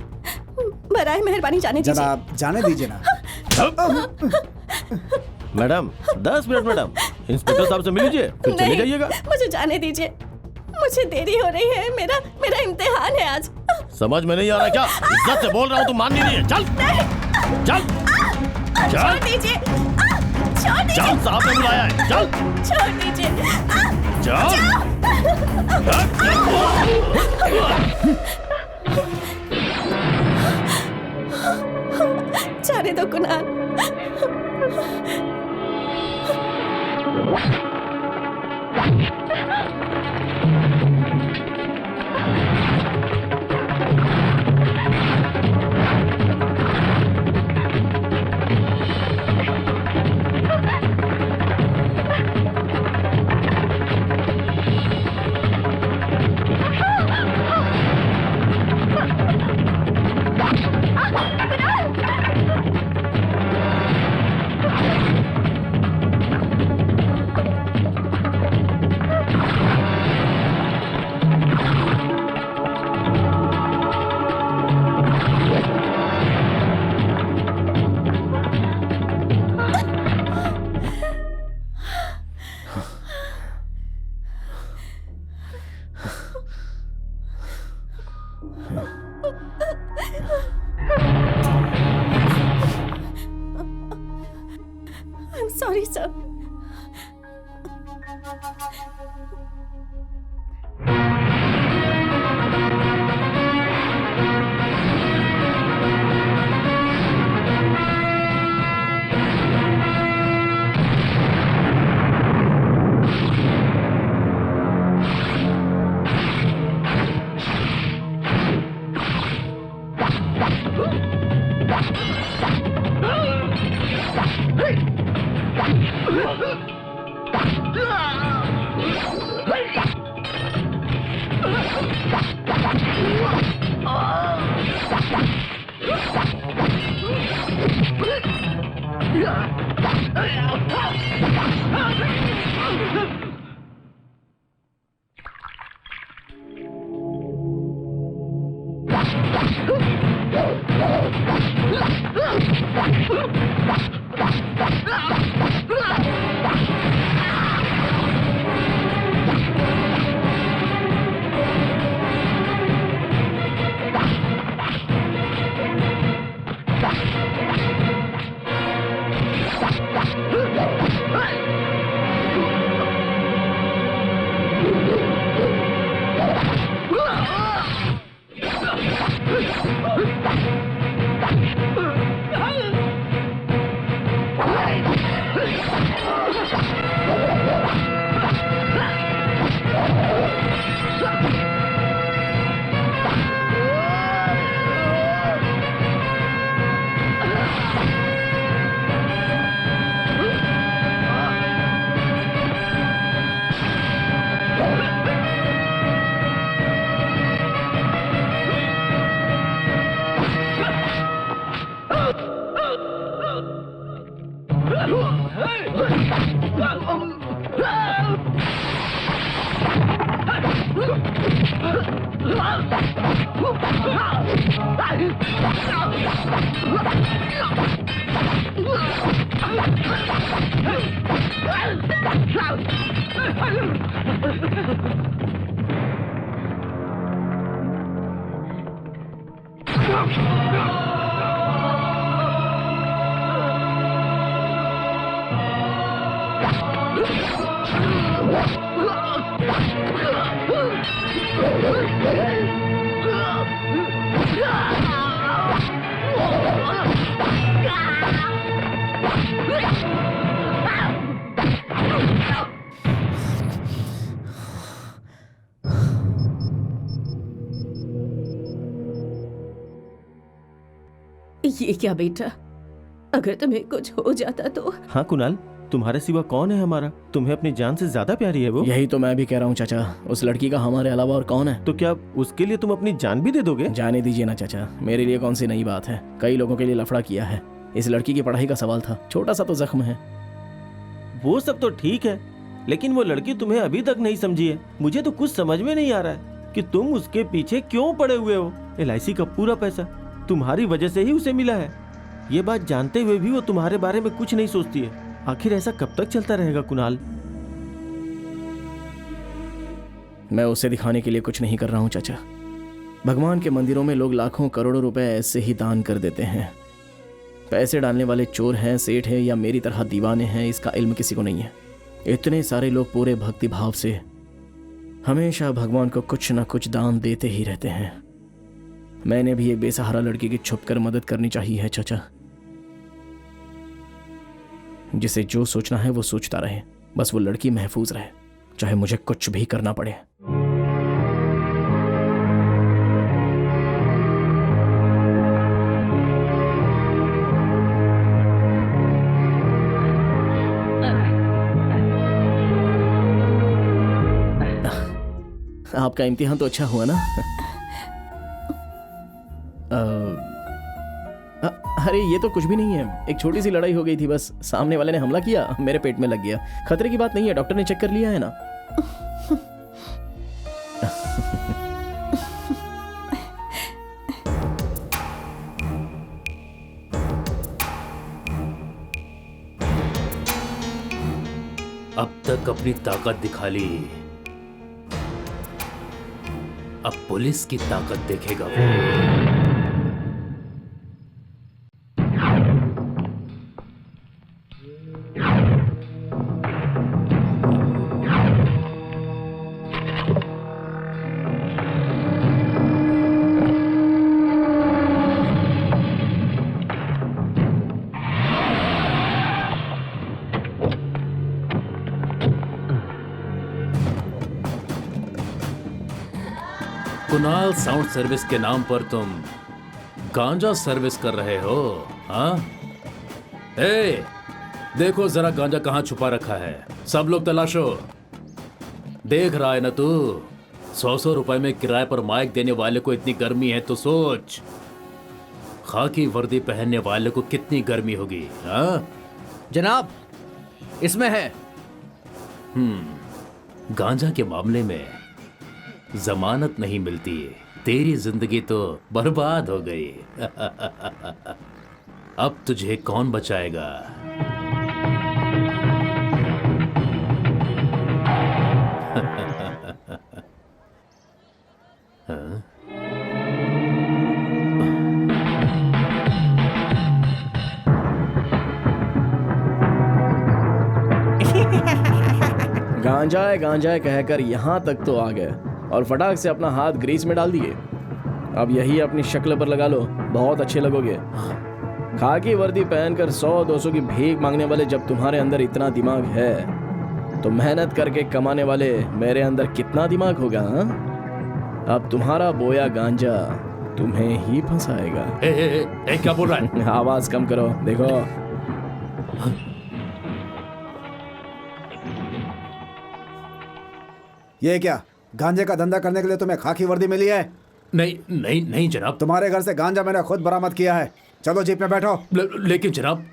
बराए मेहरबानी जाने दीजिए। जनाब जाने दीजिए ना। मैडम 10 मिनट मैडम, इंस्पेक्टर साहब से मिल लीजिए, फिर चले जाइएगा। मुझे जाने दीजिए, मुझे देरी हो रही है, मेरा इम्तिहान है आज। समझ में नहीं आ रहा क्या? इज्जत से बोल रहा हूँ, तू मान नहीं रही है। चल चल छोड़ दीजिए, छोड़ दीजिए। चल, साहब ने बुलाया है, चल छोड़ दीजिए। चल। जाने दो कुणाल। सर। ये क्या बेटा, अगर तुम्हें कुछ हो जाता तो? हाँ कुणाल, तुम्हारे सिवा कौन है हमारा? तुम्हें अपनी जान से ज्यादा प्यारी है वो। यही तो मैं भी कह रहा हूँ चाचा, उस लड़की का हमारे अलावा और कौन है? तो क्या उसके लिए तुम अपनी जान भी दे दोगे? जाने दीजिए ना चाचा, मेरे लिए कौन सी नई बात है, कई लोगों के लिए लफड़ा किया है। इस लड़की की पढ़ाई का सवाल था, छोटा सा तो जख्म है। वो सब तो ठीक है, लेकिन वो लड़की तुम्हें अभी तक नहीं समझी है। मुझे तो कुछ समझ में नहीं आ रहा है कि तुम उसके पीछे क्यों पड़े हुए हो। LIC का पूरा पैसा तुम्हारी वजह से ही उसे मिला है। ये बात जानते हुए भी वो तुम्हारे बारे में कुछ नहीं सोचती है। आखिर ऐसा कब तक चलता रहेगा कुणाल? मैं उसे दिखाने के लिए कुछ नहीं कर रहा हूँ चाचा। भगवान के मंदिरों में लोग लाखों करोड़ों रुपए ऐसे ही दान कर देते हैं। पैसे डालने वाले चोर हैं, सेठ हैं या मेरी तरह दीवाने हैं, इसका इल्म किसी को नहीं है। इतने सारे लोग पूरे भक्ति भाव से हमेशा भगवान को कुछ ना कुछ दान देते ही रहते हैं। मैंने भी एक बेसहारा लड़की की छुपकर मदद करनी चाहिए है चाचा। जिसे जो सोचना है वो सोचता रहे, बस वो लड़की महफूज रहे, चाहे मुझे कुछ भी करना पड़े। आपका इम्तिहान तो अच्छा हुआ ना? अरे ये तो कुछ भी नहीं है, एक छोटी सी लड़ाई हो गई थी बस। सामने वाले ने हमला किया, मेरे पेट में लग गया। खतरे की बात नहीं है, डॉक्टर ने चेक कर लिया है ना। अब तक अपनी ताकत दिखा ली, अब पुलिस की ताकत देखेगा वो। कुणाल साउंड सर्विस के नाम पर तुम गांजा सर्विस कर रहे हो? हाँ? ए, देखो जरा गांजा कहाँ छुपा रखा है। सब लोग तलाशो। देख रहा है ना तू, 100 रुपए में किराए पर माइक देने वाले को इतनी गर्मी है तो सोच खाकी वर्दी पहनने वाले को कितनी गर्मी होगी। हाँ? जनाब, इसमें है। गांजा के मामले में जमानत नहीं मिलती। तेरी जिंदगी तो बर्बाद हो गई। अब तुझे कौन बचाएगा? हाँ? गांजा है कहकर यहाँ तक तो आ गए और फटाक से अपना हाथ ग्रीस में डाल दिए। अब यही अपनी शक्ल पर लगा लो, बहुत अच्छे लगोगे। खाकी वर्दी पहनकर 100-200 की भीख मांगने वाले जब तुम्हारे अंदर इतना दिमाग है तो मेहनत करके कमाने वाले मेरे अंदर कितना दिमाग होगा? हा? अब तुम्हारा बोया गांजा तुम्हें ही फंसाएगा। क्या बोल रहा है? आवाज कम करो। देखो ये क्या, गांजे का धंधा करने के लिए तुम्हें खाकी वर्दी मिली है? नहीं नहीं नहीं जनाब, तुम्हारे घर से गांजा मैंने खुद बरामद किया है। चलो जीप में बैठो। लेकिन जनाब,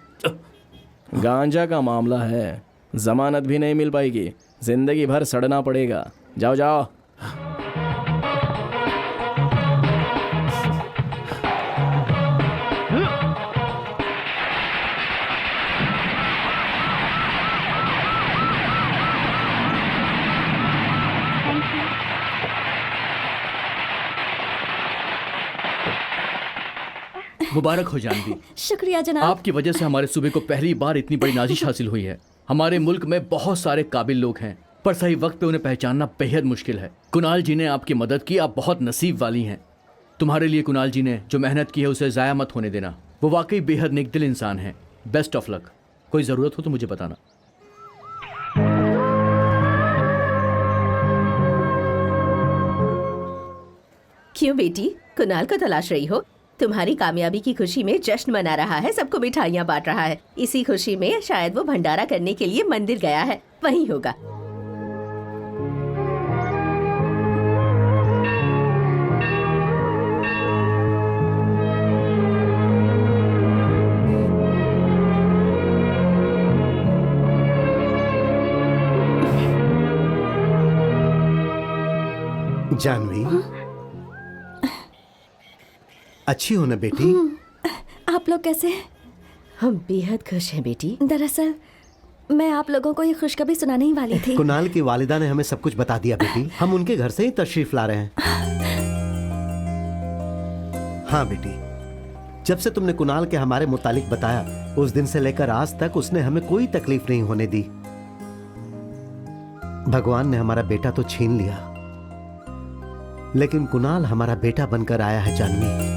गांजा का मामला है, जमानत भी नहीं मिल पाएगी, जिंदगी भर सड़ना पड़ेगा। जाओ जाओ। मुबारक हो जानवी। शुक्रिया जनाब। आपकी वजह से हमारे सूबे को पहली बार इतनी बड़ी नाजिश हासिल हुई है। हमारे मुल्क में बहुत सारे काबिल लोग हैं पर सही वक्त पे उन्हें पहचानना बेहद मुश्किल है। कुणाल जी ने आपकी मदद की, आप बहुत नसीब वाली हैं। तुम्हारे लिए कुणाल जी ने जो मेहनत की है उसे ज़ाया मत होने देना। वो वाकई बेहद नेकदिल इंसान है। Best of luck. कोई ज़रूरत हो तो मुझे बताना। क्यों बेटी, कुणाल को तलाश रही हो? तुम्हारी कामयाबी की खुशी में जश्न मना रहा है, सबको मिठाइयाँ बांट रहा है। इसी खुशी में शायद वो भंडारा करने के लिए मंदिर गया है, वहीं होगा। जानवी, अच्छी हो ना बेटी? आप लोग कैसे हैं? हम बेहद खुश हैं बेटी। दरअसल मैं आप लोगों को ये खुशखबरी सुनाने ही वाली थी। कुणाल की वालिदा ने हमें सब कुछ बता दिया बेटी। हम उनके घर से ही तशरीफ ला रहे हैं। हाँ बेटी, जब से तुमने कुणाल के हमारे मुतालिक बताया, उस दिन से लेकर आज तक उसने हमें कोई तकलीफ नहीं होने दी। भगवान ने हमारा बेटा तो छीन लिया, लेकिन कुणाल हमारा बेटा बनकर आया है जानवी।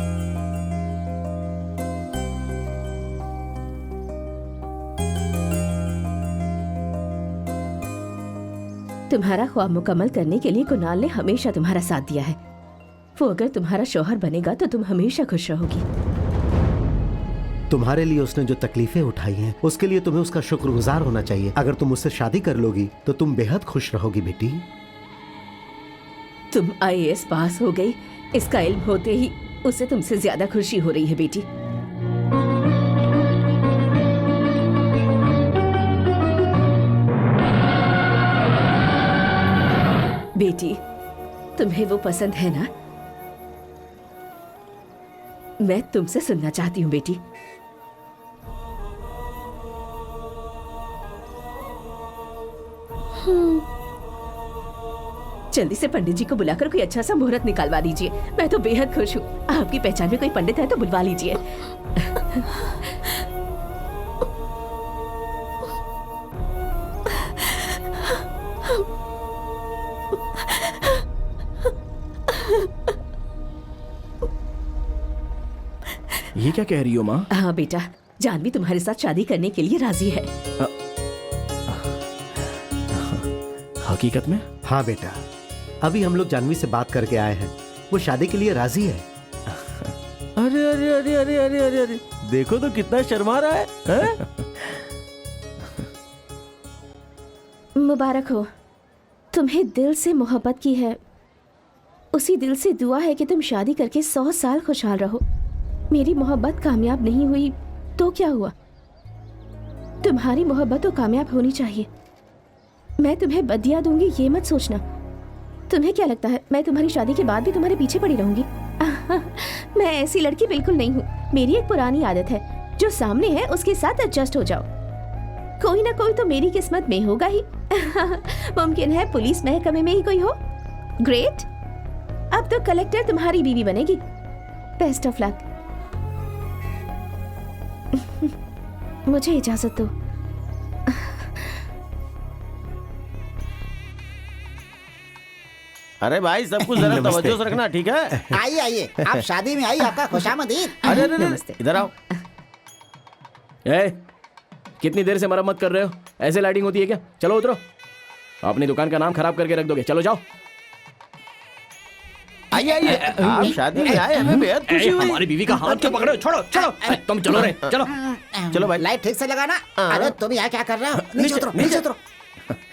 तुम्हारा ख्वाब मुकम्मल करने के लिए कुणाल ने हमेशा तुम्हारा साथ दिया है। वो अगर तुम्हारा शौहर बनेगा तो तुम हमेशा खुश रहोगी। तुम्हारे लिए उसने जो तकलीफें उठाई हैं, उसके लिए तुम्हें उसका शुक्रगुजार होना चाहिए। अगर तुम उससे शादी कर लोगी तो तुम बेहद खुश रहोगी बेटी। तुम IAS पास हो गई, इसका इल्म होते ही उसे तुमसे ज्यादा खुशी हो रही है बेटी। बेटी, तुम्हें वो पसंद है ना? मैं तुमसे सुनना चाहती हूँ बेटी। जल्दी से पंडित जी को बुलाकर कोई अच्छा सा मुहूर्त निकालवा दीजिए। मैं तो बेहद खुश हूँ। आपकी पहचान में कोई पंडित है तो बुलवा लीजिए। ये क्या कह रही हो माँ? हाँ बेटा, जानवी तुम्हारे साथ शादी करने के लिए राजी है। हकीकत में? हाँ बेटा, अभी हम लोग जानवी से बात करके आए हैं। वो शादी के लिए राजी है। अरे अरे अरे अरे अरे अरे अरे, देखो तो कितना शर्मा रहा है, हैं? मुबारक हो, तुम्हें दिल से मोहब्बत की है। उसी दिल से दुआ है कि तुम शादी करके 100 साल खुशहाल रहो। मेरी मोहब्बत कामयाब नहीं हुई तो क्या हुआ? तुम्हारी मोहब्बत तो कामयाब होनी चाहिए। मैं तुम्हें बदिया दूंगी ये मत सोचना। तुम्हें क्या लगता है मैं तुम्हारी शादी के बाद भी तुम्हारे पीछे पड़ी रहूंगी? मैं ऐसी लड़की बिल्कुल नहीं हूँ। मेरी एक पुरानी आदत है, जो सामने है उसके साथ एडजस्ट हो जाओ। कोई ना कोई तो मेरी किस्मत में होगा ही। मुमकिन है पुलिस महकमे में ही कोई हो। ग्रेट, अब तो कलेक्टर तुम्हारी बीवी बनेगी। Best of luck. मुझे इजाजत दो। अरे भाई सब कुछ जरा तवज्जो से रखना, ठीक है? आइए आइए, आप शादी में आइए, आपका खुशामदीद। अरे अरे अरे, इधर आओ। कितनी देर से मरम्मत कर रहे हो? ऐसे लाइटिंग होती है क्या? चलो उतरो, अपनी दुकान का नाम खराब करके रख दोगे। चलो जाओ। आइए आइए, आप शादी में आए, हमें बेहद खुशी हुई। हमारी बीवी का हाथ क्यों पकड़े हो? छोड़ो छोड़ो, तुम चलो रे, चलो चलो भाई। लाइट ठीक से लगाना। अरे तुम यहाँ क्या कर रहे हो? नीचे उतरो, नीचे उतरो।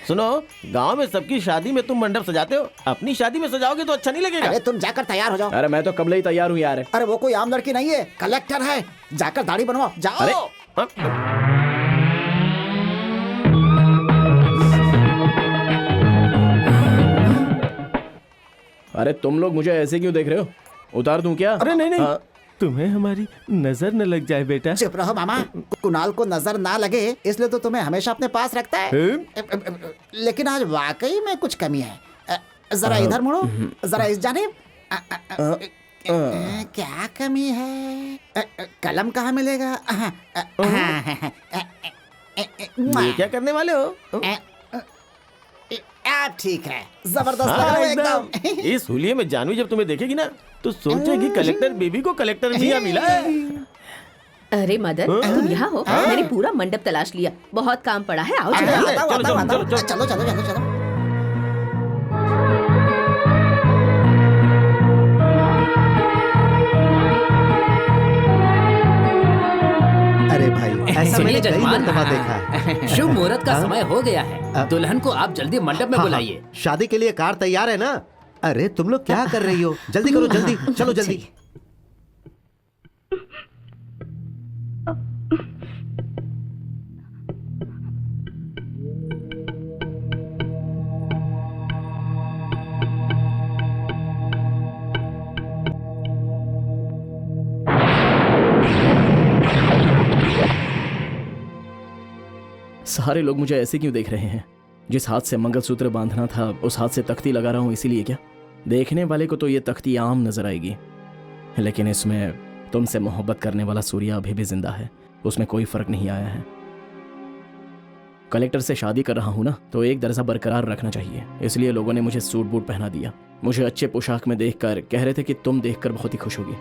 सुनो, गांव में सबकी शादी में तुम मंडप सजाते हो, अपनी शादी में सजाओगे तो अच्छा नहीं लगेगा। अरे तुम जाकर तैयार हो जाओ। अरे मैं तो कब ही तैयार हूँ यार। अरे वो कोई आम लड़की नहीं है, कलेक्टर है। जाकर दाढ़ी बनवाओ, जाओ। अरे अरे तुम लोग मुझे ऐसे क्यों देख रहे हो? उतार दूं क्या? अरे नहीं नहीं, तुम्हें हमारी नजर न लग जाए बेटा। चुप रहो मामा, कुणाल को नजर ना लगे इसलिए तो तुम्हें हमेशा अपने पास रखता है। लेकिन आज वाकई में कुछ कमी है। जरा इधर मुड़ो, जरा इस जानिब। क्या कमी है? कलम कहाँ मिलेगा? ये क्या करने वाले हो? आप ठीक है, जबरदस्त लग रहे हो एकदम। इस हुलिये में जानवी जब तुम्हें देखेगी ना तो सोचेगी कलेक्टर बेबी को कलेक्टर मियां मिला है। अरे मदन, तुम यहाँ हो? मैंने पूरा मंडप तलाश लिया, बहुत काम पड़ा है। आओ चलो। चलो चलो। अरे भाई, ऐसा मैंने कई जजमान, मर्तबा देखा है। शुभ मुहूर्त का समय हो गया है। दुल्हन को आप जल्दी मंडप में बुलाइए। शादी के लिए कार तैयार है ना? अरे तुम लोग क्या कर रही हो? जल्दी करो, जल्दी चलो, जल्दी। सारे लोग मुझे ऐसे क्यों देख रहे हैं? जिस हाथ से मंगलसूत्र बांधना था उस हाथ से तख्ती लगा रहा हूं, इसीलिए क्या? देखने वाले को तो ये तख्ती आम नजर आएगी, लेकिन इसमें तुमसे मोहब्बत करने वाला सूर्या अभी भी जिंदा है। उसमें कोई फर्क नहीं आया है। कलेक्टर से शादी कर रहा हूं ना, तो एक दर्जा बरकरार रखना चाहिए। इसलिए लोगों ने मुझे सूट बूट पहना दिया। मुझे अच्छे पोशाक में देखकर कह रहे थे कि तुम देखकर बहुत ही खुश होगी,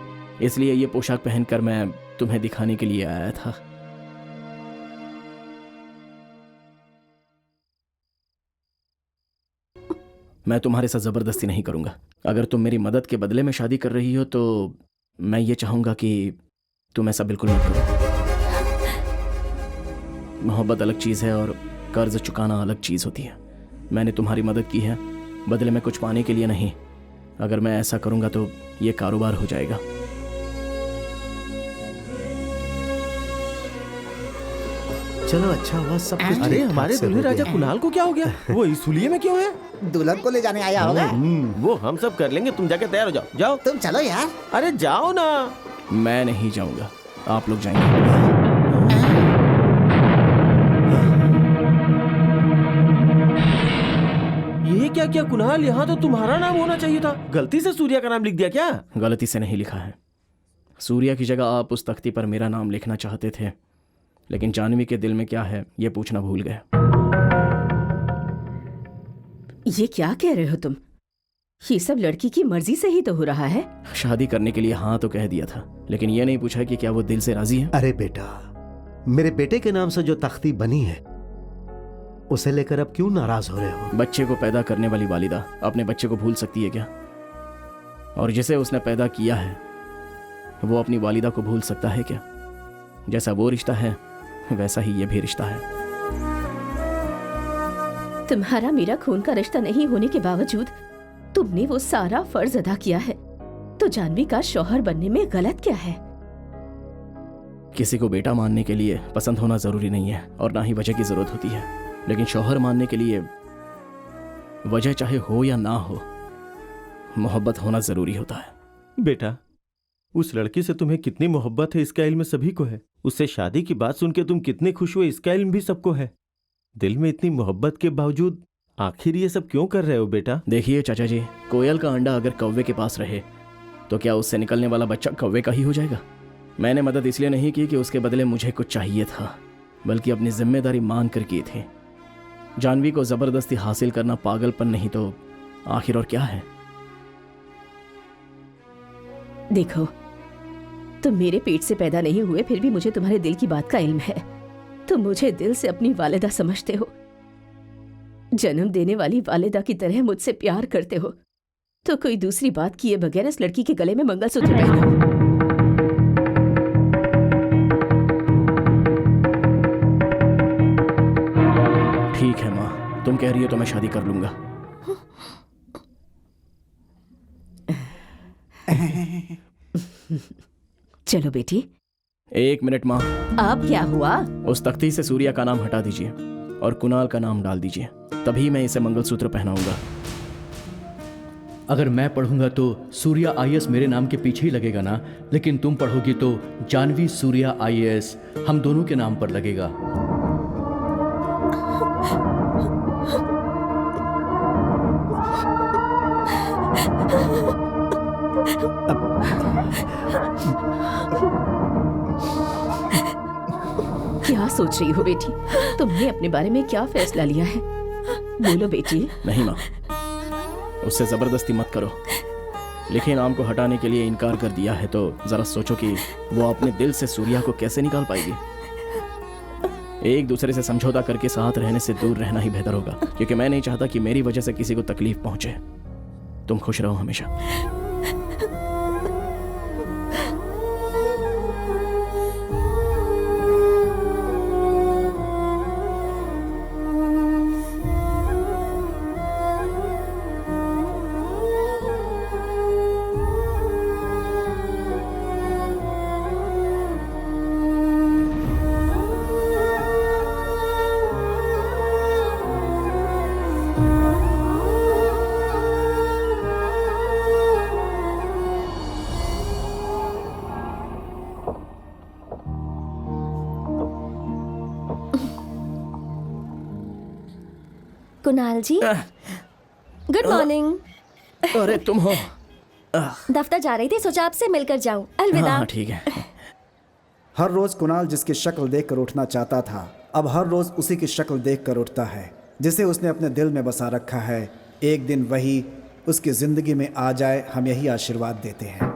इसलिए ये पोशाक पहनकर मैं तुम्हें दिखाने के लिए आया था। मैं तुम्हारे साथ जबरदस्ती नहीं करूंगा। अगर तुम मेरी मदद के बदले में शादी कर रही हो तो मैं ये चाहूंगा कि तुम ऐसा बिल्कुल मत करो। मोहब्बत अलग चीज है और कर्ज चुकाना अलग चीज होती है। मैंने तुम्हारी मदद की है, बदले में कुछ पाने के लिए नहीं। अगर मैं ऐसा करूंगा तो ये कारोबार हो जाएगा। चलो अच्छा हुआ सब कुछ। अरे हमारे दुल्हे राजा कुणाल को क्या हो गया? वो इस हुलिये में क्यों है? दुल्हन को ले जाने आया होगा। वो हम सब कर लेंगे, तुम जाके तैयार हो जाओ। जाओ तुम चलो यार। अरे जाओ ना। मैं नहीं जाऊंगा, आप लोग जाएंगे। ये क्या क्या कुणाल, यहाँ तो तुम्हारा नाम होना चाहिए था। गलती से सूर्या का नाम लिख दिया क्या? गलती से नहीं लिखा है। सूर्या की जगह आप उस तख्ती पर मेरा नाम लिखना चाहते थे, लेकिन जानवी के दिल में क्या है ये पूछना भूल गए। ये क्या कह रहे हो तुम? ये सब लड़की की मर्जी से ही तो हो रहा है। शादी करने के लिए हाँ तो कह दिया था, लेकिन ये नहीं पूछा कि क्या वो दिल से राजी है। अरे बेटा, मेरे बेटे के नाम से जो तख्ती बनी है उसे लेकर अब क्यों नाराज हो रहे हो? बच्चे को पैदा करने वाली वालिदा अपने बच्चे को भूल सकती है क्या? और जिसे उसने पैदा किया है वो अपनी वालिदा को भूल सकता है क्या? जैसा वो रिश्ता है वैसा ही ये भी रिश्ता है। तुम्हारा मेरा खून का रिश्ता नहीं होने के बावजूद तुमने वो सारा फर्ज अदा किया है, तो जानवी का शौहर बनने में गलत क्या है? किसी को बेटा मानने के लिए पसंद होना जरूरी नहीं है और ना ही वजह की जरूरत होती है, लेकिन शौहर मानने के लिए वजह चाहे हो या ना हो, मोहब्बत होना जरूरी होता है। बेटा, उस लड़की से तुम्हें कितनी मोहब्बत है इसका इल्म सभी को है। उससे शादी की बात सुन के तुम कितने खुश हुए इसका इल्म भी सबको है। दिल में इतनी मोहब्बत के बावजूद आखिर ये सब क्यों कर रहे हो बेटा? देखिए चाचा जी, कोयल का अंडा अगर कौवे के पास रहे तो क्या उससे निकलने वाला बच्चा कौवे का ही हो जाएगा? मैंने मदद इसलिए नहीं की कि उसके बदले मुझे कुछ चाहिए था, बल्कि अपनी जिम्मेदारी मान कर की थी। जानवी को जबरदस्ती हासिल करना पागलपन नहीं तो आखिर और क्या है? देखो, तुम मेरे पेट से पैदा नहीं हुए, फिर भी मुझे तुम्हारे दिल की बात का इल्म है। तुम मुझे दिल से अपनी वालिदा समझते हो, जन्म देने वाली वालिदा की तरह मुझसे प्यार करते हो, तो कोई दूसरी बात किए बगैर इस लड़की के गले में मंगलसूत्र पहनाओ। ठीक है माँ, तुम कह रही हो तो मैं शादी कर लूंगा। चलो बेटी। 1 मिनट माँ। अब क्या हुआ? उस तख्ती से सूर्या का नाम हटा दीजिए और कुणाल का नाम डाल दीजिए, तभी मैं इसे मंगलसूत्र पहनाऊंगा। अगर मैं पढ़ूंगा तो सूर्या IAS मेरे नाम के पीछे ही लगेगा ना, लेकिन तुम पढ़ोगी तो जानवी सूर्या IAS हम दोनों के नाम पर लगेगा। क्या सोच रही हो बेटी? तुमने अपने बारे में क्या फैसला लिया है? बोलो बेटी। नहीं माँ, उससे जबरदस्ती मत करो। लिखे नाम को हटाने के लिए इनकार कर दिया है तो जरा सोचो कि वो अपने दिल से सूर्या को कैसे निकाल पाएगी। एक दूसरे से समझौता करके साथ रहने से दूर रहना ही बेहतर होगा, क्योंकि मैं नहीं चाहता कि मेरी वजह से किसी को तकलीफ पहुंचे। तुम खुश रहो हमेशा। कुणाल जी, गुड मॉर्निंग। अरे तुम हो? दफ्तर जा रही थी, सोचा आपसे मिलकर जाऊं। अलविदा। हाँ ठीक है। हर रोज कुणाल जिसकी शक्ल देखकर उठना चाहता था, अब हर रोज उसी की शक्ल देखकर उठता है जिसे उसने अपने दिल में बसा रखा है। एक दिन वही उसकी जिंदगी में आ जाए, हम यही आशीर्वाद देते हैं।